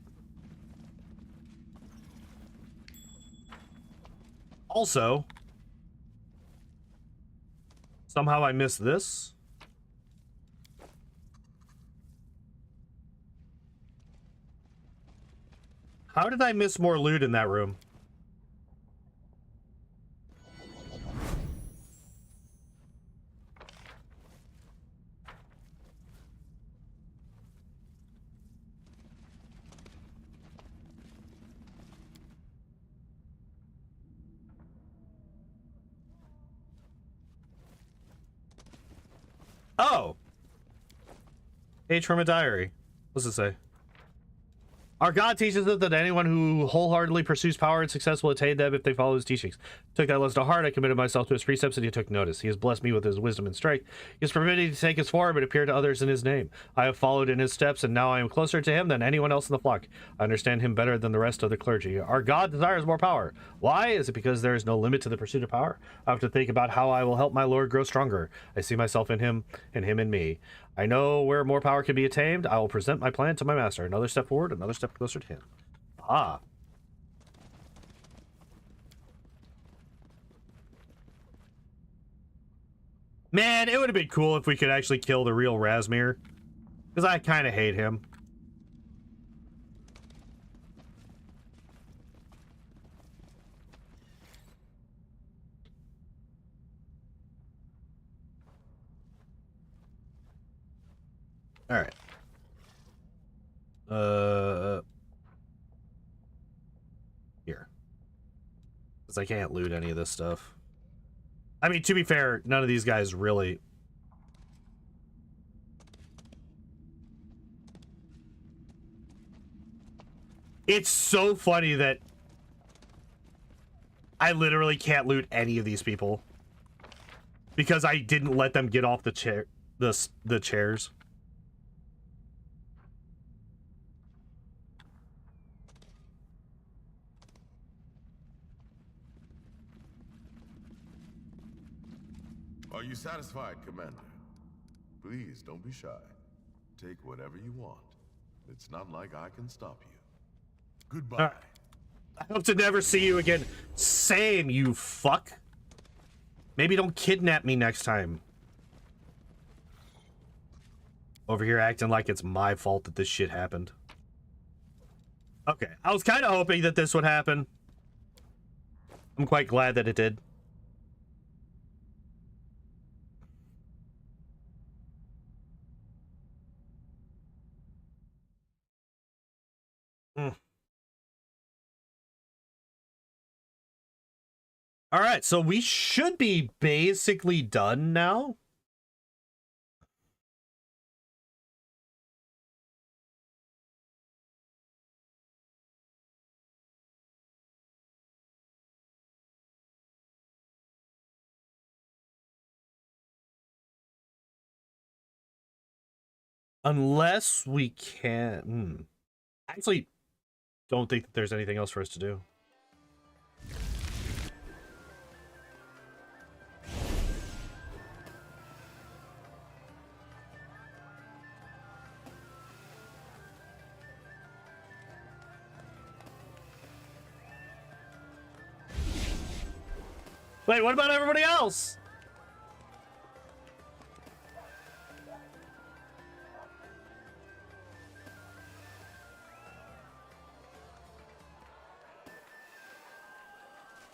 Also, somehow I missed this. How did I miss more loot in that room? Oh! Page from a diary. What's it say? Our God teaches us that anyone who wholeheartedly pursues power and success will attain them if they follow his teachings. Took that lesson to heart. I committed myself to his precepts, and he took notice. He has blessed me with his wisdom and strength. He has permitted me to take his form and appear to others in his name. I have followed in his steps, and now I am closer to him than anyone else in the flock. I understand him better than the rest of the clergy. Our God desires more power. Why? Is it because there is no limit to the pursuit of power? I have to think about how I will help my Lord grow stronger. I see myself in him, and him in me. I know where more power can be attained. I will present my plan to my master. Another step forward, another step closer to him. Ah. Man, it would have been cool if we could actually kill the real Razmir. Because I kind of hate him. Alright. Here. Because I can't loot any of this stuff. I mean, to be fair, none of these guys really... It's so funny that I literally can't loot any of these people because I didn't let them get off the chair, the chairs. Are you satisfied, Commander? Please, don't be shy. Take whatever you want. It's not like I can stop you. Goodbye. I hope to never see you again. Same, you fuck. Maybe don't kidnap me next time. Over here acting like it's my fault that this shit happened. Okay, I was kind of hoping that this would happen. I'm quite glad that it did. All right, so we should be basically done now. Unless we can... Actually, don't think that there's anything else for us to do. Wait, what about everybody else?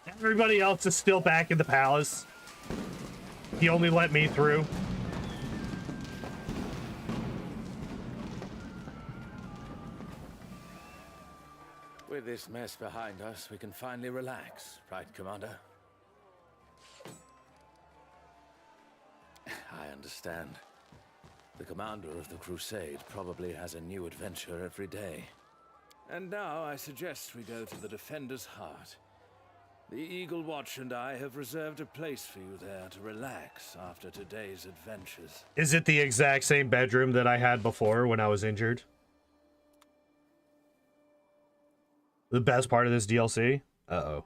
Everybody else is still back in the palace. He only let me through. With this mess behind us, we can finally relax, right, Commander? I understand. The commander of the Crusade probably has a new adventure every day. And now I suggest we go to the Defender's Heart. The Eagle Watch and I have reserved a place for you there to relax after today's adventures. Is it the exact same bedroom that I had before when I was injured? The best part of this DLC? Uh-oh.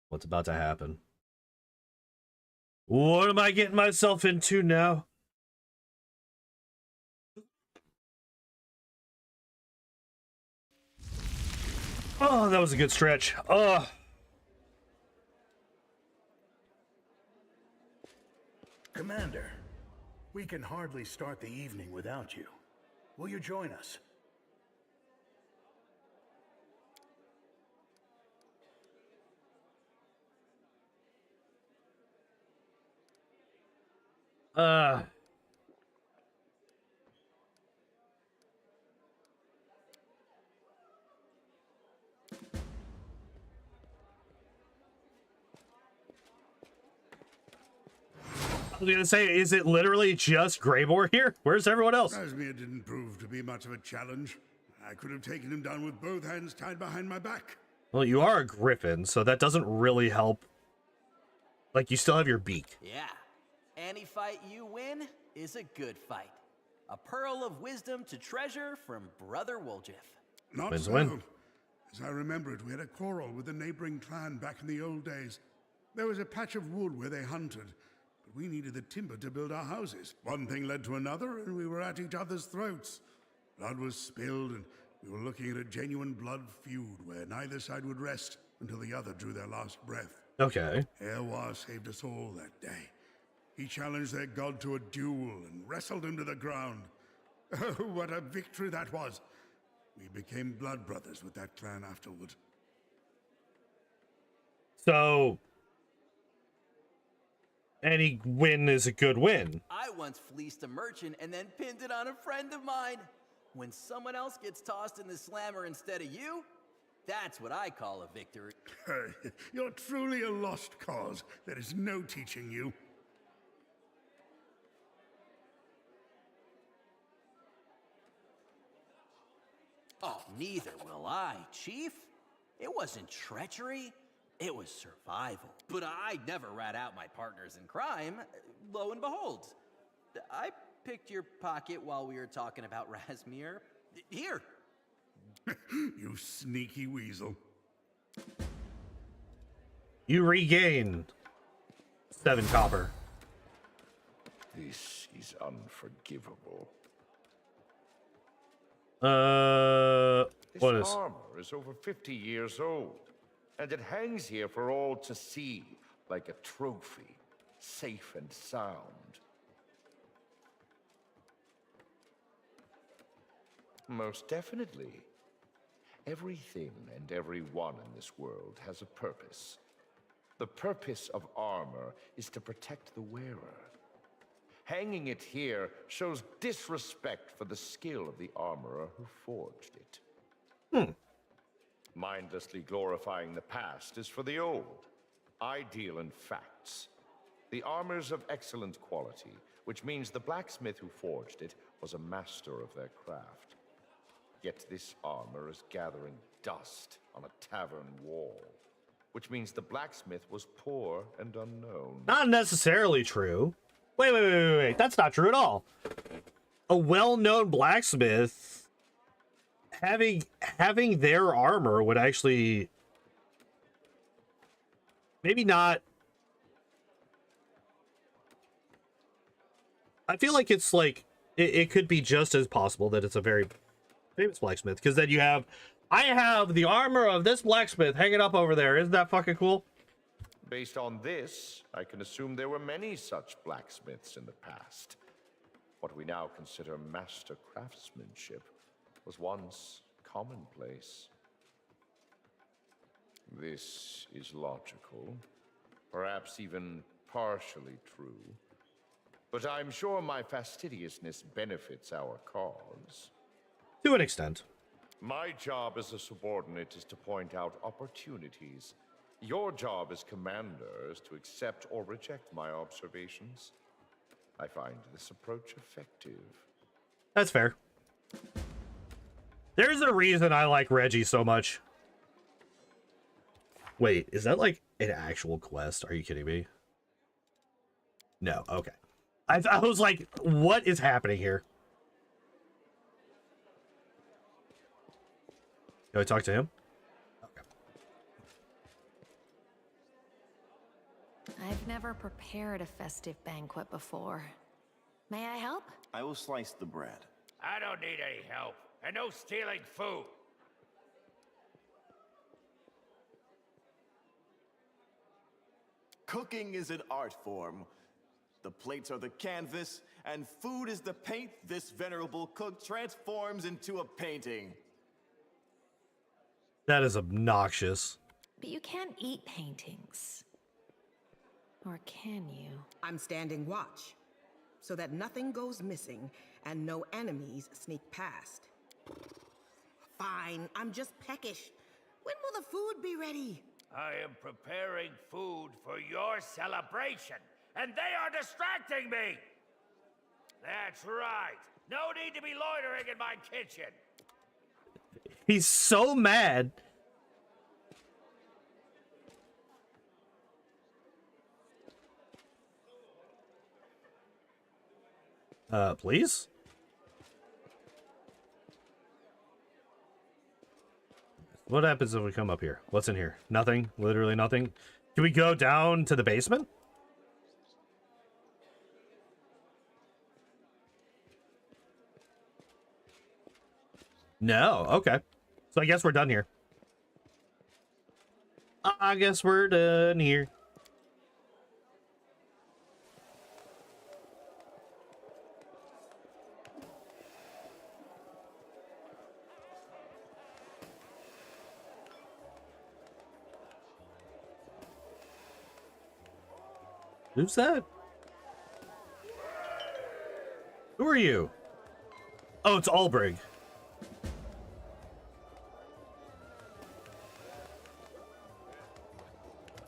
What's about to happen? What am I getting myself into now? Oh, that was a good stretch. Oh. Commander, we can hardly start the evening without you. Will you join us? I was gonna say, is it literally just Greymore here? Where's everyone else? Razmir didn't prove to be much of a challenge. I could have taken him down with both hands tied behind my back. Well, you are a griffin, so that doesn't really help. Like, you still have your beak. Yeah. Any fight you win is a good fight. A pearl of wisdom to treasure from Brother Woljif. Not Wins so. win. As I remember it, we had a quarrel with a neighboring clan back in the old days. There was a patch of wood where they hunted, but we needed the timber to build our houses. One thing led to another, and we were at each other's throats. Blood was spilled, and we were looking at a genuine blood feud where neither side would rest until the other drew their last breath. Okay. Erwa saved us all that day. He challenged their god to a duel and wrestled him to the ground. Oh, what a victory that was! We became blood brothers with that clan afterward. So, any win is a good win. I once fleeced a merchant and then pinned it on a friend of mine. When someone else gets tossed in the slammer instead of you, that's what I call a victory. You're truly a lost cause. There is no teaching you. neither will I, Chief. It wasn't treachery, it was survival. But I never rat out my partners in crime. Lo and behold, I picked your pocket while we were talking about Razmir. Here. You sneaky weasel. You regain 7 copper. This is unforgivable. What This is? armor is over 50 years old, and it hangs here for all to see, like a trophy, safe and sound. Most definitely. Everything and everyone in this world has a purpose. The purpose of armor is to protect the wearer. Hanging it here shows disrespect for the skill of the armorer who forged it. Mindlessly glorifying the past is for the old. I deal in facts. The armor's of excellent quality, which means the blacksmith who forged it was a master of their craft. Yet this armor is gathering dust on a tavern wall, which means the blacksmith was poor and unknown. Not necessarily true. Wait. That's not true at all. A well-known blacksmith having their armor would actually maybe not. I feel like it's like it could be just as possible that it's a very famous blacksmith, because then I have the armor of this blacksmith hanging up over there. Isn't that fucking cool? Based on this, I can assume there were many such blacksmiths in the past. What we now consider master craftsmanship was once commonplace. This is logical, perhaps even partially true. But I'm sure my fastidiousness benefits our cause. To an extent. My job as a subordinate is to point out opportunities. Your job as commander is to accept or reject my observations. I find this approach effective. That's fair. There's a reason I like Reggie so much. Wait, is that like an actual quest? Are you kidding me? No, okay. I was like, what is happening here? Do I talk to him? Okay. I've never prepared a festive banquet before. May I help? I will slice the bread. I don't need any help, and no stealing food. Cooking is an art form. The plates are the canvas, and food is the paint this venerable cook transforms into a painting. That is obnoxious. But you can't eat paintings. Or can you? I'm standing watch, so that nothing goes missing and no enemies sneak past. Fine, I'm just peckish. When will the food be ready? I am preparing food for your celebration, and they are distracting me! That's right. No need to be loitering in my kitchen. He's so mad. Please? What happens if we come up here? What's in here? Nothing. Literally nothing. Do we go down to the basement? No. Okay. So I guess we're done here. I guess we're done here. Who's that? Who are you? Oh, it's Albrig.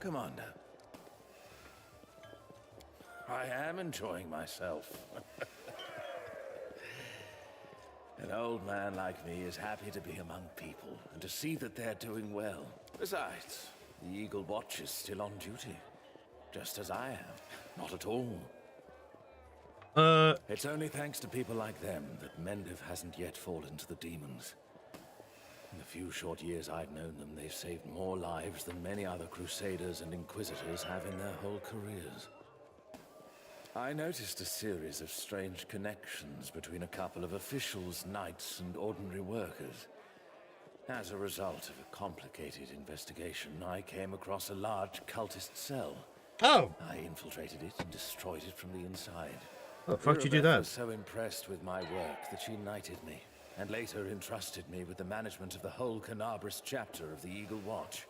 Commander. I am enjoying myself. An old man like me is happy to be among people and to see that they're doing well. Besides, the Eagle Watch is still on duty. Just as I am. Not at all. It's only thanks to people like them that Mendiv hasn't yet fallen to the demons. In the few short years I've known them, they've saved more lives than many other Crusaders and Inquisitors have in their whole careers. I noticed a series of strange connections between a couple of officials, knights, and ordinary workers. As a result of a complicated investigation, I came across a large cultist cell. Oh! I infiltrated it and destroyed it from the inside. Oh, the fuck did you do that? Was so impressed with my work that she knighted me, and later entrusted me with the management of the whole Canabris chapter of the Eagle Watch.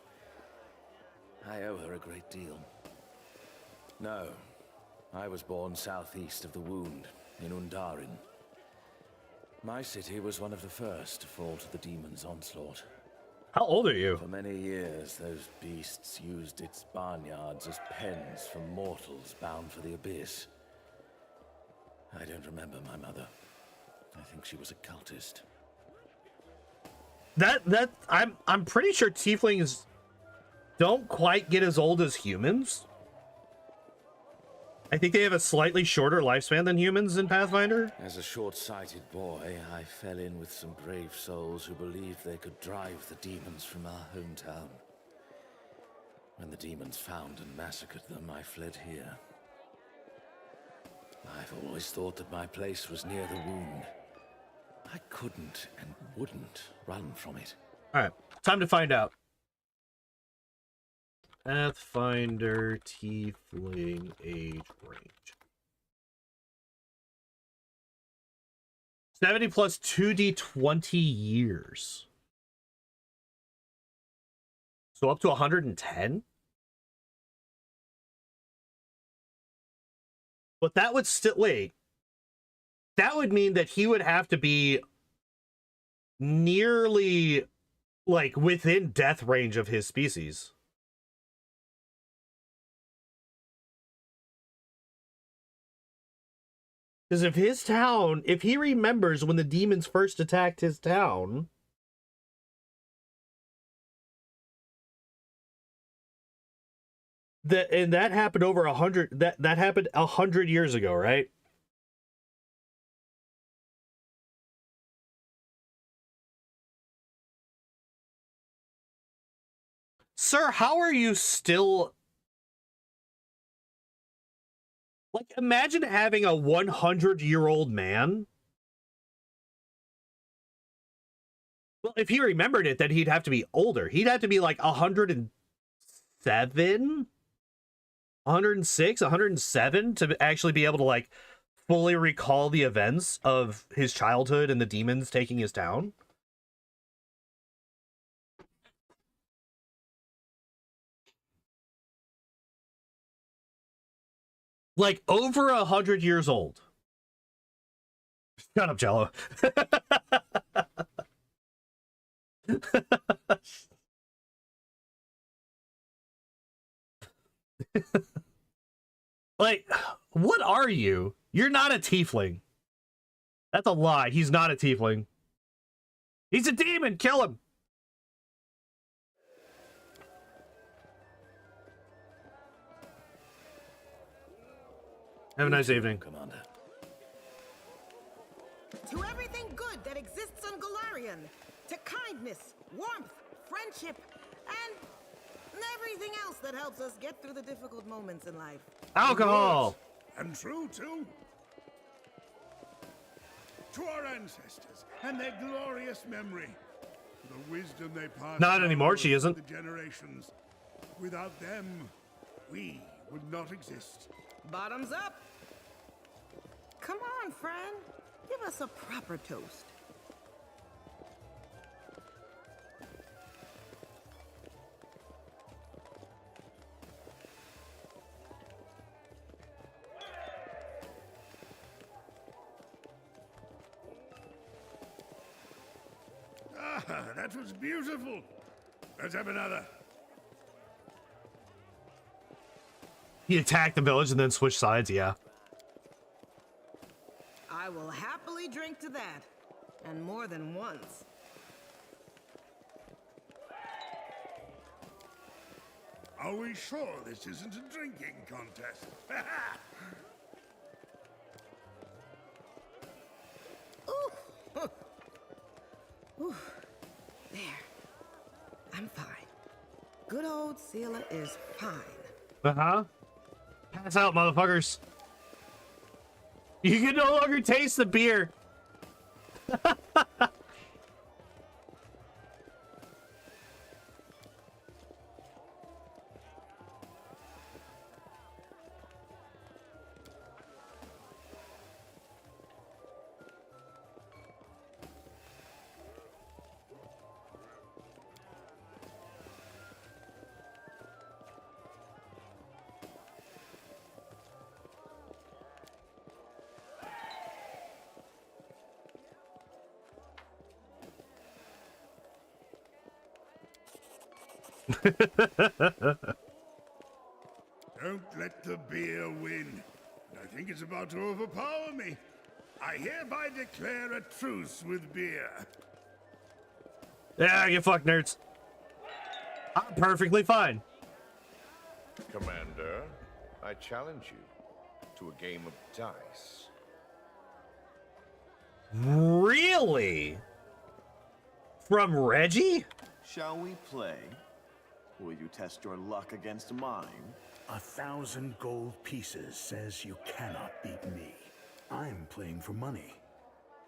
I owe her a great deal. No, I was born southeast of the Wound, in Undarin. My city was one of the first to fall to the demon's onslaught. How old are you? For many years, those beasts used its barnyards as pens for mortals bound for the abyss. I don't remember my mother. I think she was a cultist. I'm pretty sure tieflings don't quite get as old as humans. I think they have a slightly shorter lifespan than humans in Pathfinder. As a short-sighted boy, I fell in with some brave souls who believed they could drive the demons from our hometown. When the demons found and massacred them, I fled here. I've always thought that my place was near the Wound. I couldn't and wouldn't run from it. Alright, time to find out. Pathfinder tiefling age range. 70 plus 2d 20 years. So up to 110? But that would still... Wait. That would mean that he would have to be nearly, like, within death range of his species. Because if his town... If he remembers when the demons first attacked his town... And that happened over 100... That happened 100 years ago, right? Sir, how are you still... Like, imagine having a 100-year-old man. Well, if he remembered it, then he'd have to be older. He'd have to be like 107? 106, 107 to actually be able to, like, fully recall the events of his childhood and the demons taking his town. Like, over 100 years old. Shut up, Jello. Like, what are you? You're not a tiefling. That's a lie. He's not a tiefling. He's a demon. Kill him. Have a nice evening, Commander. To everything good that exists on Golarion, to kindness, warmth, friendship, and everything else that helps us get through the difficult moments in life. Alcohol! And true, too. To our ancestors and their glorious memory. To the wisdom they passed Not anymore, she isn't. The generations. Without them, we would not exist. Bottoms up. Come on, friend. Give us a proper toast. Ah, that was beautiful. Let's have another. He attacked the village and then switched sides, yeah. I will happily drink to that. And more than once. Are we sure this isn't a drinking contest? Ooh. Ooh. There. I'm fine. Good old Sealer is fine. Uh-huh. Pass out, motherfuckers. You can no longer taste the beer. Don't let the beer win. I think it's about to overpower me. I hereby declare a truce with beer. Yeah, get fucked, nerds. I'm perfectly fine. Commander, I challenge you to a game of dice. Really? From Reggie? Shall we play? Will you test your luck against mine? 1,000 gold pieces says you cannot beat me. I'm playing for money.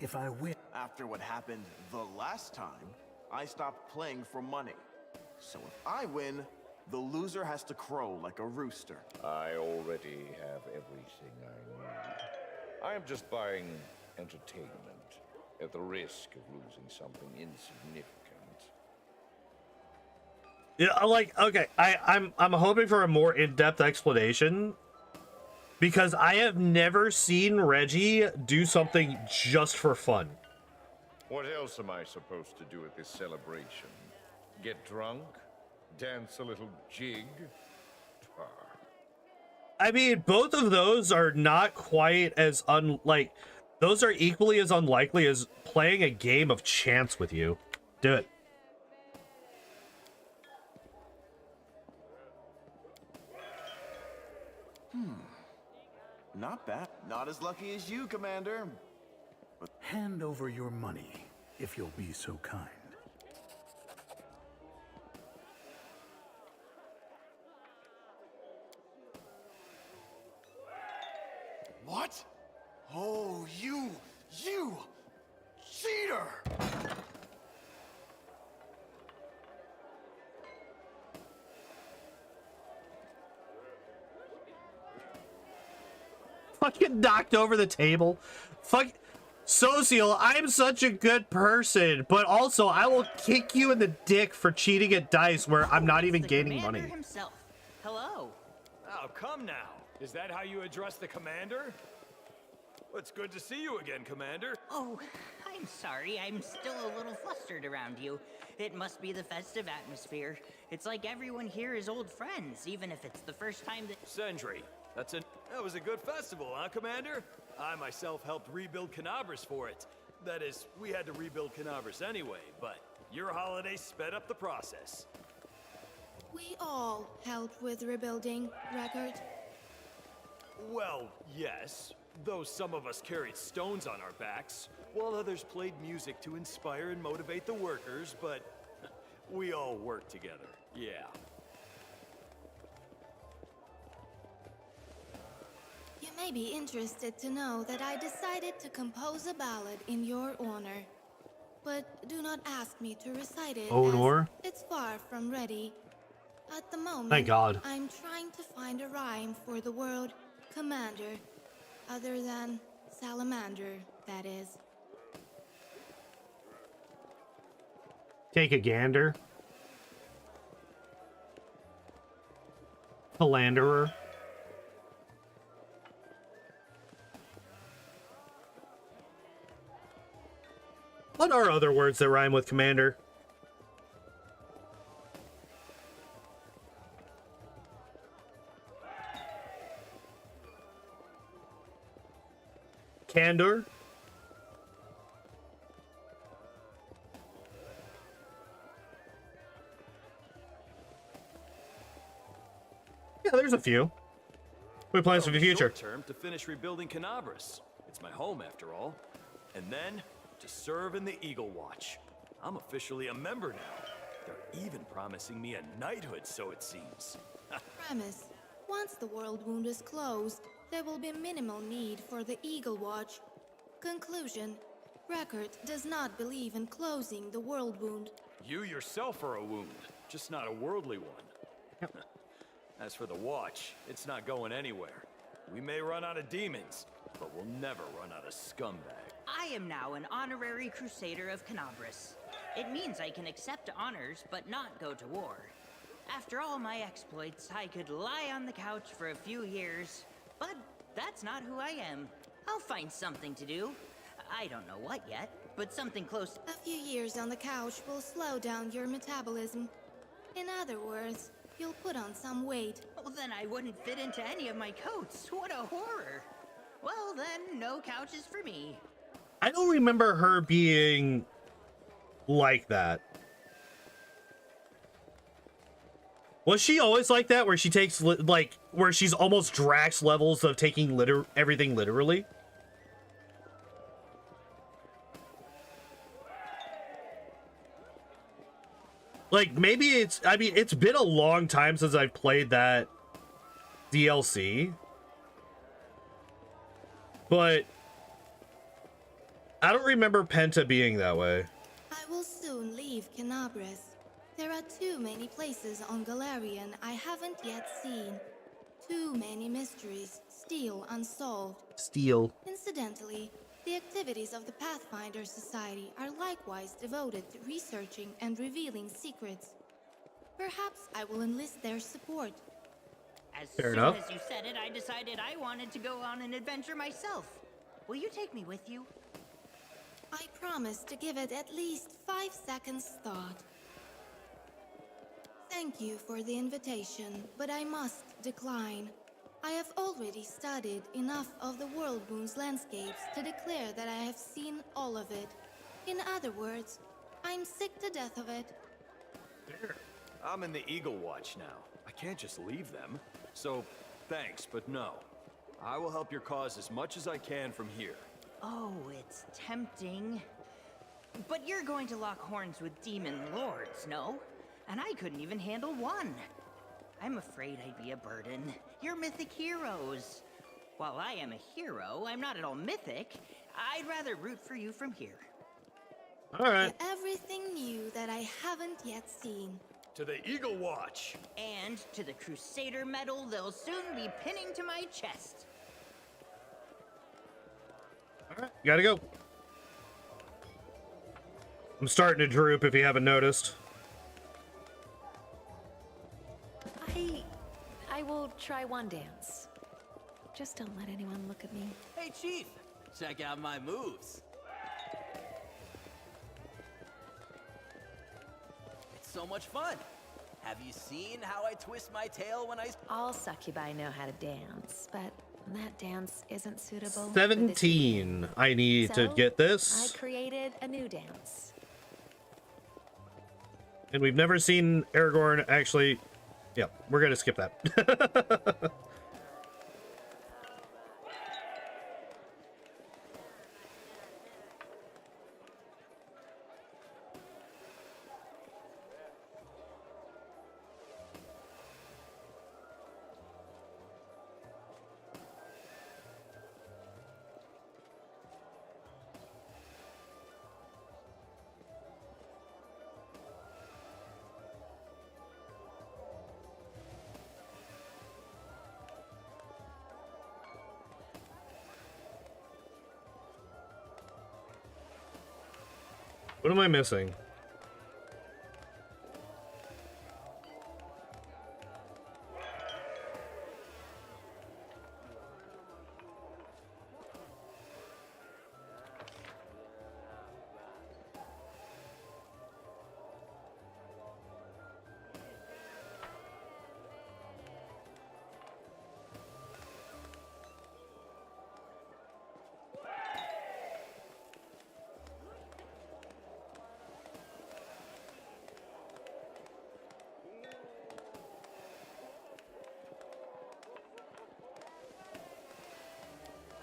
If I win... After what happened the last time, I stopped playing for money. So if I win, the loser has to crow like a rooster. I already have everything I need. I am just buying entertainment at the risk of losing something insignificant. Yeah, like, okay, I'm hoping for a more in-depth explanation because I have never seen Reggie do something just for fun. What else am I supposed to do at this celebration? Get drunk? Dance a little jig? Tar. I mean, both of those are not quite as those are equally as unlikely as playing a game of chance with you. Do it. Not bad. Not as lucky as you, Commander. But Hand over your money, if you'll be so kind. what? Oh, you cheater! Fucking knocked over the table. Fuck. Social, I'm such a good person, but also I will kick you in the dick for cheating at dice where I'm not even gaining money. Himself. Hello. Oh, come now. Is that how you address the commander? Well, it's good to see you again, Commander. Oh, I'm sorry. I'm still a little flustered around you. It must be the festive atmosphere. It's like everyone here is old friends, even if it's the first time that... Sentry, that was a good festival, huh, Commander? I myself helped rebuild Canabras for it. That is, we had to rebuild Canabras anyway, but your holiday sped up the process. We all helped with rebuilding, Record. Well, yes, though some of us carried stones on our backs, while others played music to inspire and motivate the workers, but we all worked together, yeah. You may be interested to know that I decided to compose a ballad in your honor. But do not ask me to recite it, LOTR? as it's far from ready. At the moment, Thank God. I'm trying to find a rhyme for the word commander, other than salamander, that is. Take a gander. Philanderer. What are other words that rhyme with commander? Candor? few. We have plans for the future. Short term to finish rebuilding Canabras. It's my home after all. And then to serve in the Eagle Watch. I'm officially a member now. They're even promising me a knighthood, so it seems. Premise. Once the world wound is closed, there will be minimal need for the Eagle Watch. Conclusion. Record does not believe in closing the world wound. You yourself are a wound, just not a worldly one. As for the watch, it's not going anywhere. We may run out of demons, but we'll never run out of scumbag. I am now an honorary crusader of Canabras. It means I can accept honors, but not go to war. After all my exploits, I could lie on the couch for a few years, but that's not who I am. I'll find something to do. I don't know what yet, but something close. A few years on the couch will slow down your metabolism. In other words, you'll put on some weight. Well, then I wouldn't fit into any of my coats. What a horror. Well, then, no couches for me. I don't remember her being like that. Was she always like that, where she takes, like, where she's almost Drax levels of taking everything literally? Like, maybe it's, I mean, it's been a long time since I've played that DLC. But I don't remember Penta being that way. I will soon leave Canabras. There are too many places on Galarian I haven't yet seen. Too many mysteries still unsolved. Steel. Incidentally, the activities of the Pathfinder Society are likewise devoted to researching and revealing secrets. Perhaps I will enlist their support. As Fair soon enough. as you said it, I decided I wanted to go on an adventure myself. Will you take me with you? I promise to give it at least 5 seconds thought. Thank you for the invitation, but I must decline. I have already studied enough of the World Wound's landscapes to declare that I have seen all of it. In other words, I'm sick to death of it. I'm in the Eagle Watch now. I can't just leave them. So, thanks, but no. I will help your cause as much as I can from here. Oh, it's tempting. But you're going to lock horns with demon lords, no? And I couldn't even handle one. I'm afraid I'd be a burden. You're mythic heroes. While I am a hero, I'm not at all mythic. I'd rather root for you from here. All right. Everything new that I haven't yet seen. To the Eagle Watch. And to the Crusader medal they'll soon be pinning to my chest. All right, gotta go. I'm starting to droop if you haven't noticed. I will try one dance. Just don't let anyone look at me. Hey, Chief, check out my moves. It's so much fun. Have you seen how I twist my tail when I... All succubi know how to dance, but that dance isn't suitable. 17. I need to get this. I created a new dance. And we've never seen Aragorn actually... Yeah, we're gonna skip that. What am I missing?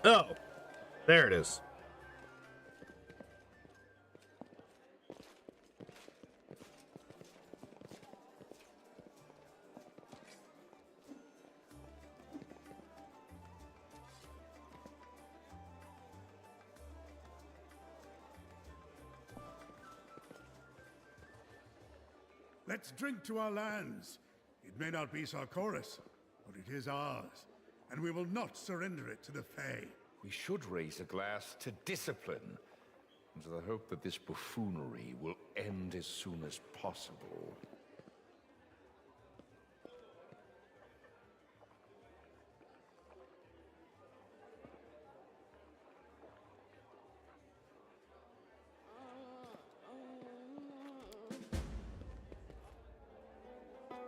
Oh, there it is. Let's drink to our lands. It may not be Sarkoris, but it is ours, and we will not surrender it to the Fae. We should raise a glass to discipline, and to the hope that this buffoonery will end as soon as possible.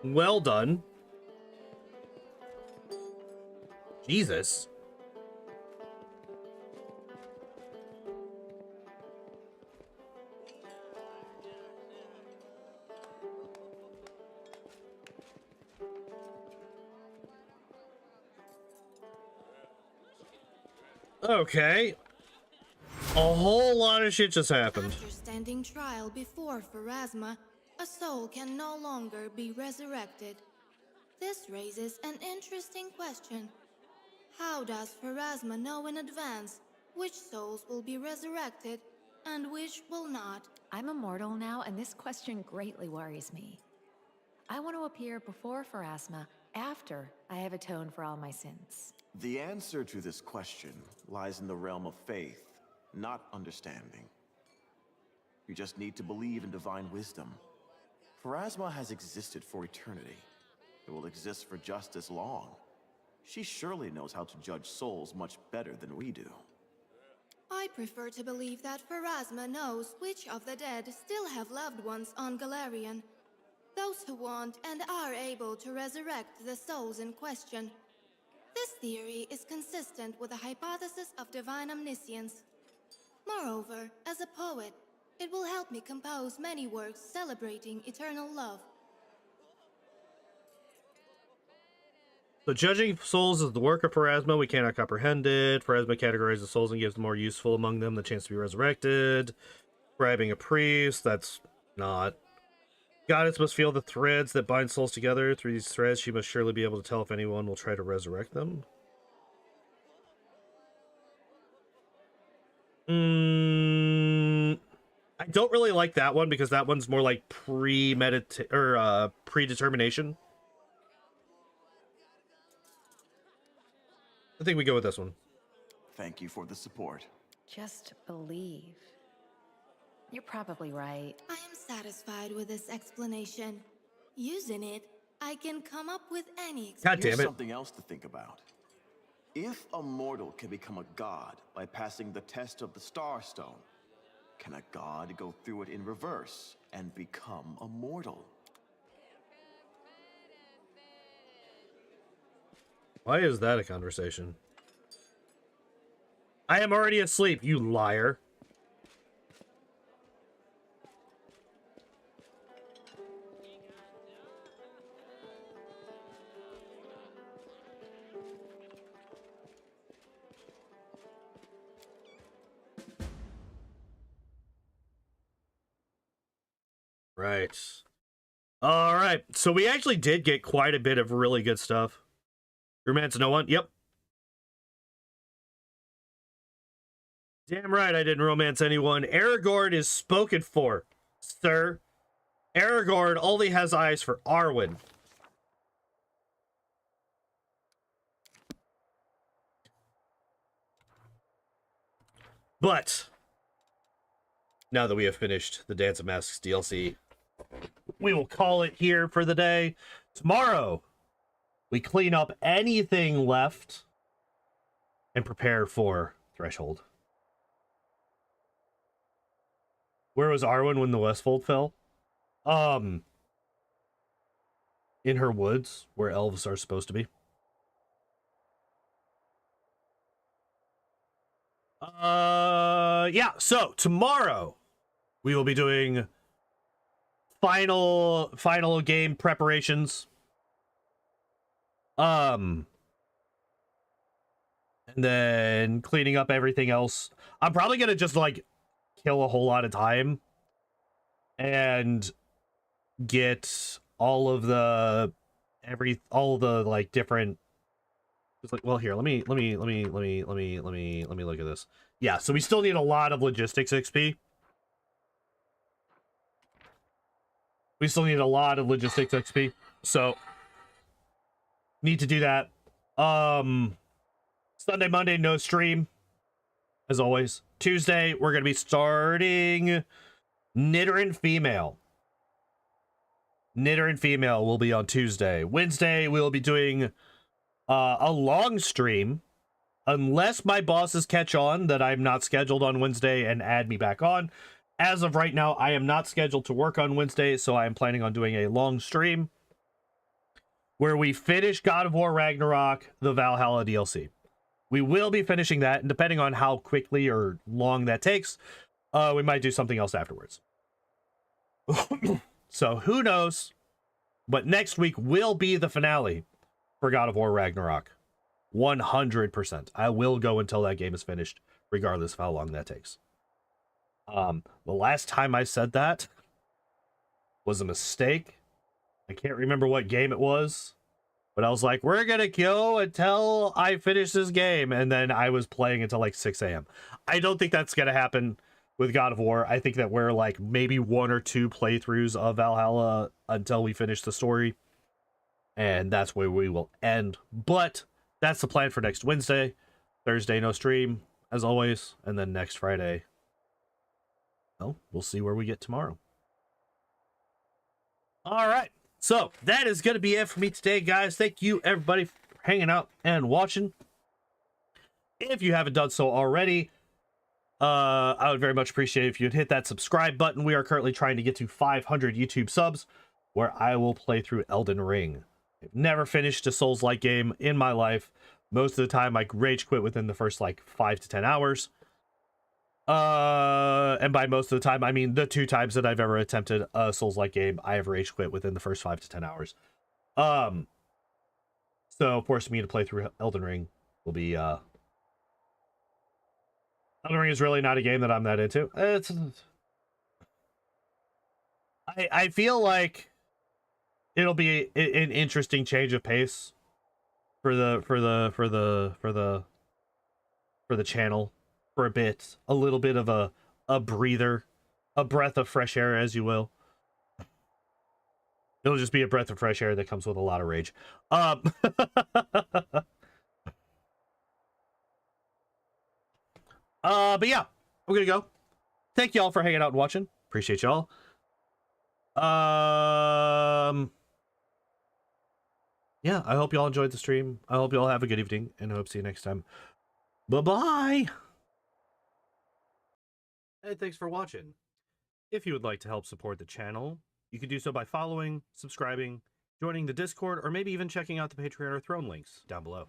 Well done. Jesus. Okay. A whole lot of shit just happened. After standing trial before Pharasma, a soul can no longer be resurrected. This raises an interesting question. How does Pharasma know in advance which souls will be resurrected and which will not? I'm immortal now, and this question greatly worries me. I want to appear before Pharasma after I have atoned for all my sins. The answer to this question lies in the realm of faith, not understanding. You just need to believe in divine wisdom. Pharasma has existed for eternity. It will exist for just as long. She surely knows how to judge souls much better than we do. I prefer to believe that Pharasma knows which of the dead still have loved ones on Galarian. Those who want and are able to resurrect the souls in question. This theory is consistent with the hypothesis of divine omniscience. Moreover, as a poet, it will help me compose many works celebrating eternal love. So judging souls is the work of Pharasma. We cannot comprehend it. Pharasma categorizes souls and gives the more useful among them the chance to be resurrected. Grabbing a priest, that's not. Goddess must feel the threads that bind souls together. Through these threads, she must surely be able to tell if anyone will try to resurrect them. I don't really like that one because that one's more like predetermination. I think we go with this one. Thank you for the support. Just believe. You're probably right. I am satisfied with this explanation. Using it, I can come up with any God damn Here's it. something else to think about. If a mortal can become a god by passing the test of the Star Stone, can a god go through it in reverse and become a mortal? Why is that a conversation? I am already asleep, you liar. Right. All right. So we actually did get quite a bit of really good stuff. Romance no one? Yep. Damn right I didn't romance anyone. Aragorn is spoken for, sir. Aragorn only has eyes for Arwen. But now that we have finished the Dance of Masks DLC, we will call it here for the day. Tomorrow, we clean up anything left and prepare for Threshold. Where was Arwen when the Westfold fell? In her woods, where elves are supposed to be. Yeah, so tomorrow we will be doing final game preparations. And And then cleaning up everything else. I'm probably gonna just like kill a whole lot of time and get all of the like different. It's like, well, here, let me look at this. Yeah, so we still need a lot of logistics XP. We still need a lot of logistics XP, so need to do that. Sunday, Monday, no stream, as always. Tuesday, we're gonna be starting Knitter and Female. Knitter and Female will be on Tuesday. Wednesday, we'll be doing a long stream, unless my bosses catch on that I'm not scheduled on Wednesday and add me back on. As of right now, I am not scheduled to work on Wednesday, so I am planning on doing a long stream where we finish God of War Ragnarok, the Valhalla DLC. We will be finishing that, and depending on how quickly or long that takes, we might do something else afterwards. So who knows? But next week will be the finale for God of War Ragnarok. 100%. I will go until that game is finished, regardless of how long that takes. The last time I said that was a mistake. I can't remember what game it was, but I was like, we're gonna go until I finish this game, and then I was playing until like 6 a.m. I don't think that's gonna happen with God of War. I think that we're like maybe 1 or 2 playthroughs of Valhalla until we finish the story, and that's where we will end. But that's the plan for next Wednesday. Thursday, no stream, as always, and then next Friday, well, we'll see where we get tomorrow. All right, so that is going to be it for me today, guys. Thank you, everybody, for hanging out and watching. If you haven't done so already, I would very much appreciate it if you'd hit that subscribe button. We are currently trying to get to 500 YouTube subs, where I will play through Elden Ring. I've never finished a Souls-like game in my life. Most of the time, I rage quit within the first, like, 5 to 10 hours. And by most of the time, I mean the 2 times that I've ever attempted a Souls-like game, I have rage quit within the first 5 to 10 hours. So forcing me to play through Elden Ring will be, Elden Ring is really not a game that I'm that into. I feel like it'll be an interesting change of pace for the channel for a bit, a little bit of a breather, a breath of fresh air, as you will. It'll just be a breath of fresh air that comes with a lot of rage. But yeah, we're gonna go. Thank y'all for hanging out and watching. Appreciate y'all. Yeah, I hope y'all enjoyed the stream. I hope y'all have a good evening, and I hope to see you next time. Bye-bye! Hey, thanks for watching. If you would like to help support the channel, you can do so by following, subscribing, joining the Discord, or maybe even checking out the Patreon or Throne links down below.